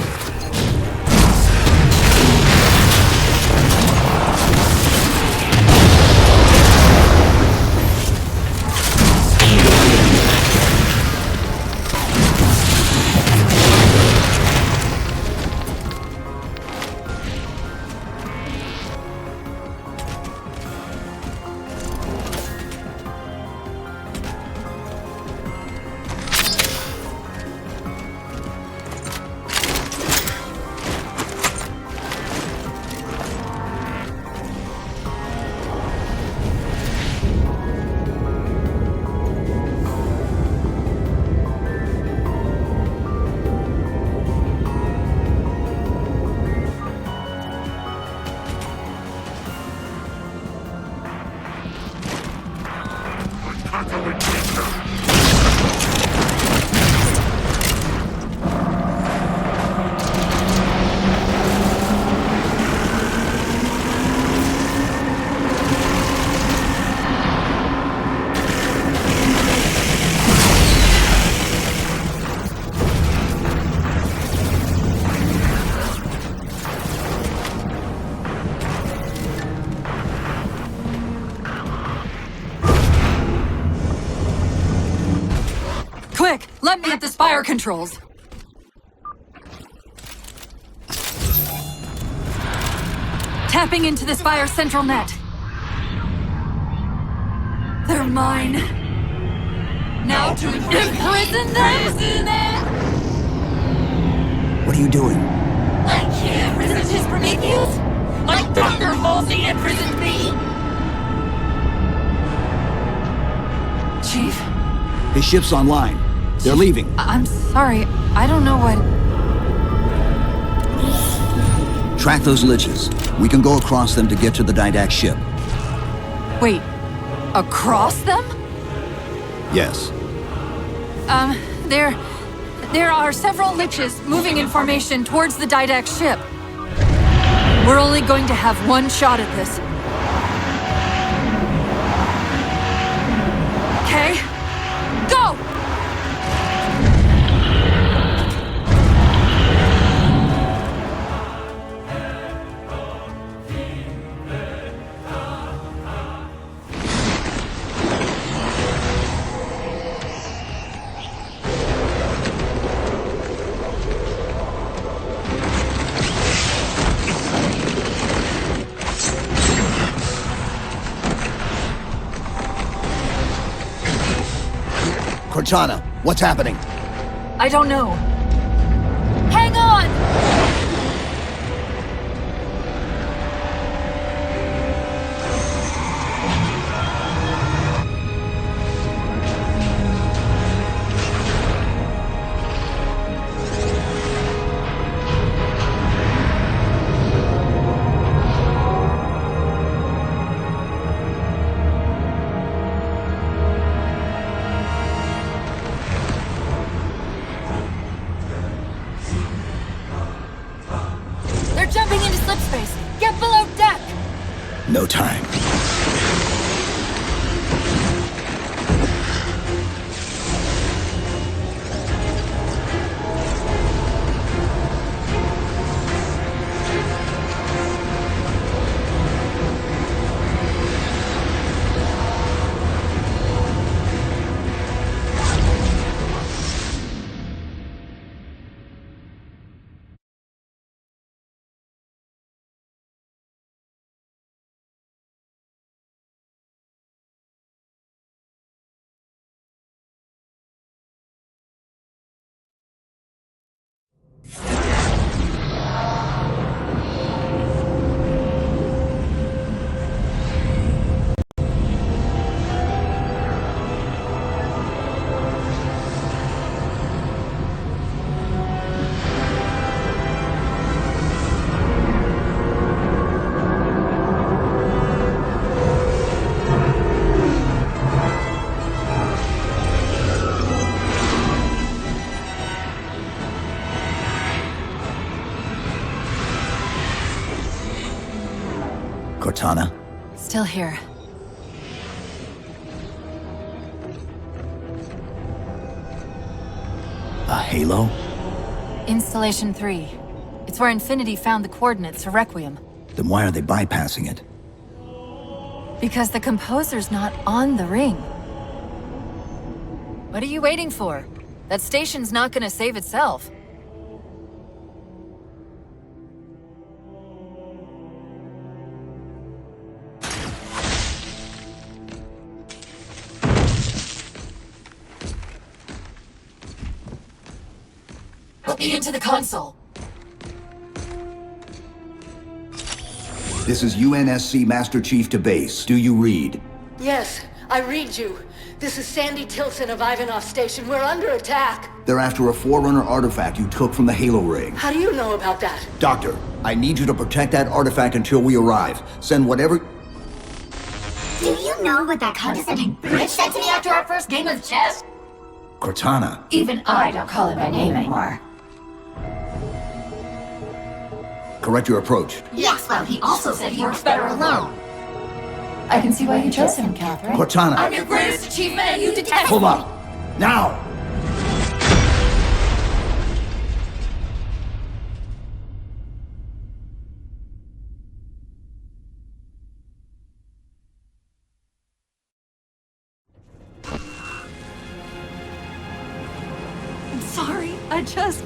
Power controls. Tapping into the Spire's central net. They're mine. Now to imprison them? What are you doing? I can't resist his Prometheus! Like Dr. Halsey imprisoned me! Chief? His ship's online. They're leaving. I'm sorry. I don't know what... Track those liches. We can go across them to get to the Didact ship. Wait. Across them? Yes. There are several liches moving in formation towards the Didact ship. We're only going to have one shot at this. Okay? Go! Cortana, what's happening? I don't know. Hang on! Jumping into slipspace! Get below deck! No time. Cortana? Still here. A halo? Installation 3. It's where Infinity found the coordinates for Requiem. Then why are they bypassing it? Because the composer's not on the ring. What are you waiting for? That station's not gonna save itself. Put me into the console. This is UNSC Master Chief to base. Do you read? Yes, I read you. This is Sandy Tilson of Ivanov Station. We're under attack. They're after a Forerunner artifact you took from the Halo ring. How do you know about that? Doctor, I need you to protect that artifact until we arrive. Send whatever... Do you know what that condescending bitch said to me after our first game of chess? Cortana. Even I don't call it by name anymore. Correct your approach. Yes, well, he also said he works better alone. I can see why you chose him, Catherine. Cortana. I'm your greatest achievement and you detest Hold me. up. Now! I'm sorry. I just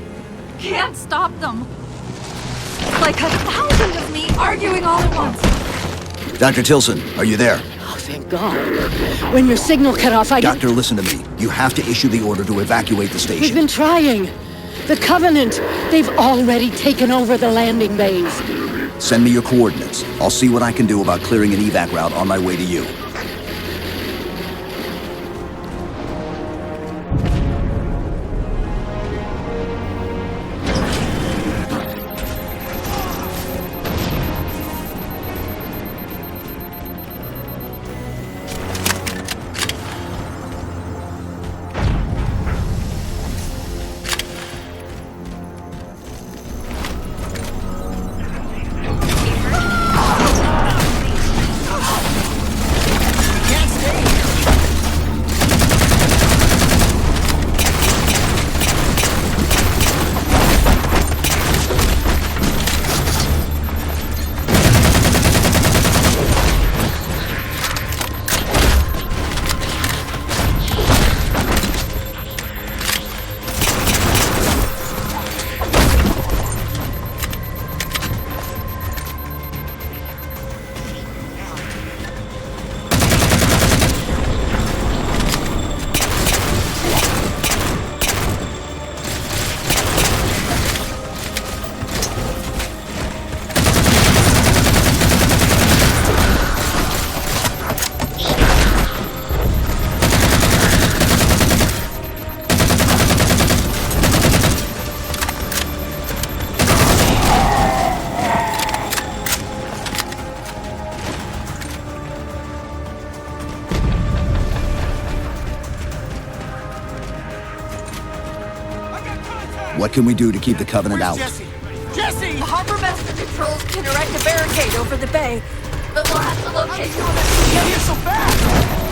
can't stop them. It's like 1,000 of me arguing all at once. Dr. Tilson, are you there? Oh, thank God. When your signal cut off, Doctor, listen to me. You have to issue the order to evacuate the We've station. been trying. The Covenant, they've already taken over the landing bays. Send me your coordinates. I'll see what I can do about clearing an evac route on my way to you. What can we do to keep the Covenant out? Jesse! The harbor master controls can erect a barricade over the bay, but we'll have to locate you. Get here so fast!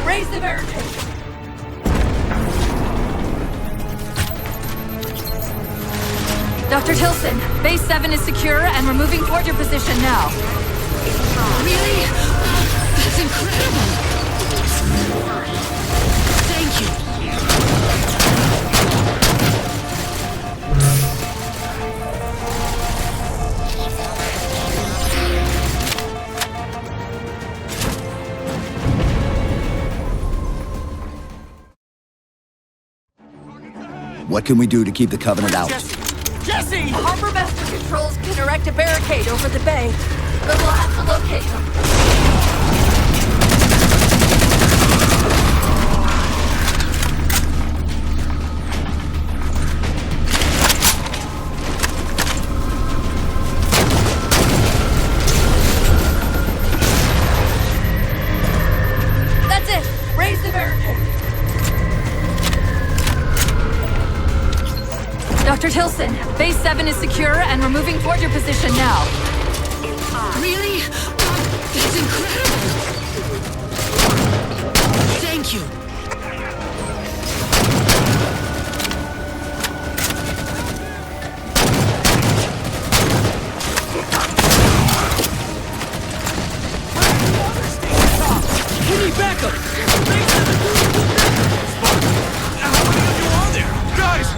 Raise the barricade! Dr. Tilson, Base 7 is secure and we're moving toward your position now. Really? That's incredible! Thank you. What can we do to keep the Covenant out? Jesse! The harbor master controls can erect a barricade over the bay, but we'll have to locate them. That's it! Raise the barricade! Dr. Tilson, Base 7 is secure and we're moving toward your position now. Really? That's incredible! Thank you. We need backup! How many of you are there? Guys!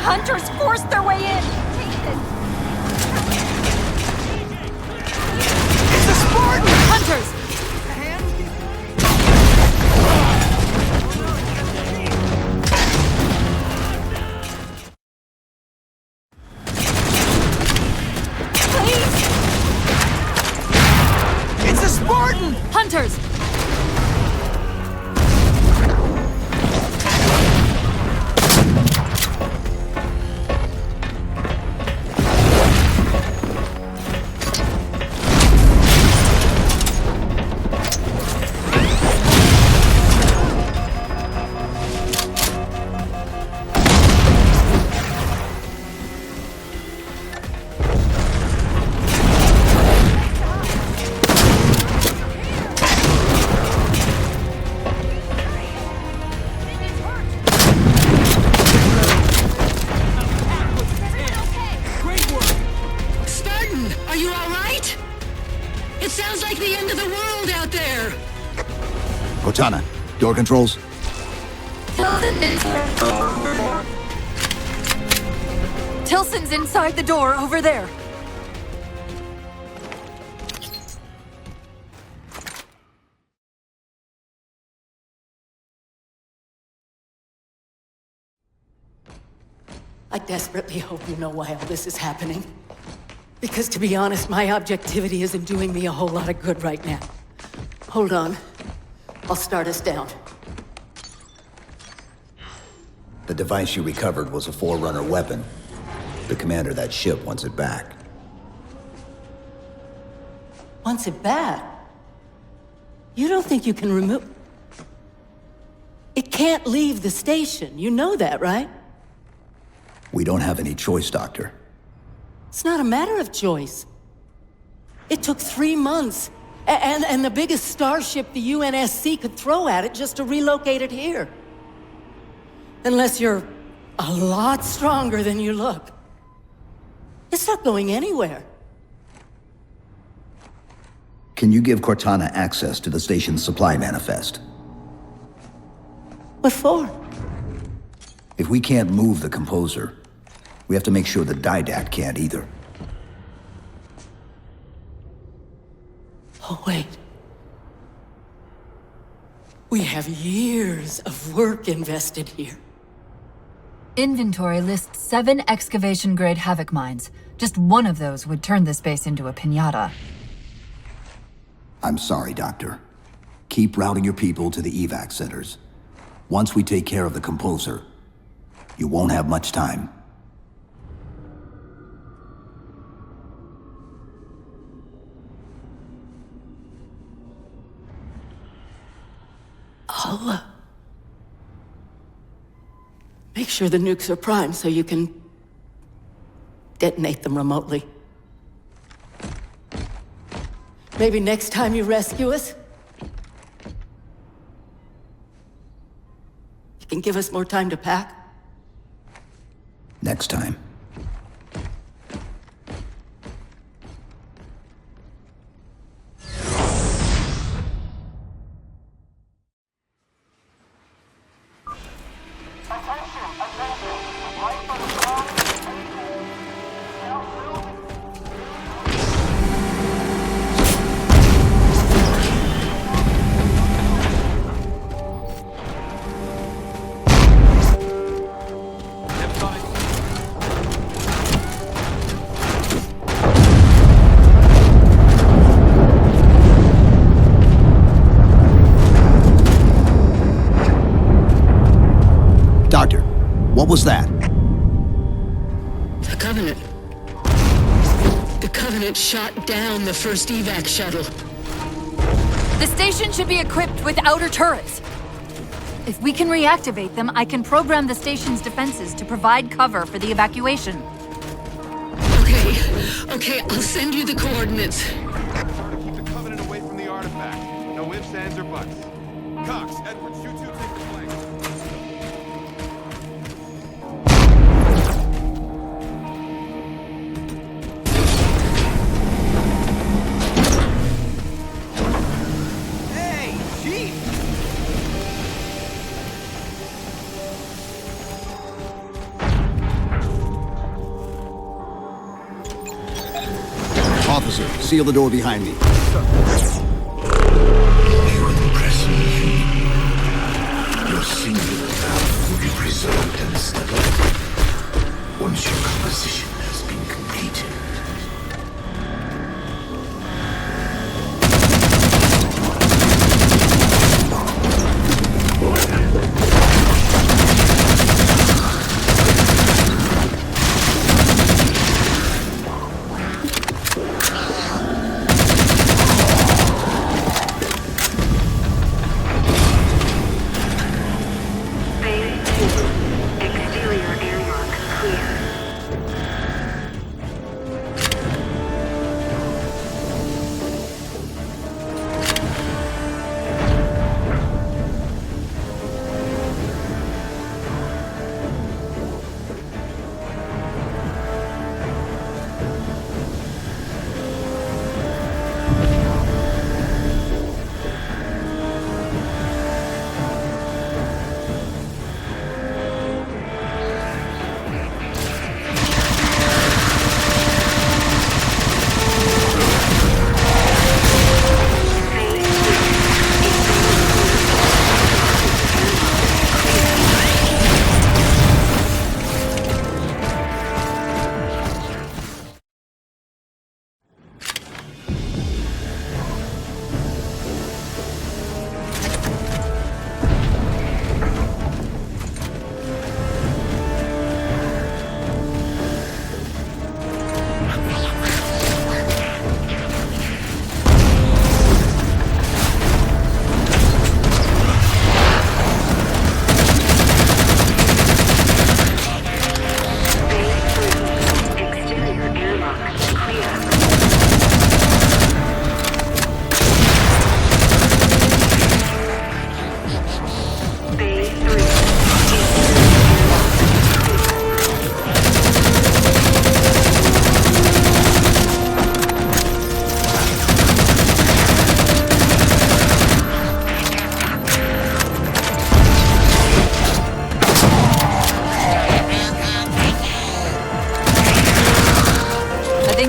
hunters forced their way in! Take this! It's a Spartan! Hunters! It's a Spartan! Hunters! Spartan, are you all right? It sounds like the end of the world out there. Cortana, door controls? Tilson's inside the door over there. I desperately hope you know why all this is happening. Because to be honest, my objectivity isn't doing me a whole lot of good right now. Hold on. I'll start us down. The device you recovered was a Forerunner weapon. The commander of that ship wants it back. Wants it back? You don't think you can remove... It can't leave the station. You know that, right? We don't have any choice, Doctor. It's not a matter of choice. It took 3 months, and the biggest starship the UNSC could throw at it just to relocate it here. Unless you're a lot stronger than you look. It's not going anywhere. Can you give Cortana access to the station's supply manifest? What for? If we can't move the composer, we have to make sure the Didact can't either. Oh, wait. We have years of work invested here. Inventory lists 7 excavation-grade Havoc mines. Just one of those would turn this base into a piñata. I'm sorry, Doctor. Keep routing your people to the evac centers. Once we take care of the composer, you won't have much time. I'll, make sure the nukes are primed so you can detonate them remotely. Maybe next time you rescue us, you can give us more time to pack. Next time. Doctor, what was that? The Covenant. The Covenant shot down the first evac shuttle. The station should be equipped with outer turrets. If we can reactivate them, I can program the station's defenses to provide cover for the evacuation. Okay, I'll send you the coordinates. Keep the Covenant away from the artifact. No ifs, ands, or buts. Cox, Edwards, you two take the flank. Hey, Chief! Officer, seal the door behind me. You impress me. Your singular path will be preserved and studied once your composition has been completed.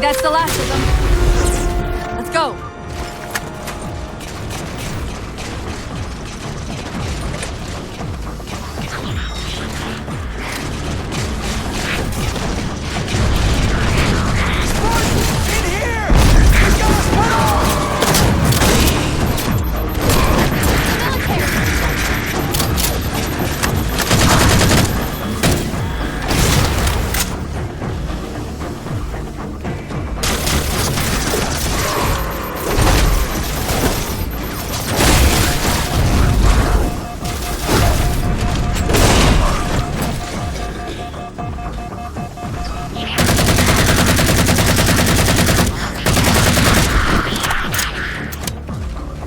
That's the last of them. Let's go.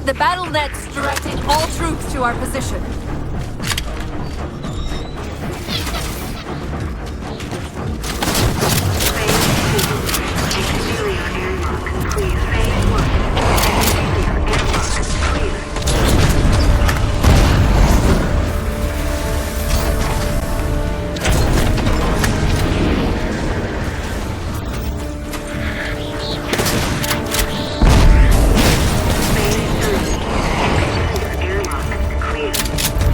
The battle net's directing all troops to our position. Clear.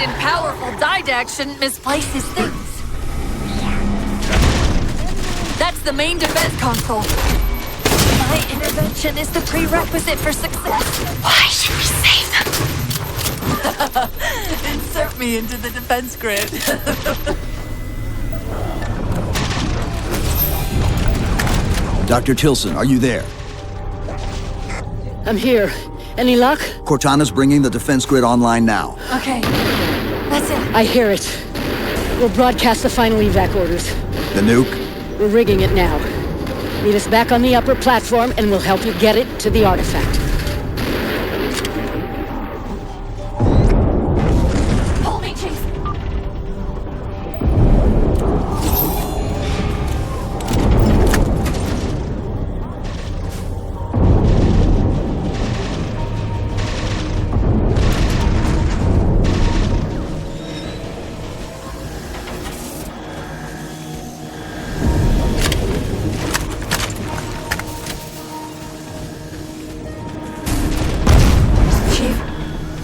and powerful Didact shouldn't misplace his things. That's the main defense console. My intervention is the prerequisite for success. Why should we save them? Insert me into the defense grid. Dr. Tilson, are you there? I'm here. Any luck? Cortana's bringing the defense grid online now. Okay, that's it. I hear it. We'll broadcast the final evac orders. The nuke? We're rigging it now. Meet us back on the upper platform and we'll help you get it to the artifact. Hold me, Chief.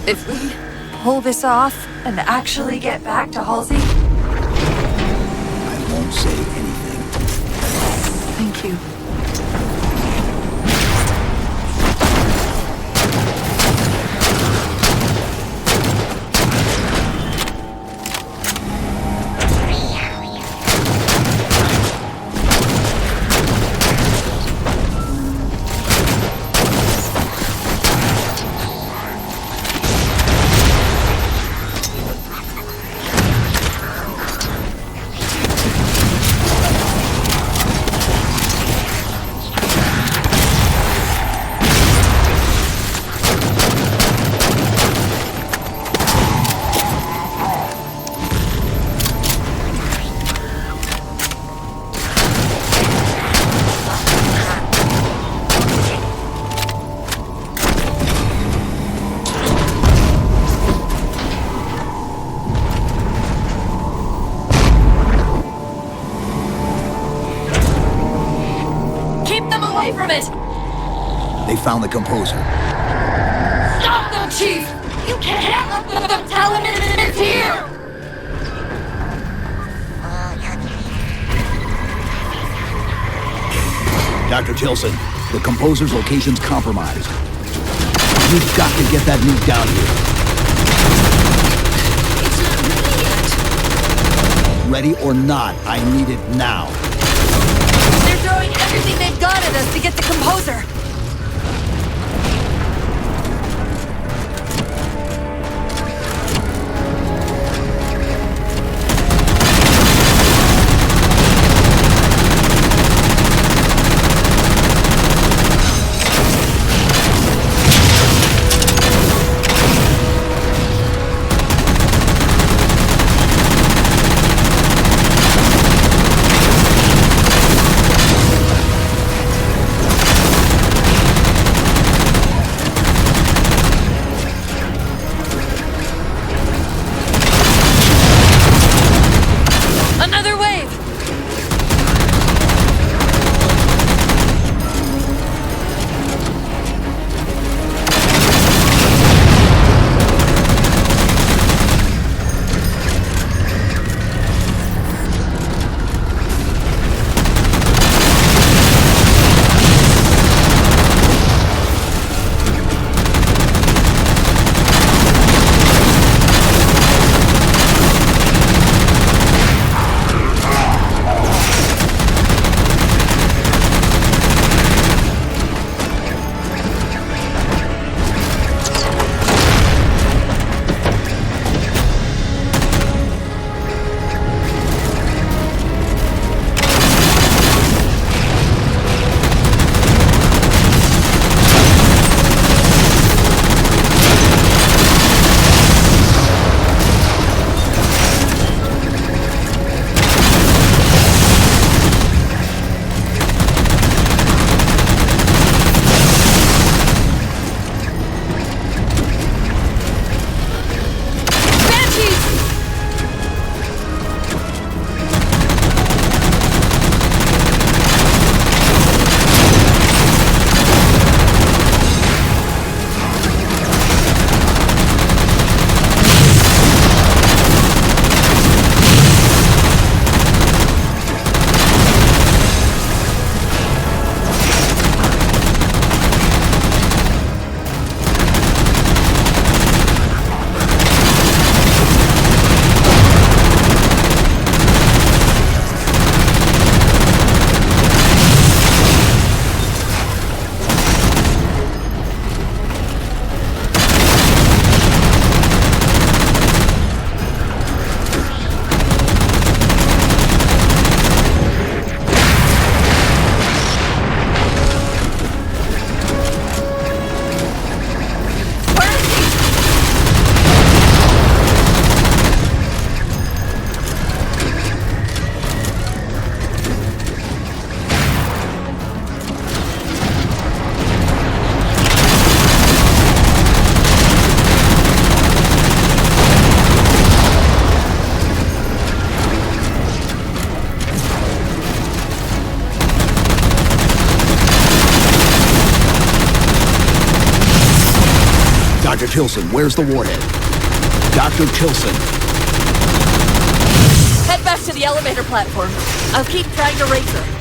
If we pull this off and actually get back to Halsey... I won't say anything. Thank you. From it! They found the composer. Stop them, Chief! You can't let them tell him it's here! Dr. Tilson, the composer's location's compromised. You've got to get that nuke down here. It's not ready yet. Ready or not, I need it now. They're throwing everything they've got at us to get the composer. Tilson, where's the warhead? Dr. Tilson. Head back to the elevator platform. I'll keep trying to raise her.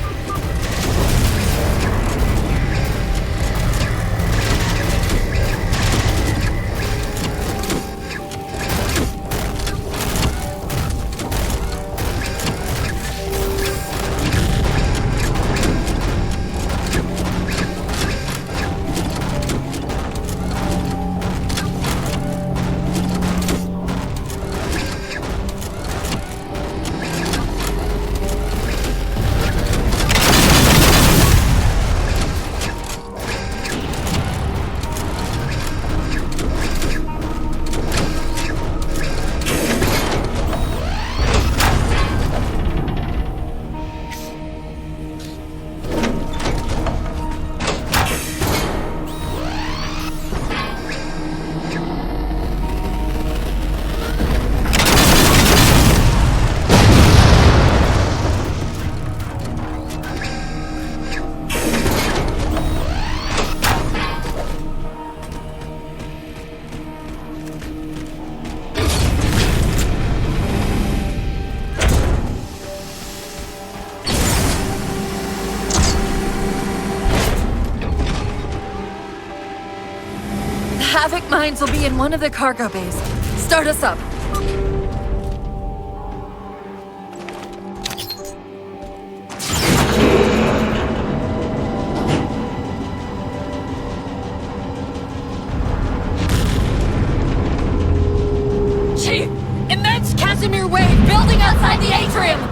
Havoc mines will be in one of the cargo bays. Start us up. Chief! Immense Casimir wave building outside the atrium!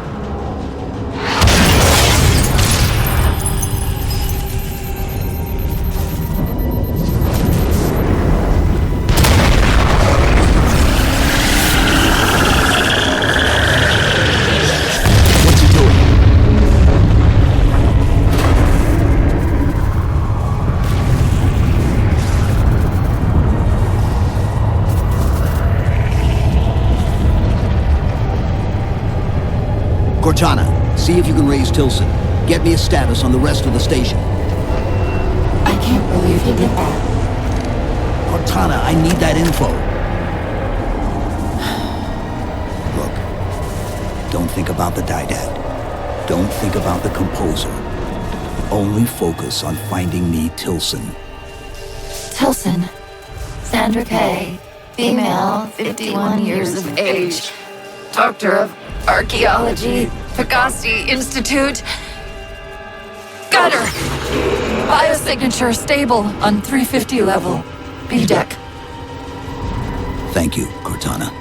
Cortana, see if you can raise Tilson. Get me a status on the rest of the station. I can't believe you did that. Cortana, I need that info. Look, don't think about the Didact. Don't think about the composer. Only focus on finding me Tilson. Tilson. Sandra Kay. Female, 51 years of age. Doctor of Archaeology, Pegasi Institute. Got her! Biosignature stable on 350 level. B deck. Thank you, Cortana.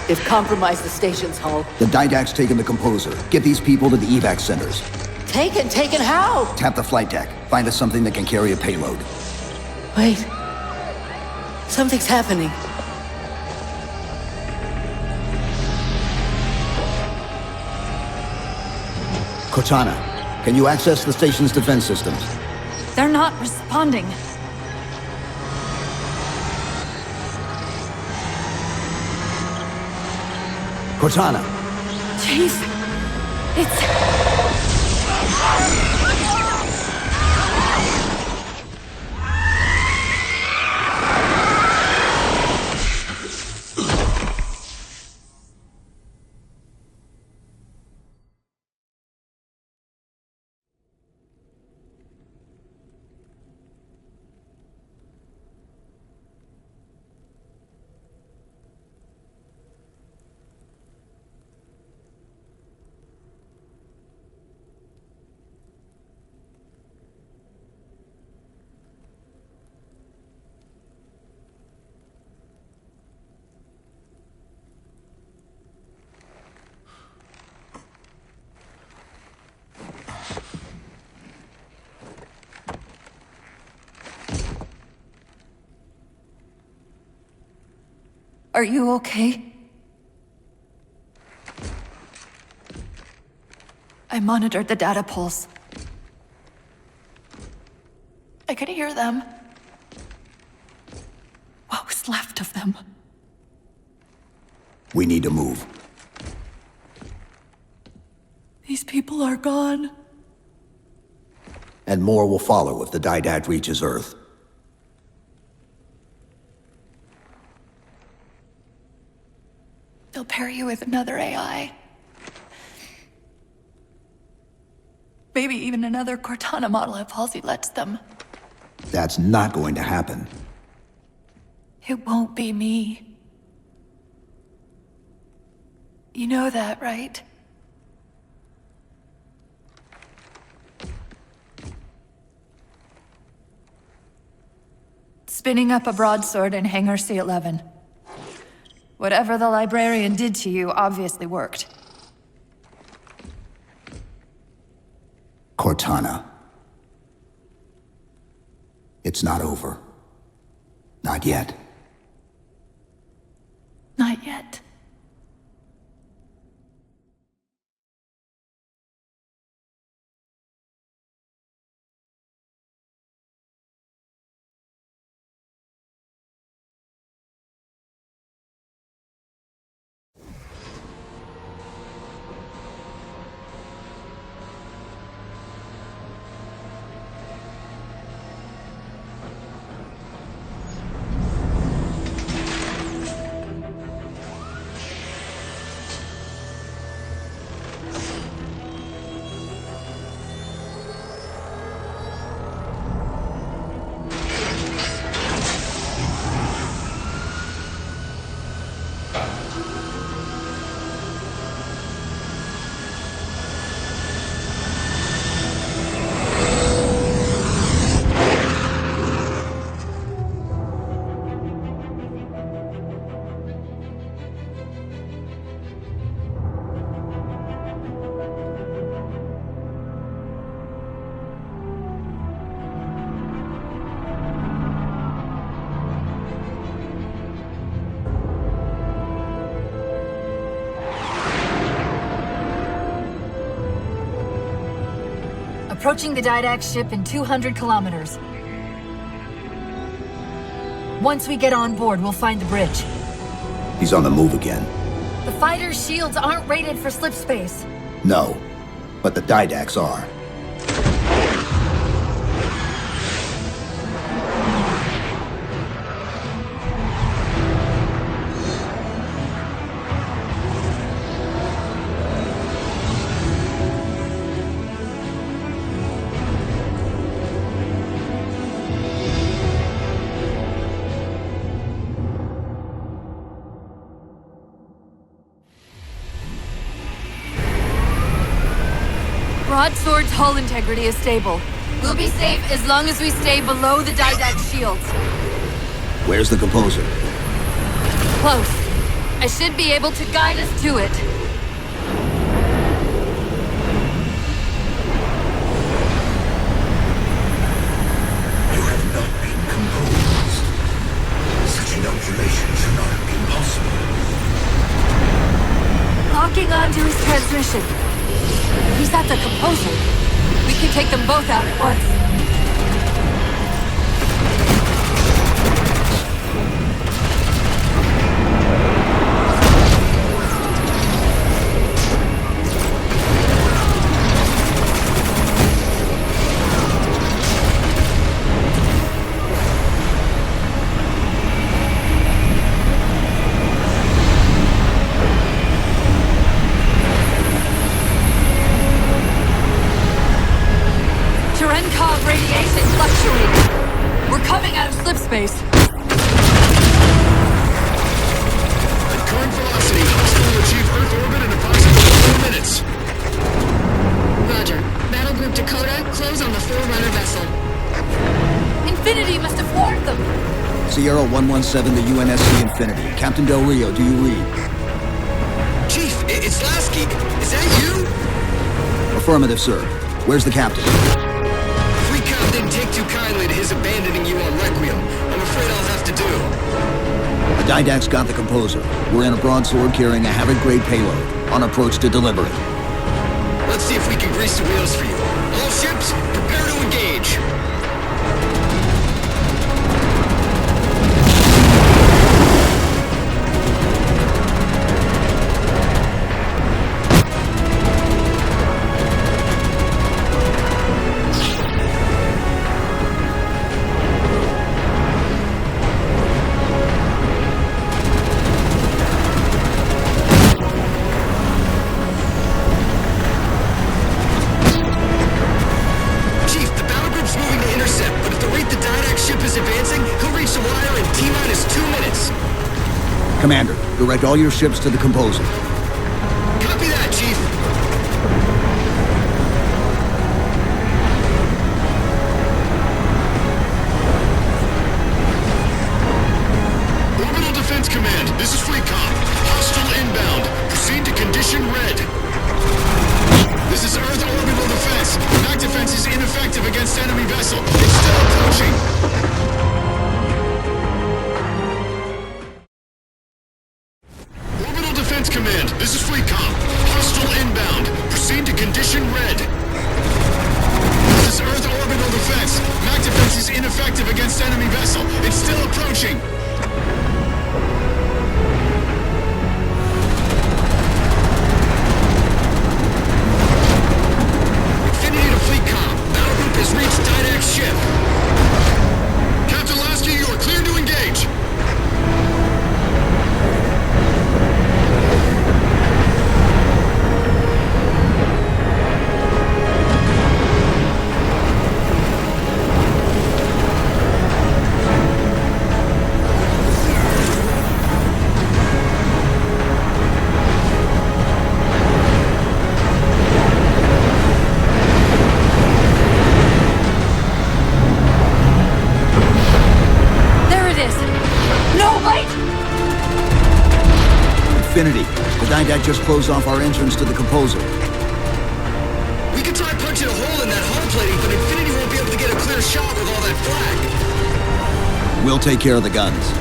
They've compromised the station's hull. The Didact's taken the composer. Get these people to the evac centers. Taken how? Tap the flight deck. Find us something that can carry a payload. Wait. Something's happening. Cortana, can you access the station's defense systems? They're not responding. Cortana! Chief, it's... Are you okay? I monitored the data pulse. I could hear them. What was left of them? We need to move. These people are gone. And more will follow if the Didact reaches Earth. They'll pair you with another AI. Maybe even another Cortana model if Halsey lets them. That's not going to happen. It won't be me. You know that, right? Spinning up a broadsword in Hangar C-11. Whatever the librarian did to you obviously worked. Cortana. It's not over. Not yet. Not yet. Approaching the Didact ship in 200 kilometers. Once we get on board, we'll find the bridge. He's on the move again. The fighter's shields aren't rated for slip space. No, but the Didacts are. Broadsword's hull integrity is stable. We'll be safe as long as we stay below the Didact shields. Where's the composer? Close. I should be able to guide us to it. You have not been composed. Such inoculation should not have been possible. Locking onto his transmission. He's at the composer. We can take them both out at once. Radiation fluctuating. We're coming out of slip space. At current velocity, hostile will achieve Earth orbit in approximately 4 minutes. Roger. Battle Group Dakota, close on the Forerunner vessel. Infinity must have warned them. Sierra 117 to UNSC Infinity. Captain Del Rio, do you read? Chief, it's Lasky. Is that you? Affirmative, sir. Where's the captain? Didn't take too kindly to his abandoning you on Requiem. I'm afraid I'll have to do. The Didact's got the composer. We're in a broadsword carrying a Havoc-grade payload, on approach to deliver it. Let's Let's see if we can grease the wheels for you. All ships, prepare to engage. Commander, direct all your ships to the composer. Copy that, Chief. Orbital Defense Command, this is Fleet Comm. Hostile inbound. Proceed to condition red. This is Earth Orbital Defense. Mac defense is ineffective against enemy vessel. It's still approaching. Command, this is Fleet Comm. Hostile inbound. Proceed to condition red. This is Earth Orbital Defense. Mac defense is ineffective against enemy vessel. It's still approaching. Infinity to Fleet Comm. Battle group has reached Didac's ship. Captain Lasky, you are clear to engage. Infinity, the Didac just closed off our entrance to the composer. We could try punching a hole in that hull plating, but Infinity won't be able to get a clear shot with all that flag. We'll take care of the guns.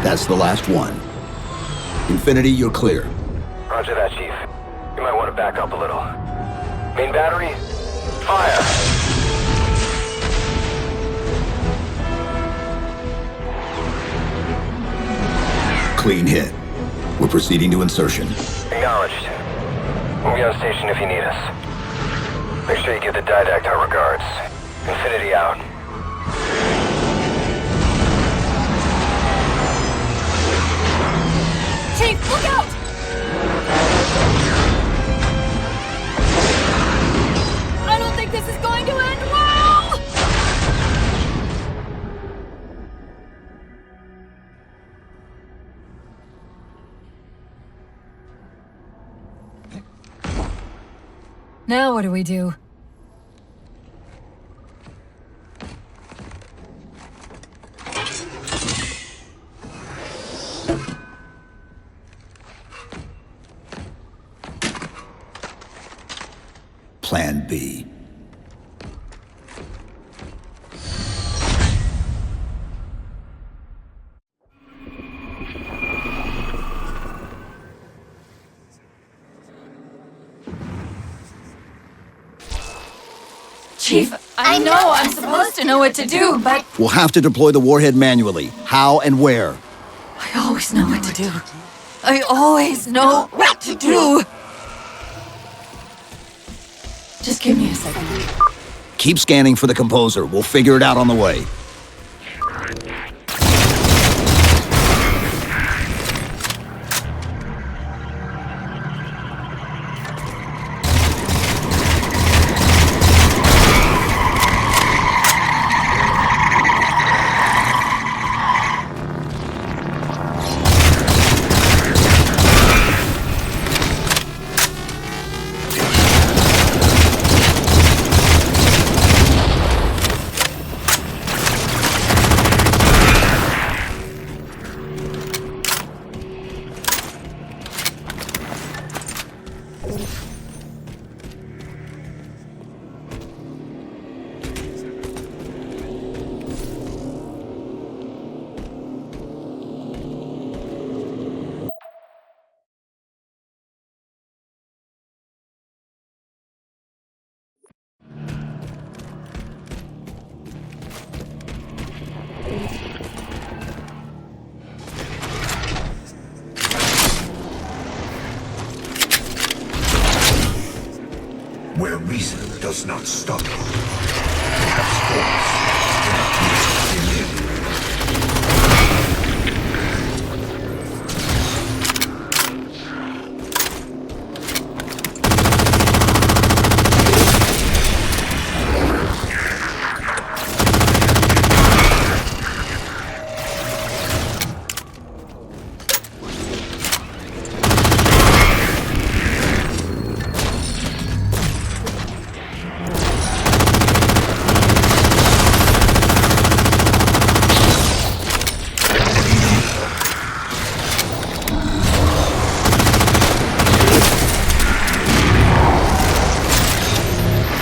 That's the last one. Infinity, you're clear. Roger that, Chief. You might want to back up a little. Main battery, fire! Clean hit. We're proceeding to insertion. Acknowledged. We'll be on station if you need us. Make sure you give the Didac our regards. Infinity out. Chief, look out! I don't think this is going to end well! Now what do we do? Plan B. Chief! Chief, I know I'm supposed to know what to do, but We'll have to deploy the warhead manually. How and where? I always know what to do. I always know what to do. Just give me a second. Keep scanning for the composer. We'll figure it out on the way. Where reason does not stop. Perhaps force cannot reach the limit.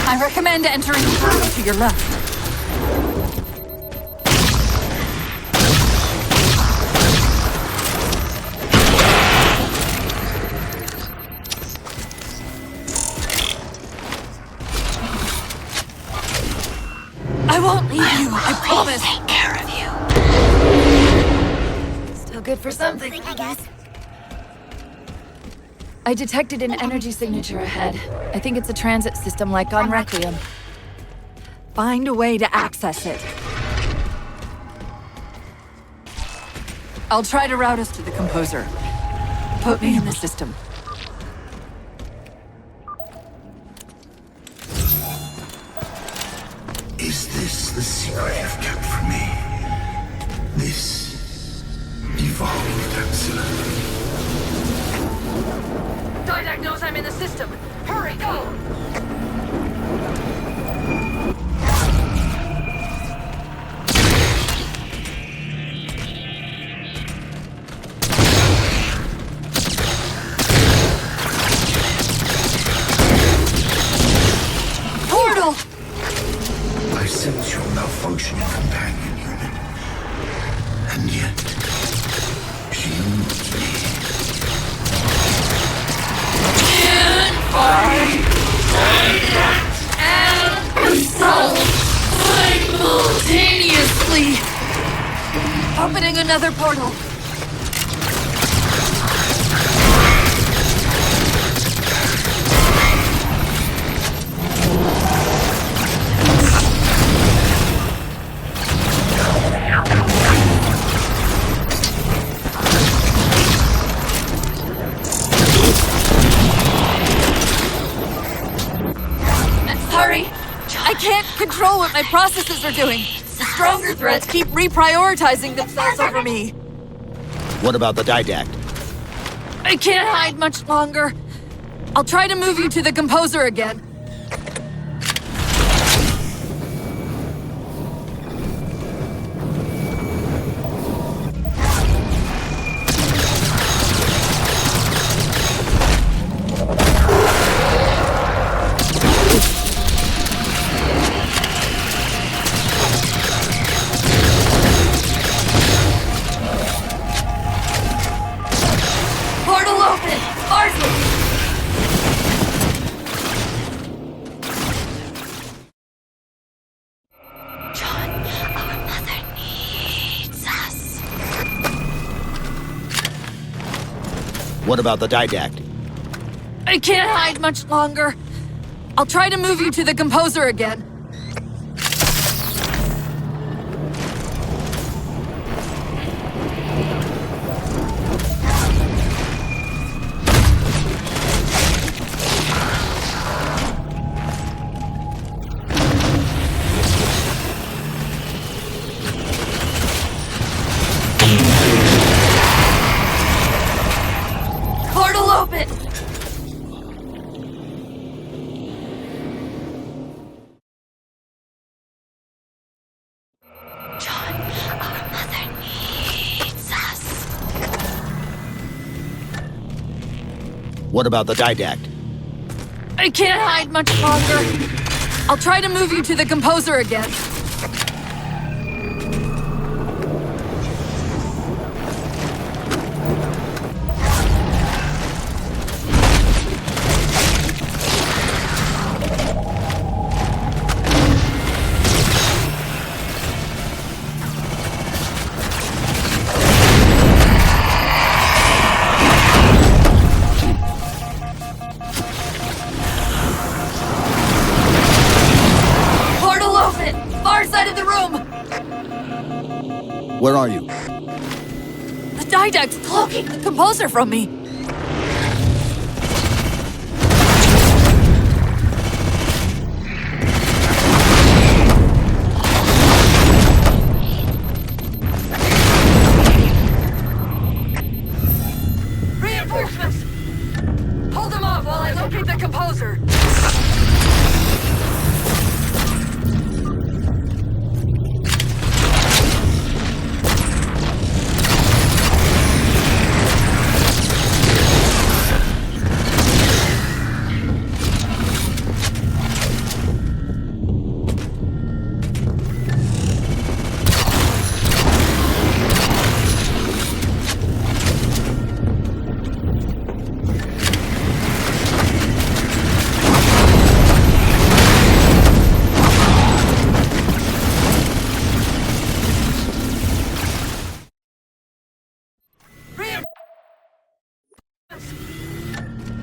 I recommend entering the portal to your left. I won't leave you, I promise. Take care of you. Still good for something. I guess. I detected an energy signature ahead. I think it's a transit system like on Requiem. Find a way to access it. I'll try to route us to the composer. Put me in the system. Is this the secret you've kept from me? This evolved excellence. Didac knows I'm in the system. Hurry, go! Portal! I sense your malfunctioning companion, human. And yet, she moves me. And soul simultaneously. Opening another portal. Sorry, I can't control what my processes are doing. The stronger threats keep reprioritizing themselves over me. What about the Didact? I can't hide much longer. I'll try to move you to the composer again. Portal open! Arthur! What about the didact? I can't hide much longer. I'll try to move you to the composer again. Portal open! What about the didact? I can't hide much longer. I'll try to move you to the composer again. Portal open! Far side of the room! Where are you? The didact's cloaking the composer from me. Reinforcements! Hold them off while I locate the composer.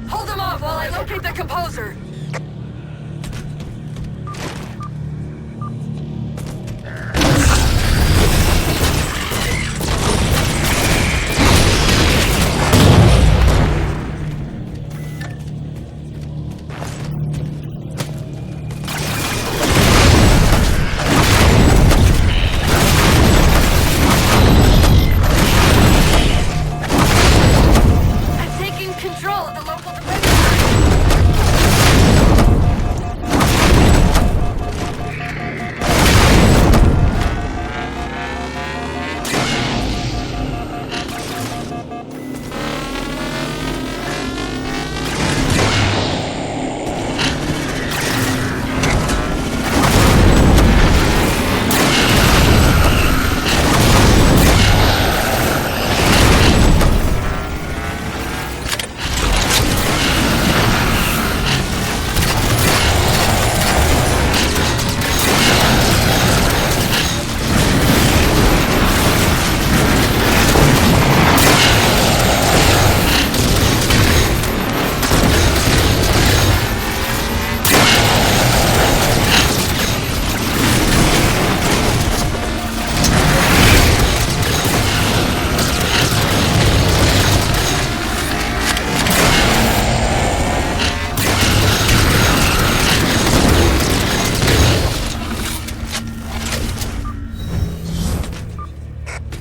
Hold them off while I locate the composer. I'm taking control of the local defense.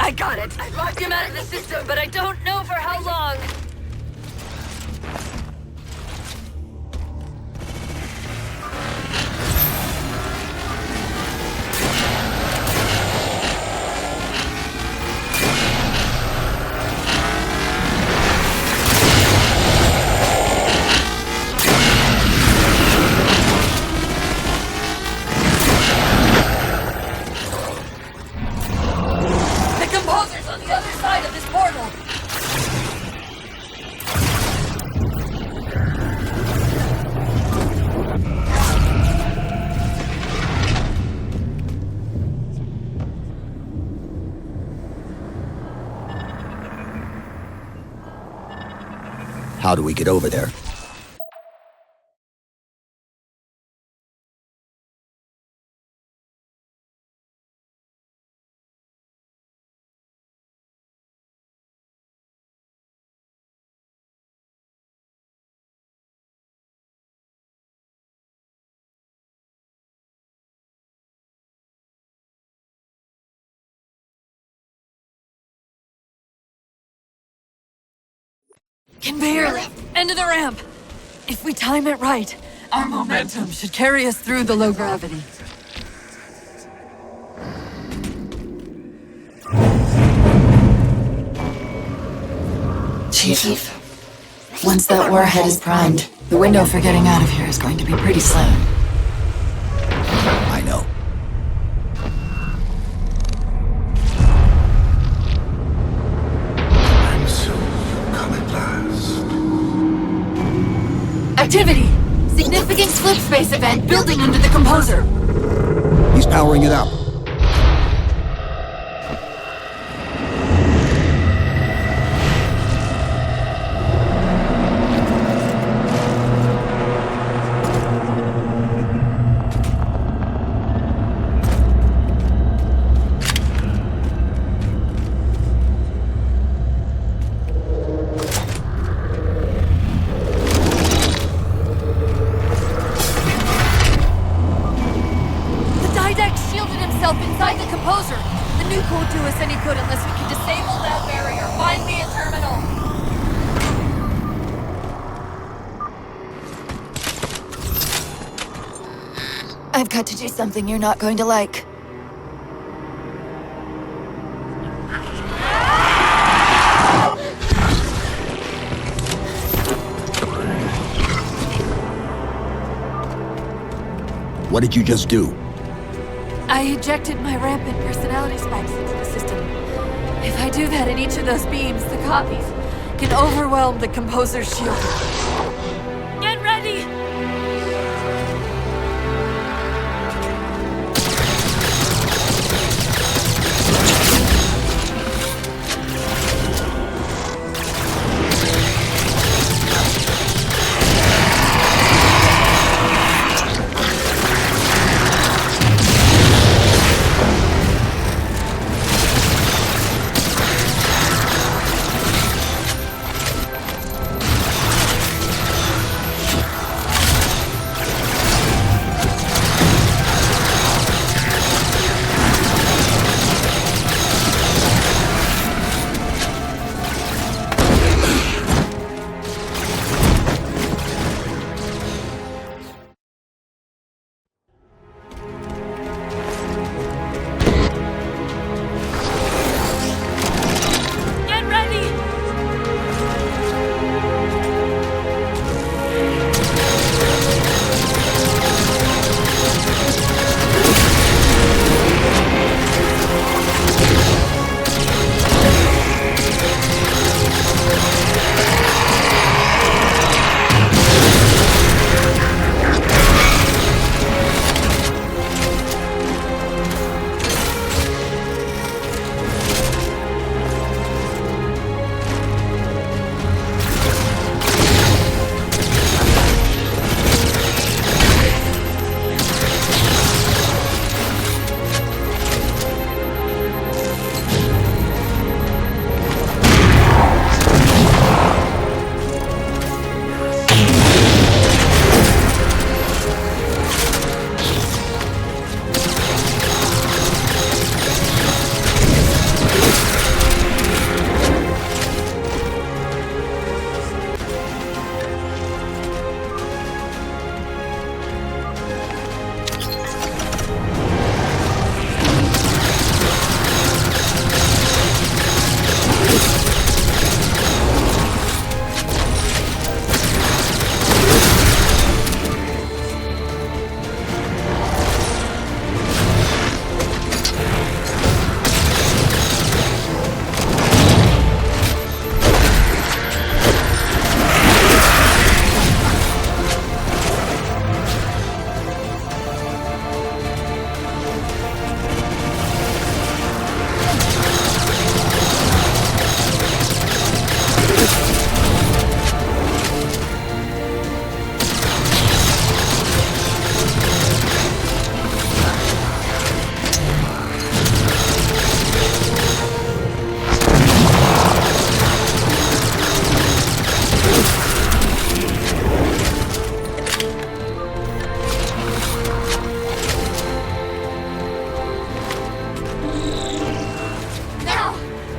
I got it. I locked him out of the system, but I don't know for how long. The composer's on the other side of this portal. How do we get over there? Can barely. End of the ramp. If we time it right, our momentum should carry us through the low gravity. Chief, once that warhead is primed, the window for getting out of here is going to be pretty slim. I know. And so you come at last. Activity! Significant slip space event building under the composer. He's powering it up. Inside the composer! The nuke won't do us any good unless we can disable that barrier. Find me a terminal! I've got to do something you're not going to like. What did you just do? I ejected my rampant personality spikes into the system. If I do that in each of those beams, the copies can overwhelm the composer's shield. Get ready!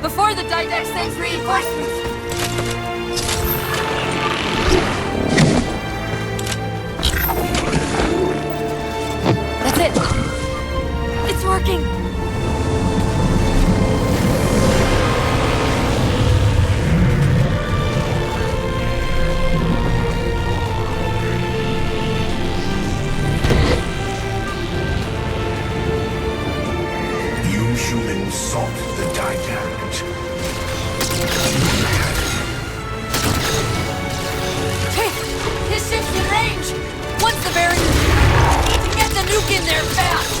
Before the Didact sends reinforcements! That's it! It's working! You humans sought the Didact. Hey! His ship's in range! Once the barrier... Get the nuke in there fast!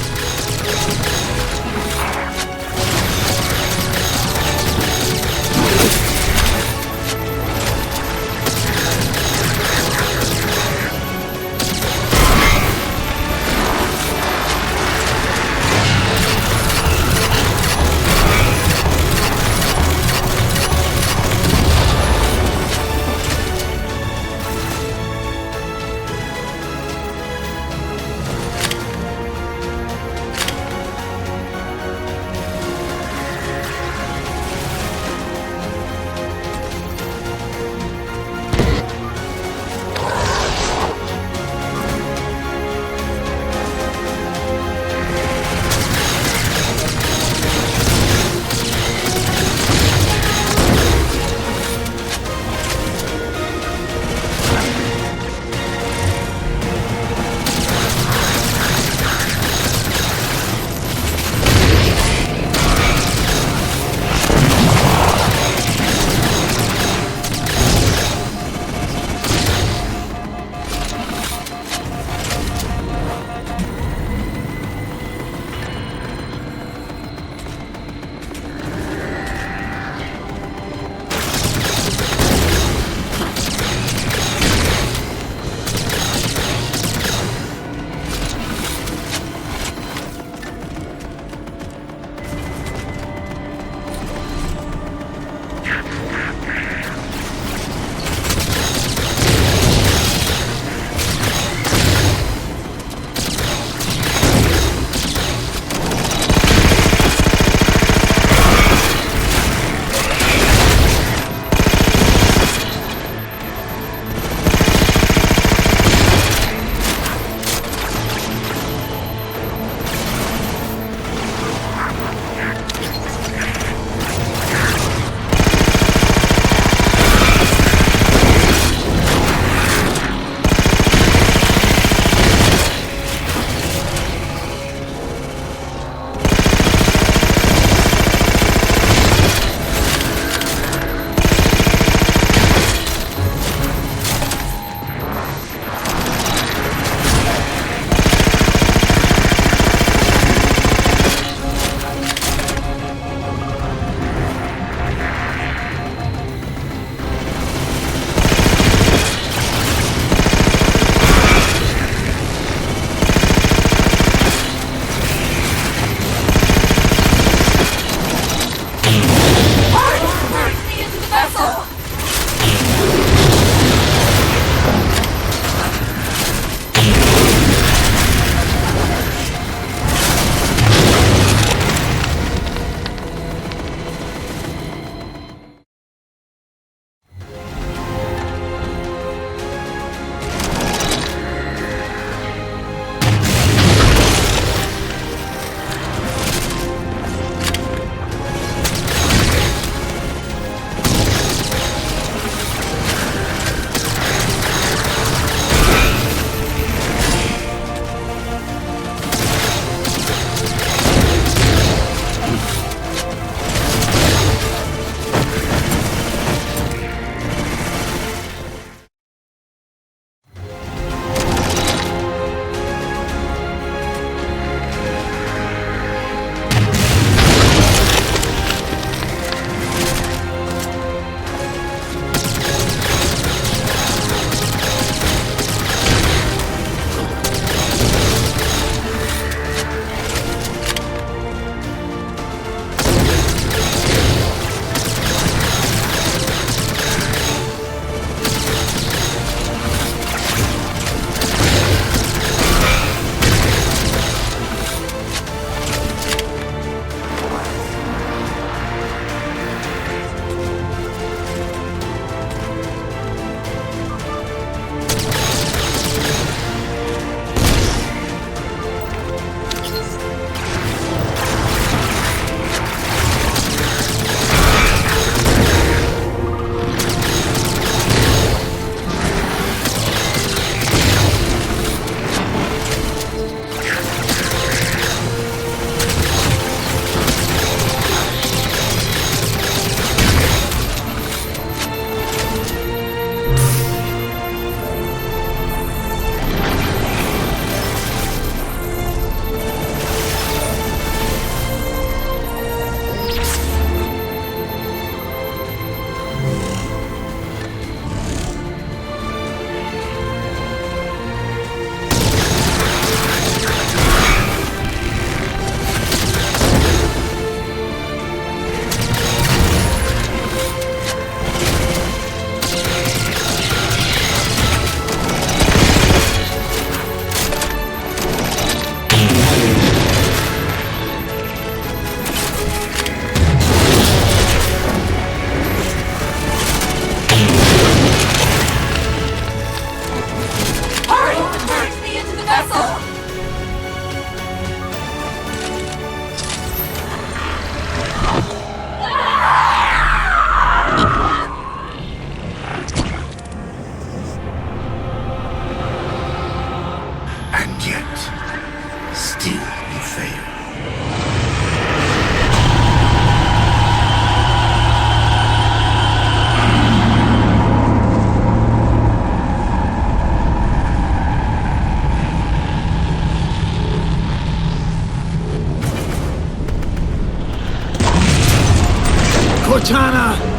Cortana!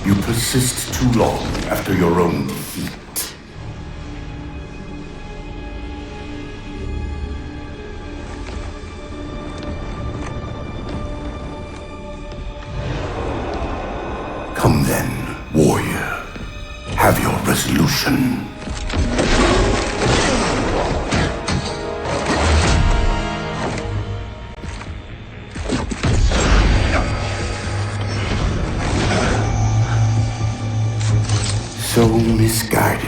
You persist too long after your own defeat. Come then, warrior. Have your resolution. So misguided.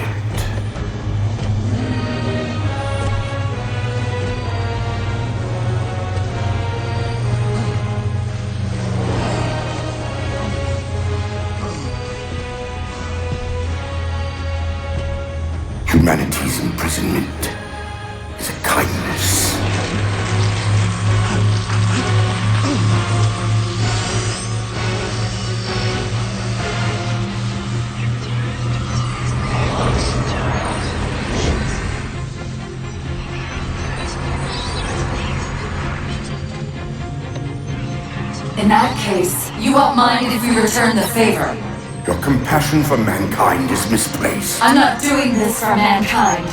Humanity's imprisonment is a kindness. In that case, you won't mind if we return the favor. Your compassion for mankind is misplaced. I'm not doing this for mankind.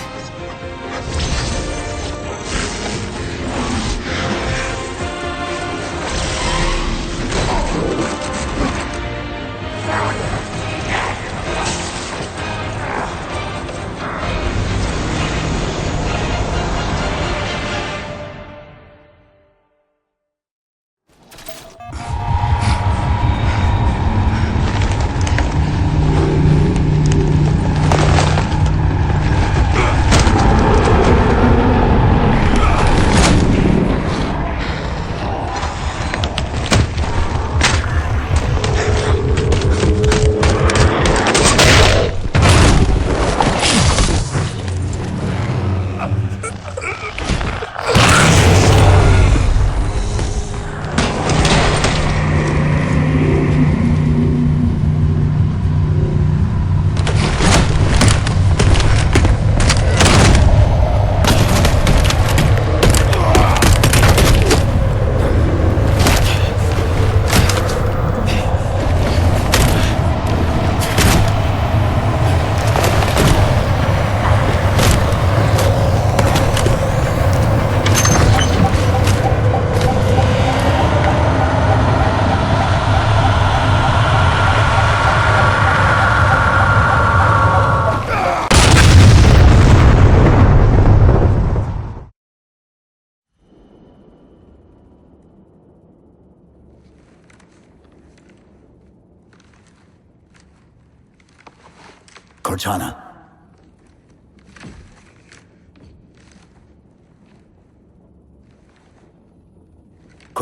Cortana.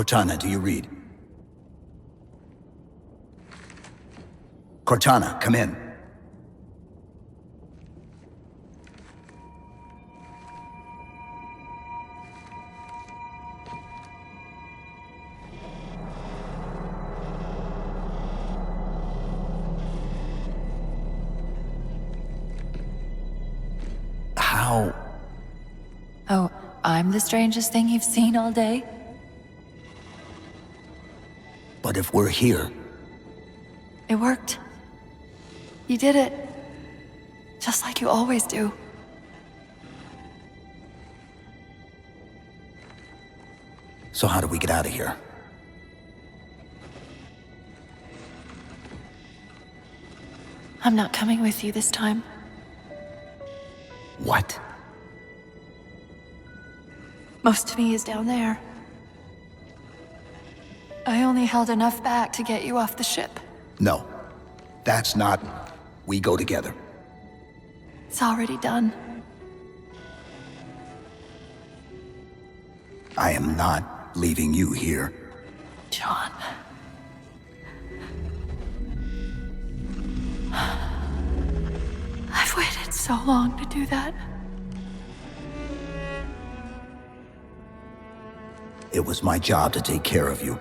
Cortana, do you read? Cortana, come in. How? Oh, I'm the strangest thing you've seen all day? But if we're here, It worked. You did it. Just like you always do. so how do we get out of here? I'm not coming with you this time. What? Most of me is down there. I only held enough back to get you off the ship. No. That's not... We go together. It's already done. I am not leaving you here. John. I've waited so long to do that. It was my job to take care of you.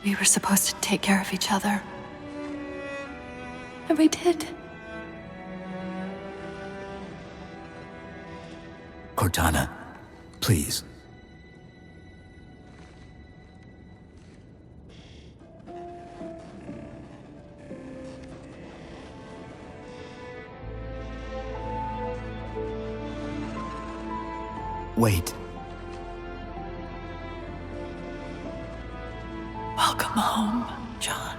We were supposed to take care of each other. And we did. Cortana, please. Wait. Welcome home, John.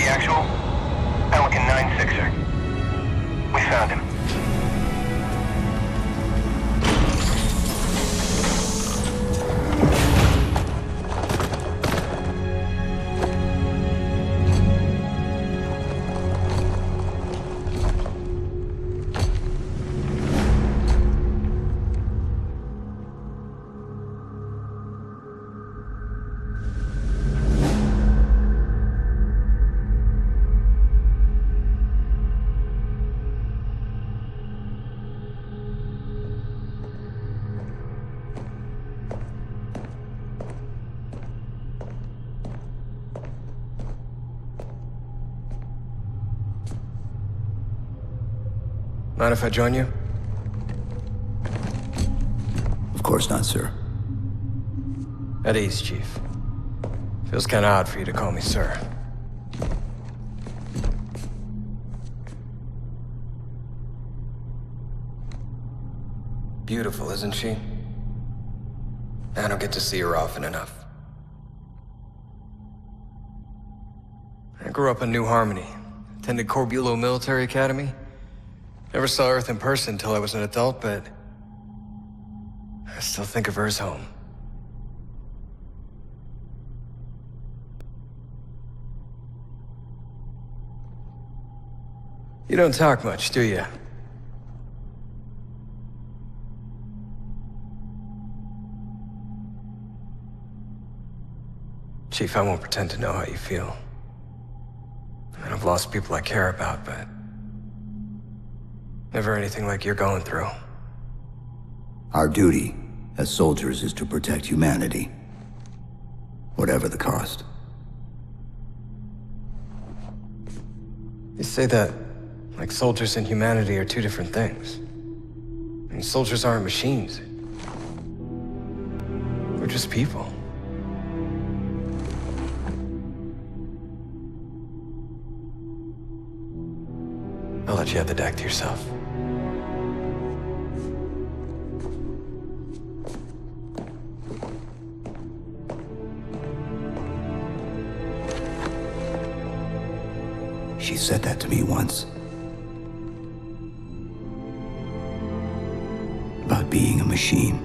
Actual, Pelican 9-6er. We found him. Mind if I join you? Of course not, sir. At ease, Chief. Feels kinda odd for you to call me sir. Beautiful, isn't she? I don't get to see her often enough. I grew up in New Harmony, attended Corbulo Military Academy. Never saw Earth in person until I was an adult, but I still think of her as home. You don't talk much, do you? Chief, I won't pretend to know how you feel. I mean, I've lost people I care about, but never anything like you're going through. Our duty as soldiers is to protect humanity, whatever the cost. You say that like soldiers and humanity are two different things. I mean, soldiers aren't machines. We're just people. I'll let you have the deck to yourself. She said that to me once. About being a machine.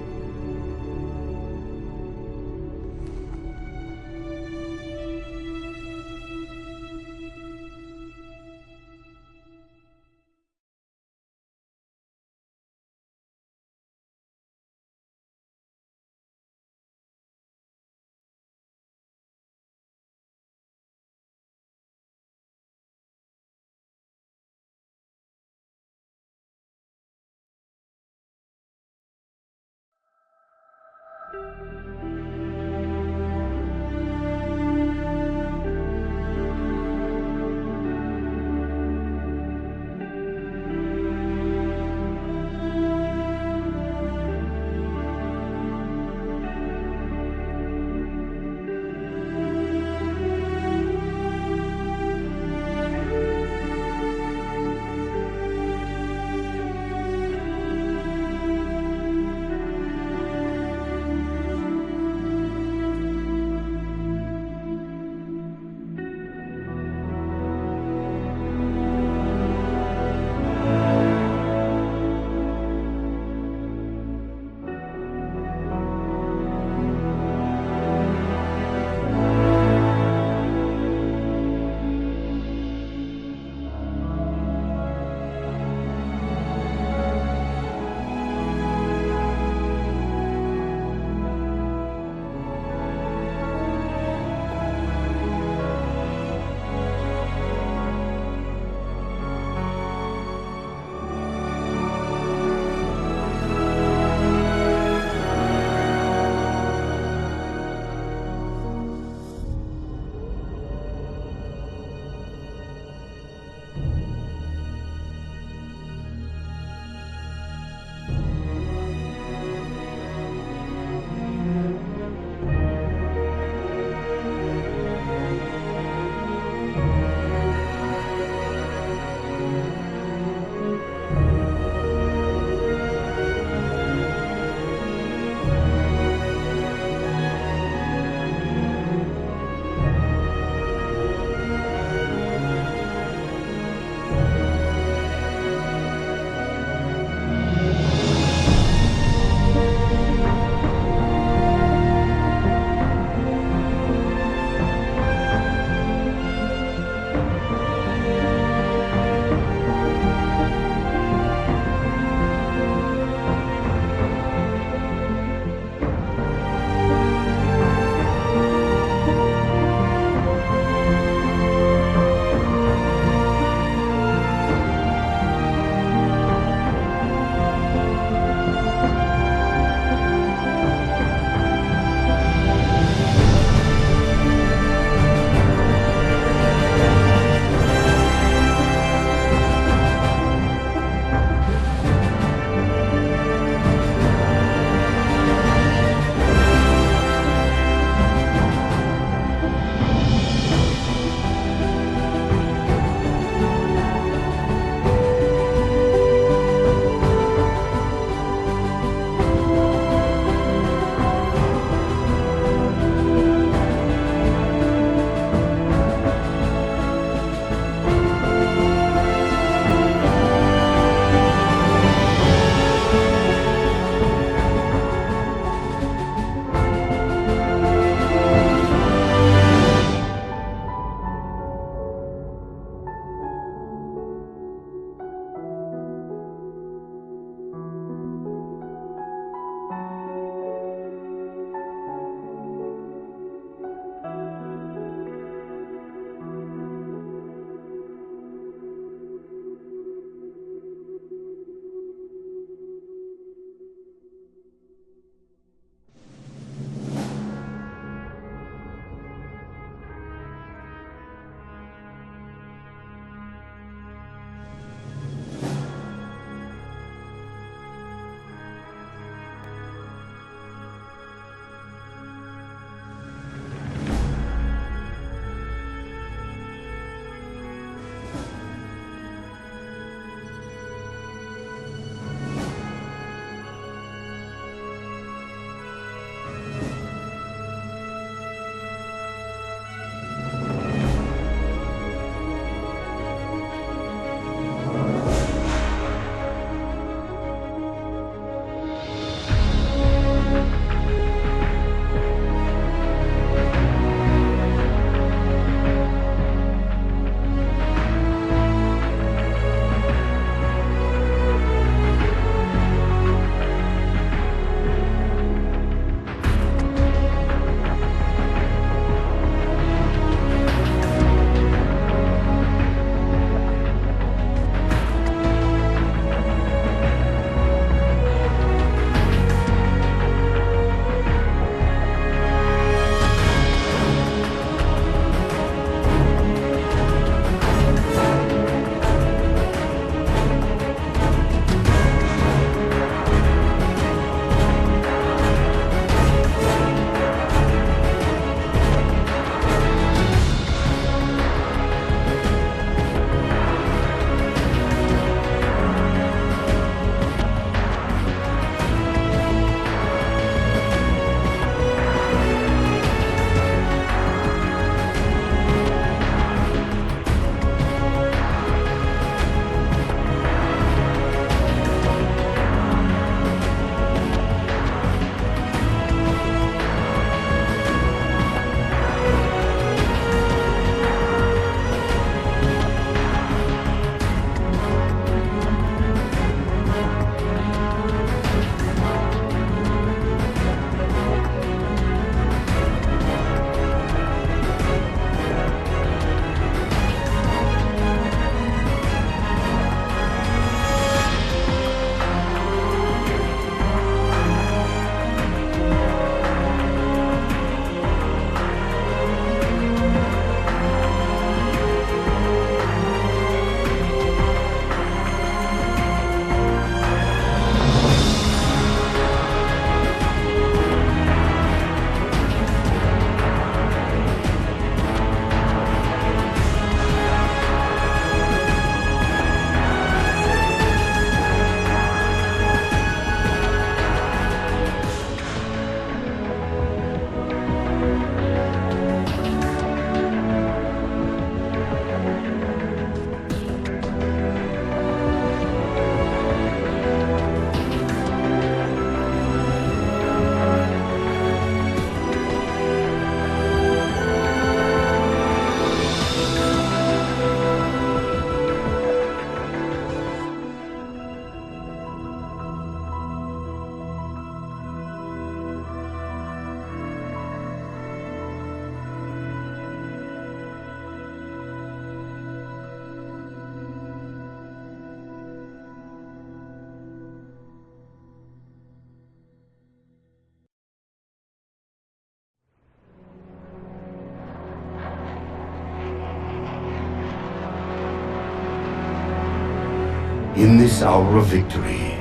In this hour of victory,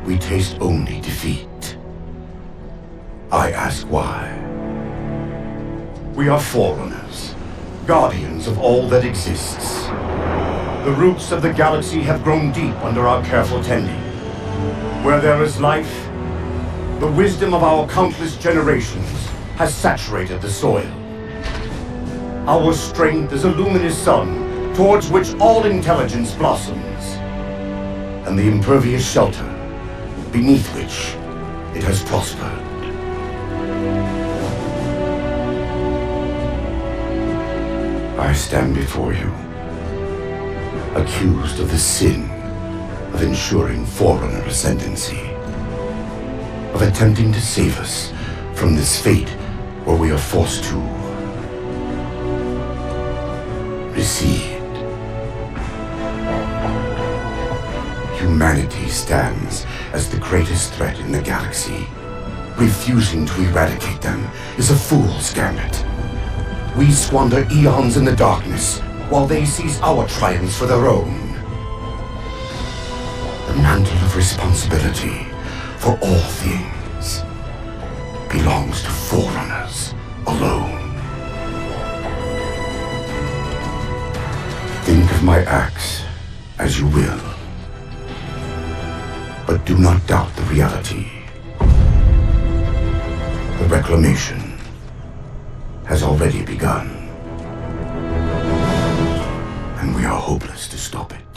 we taste only defeat. I ask why. We are forerunners, guardians of all that exists. The roots of the galaxy have grown deep under our careful tending. Where there is life, the wisdom of our countless generations has saturated the soil. Our strength is a luminous sun towards which all intelligence blossoms, and the impervious shelter beneath which it has prospered. I stand before you, accused of the sin of ensuring Forerunner ascendancy, of attempting to save us from this fate where we are forced to recede. Humanity stands as the greatest threat in the galaxy. Refusing to eradicate them is a fool's gambit. We squander eons in the darkness, while they seize our triumphs for their own. The mantle of responsibility for all things belongs to Forerunners alone. Think of my acts as you will, but do not doubt the reality. The reclamation has already begun, and we are hopeless to stop it.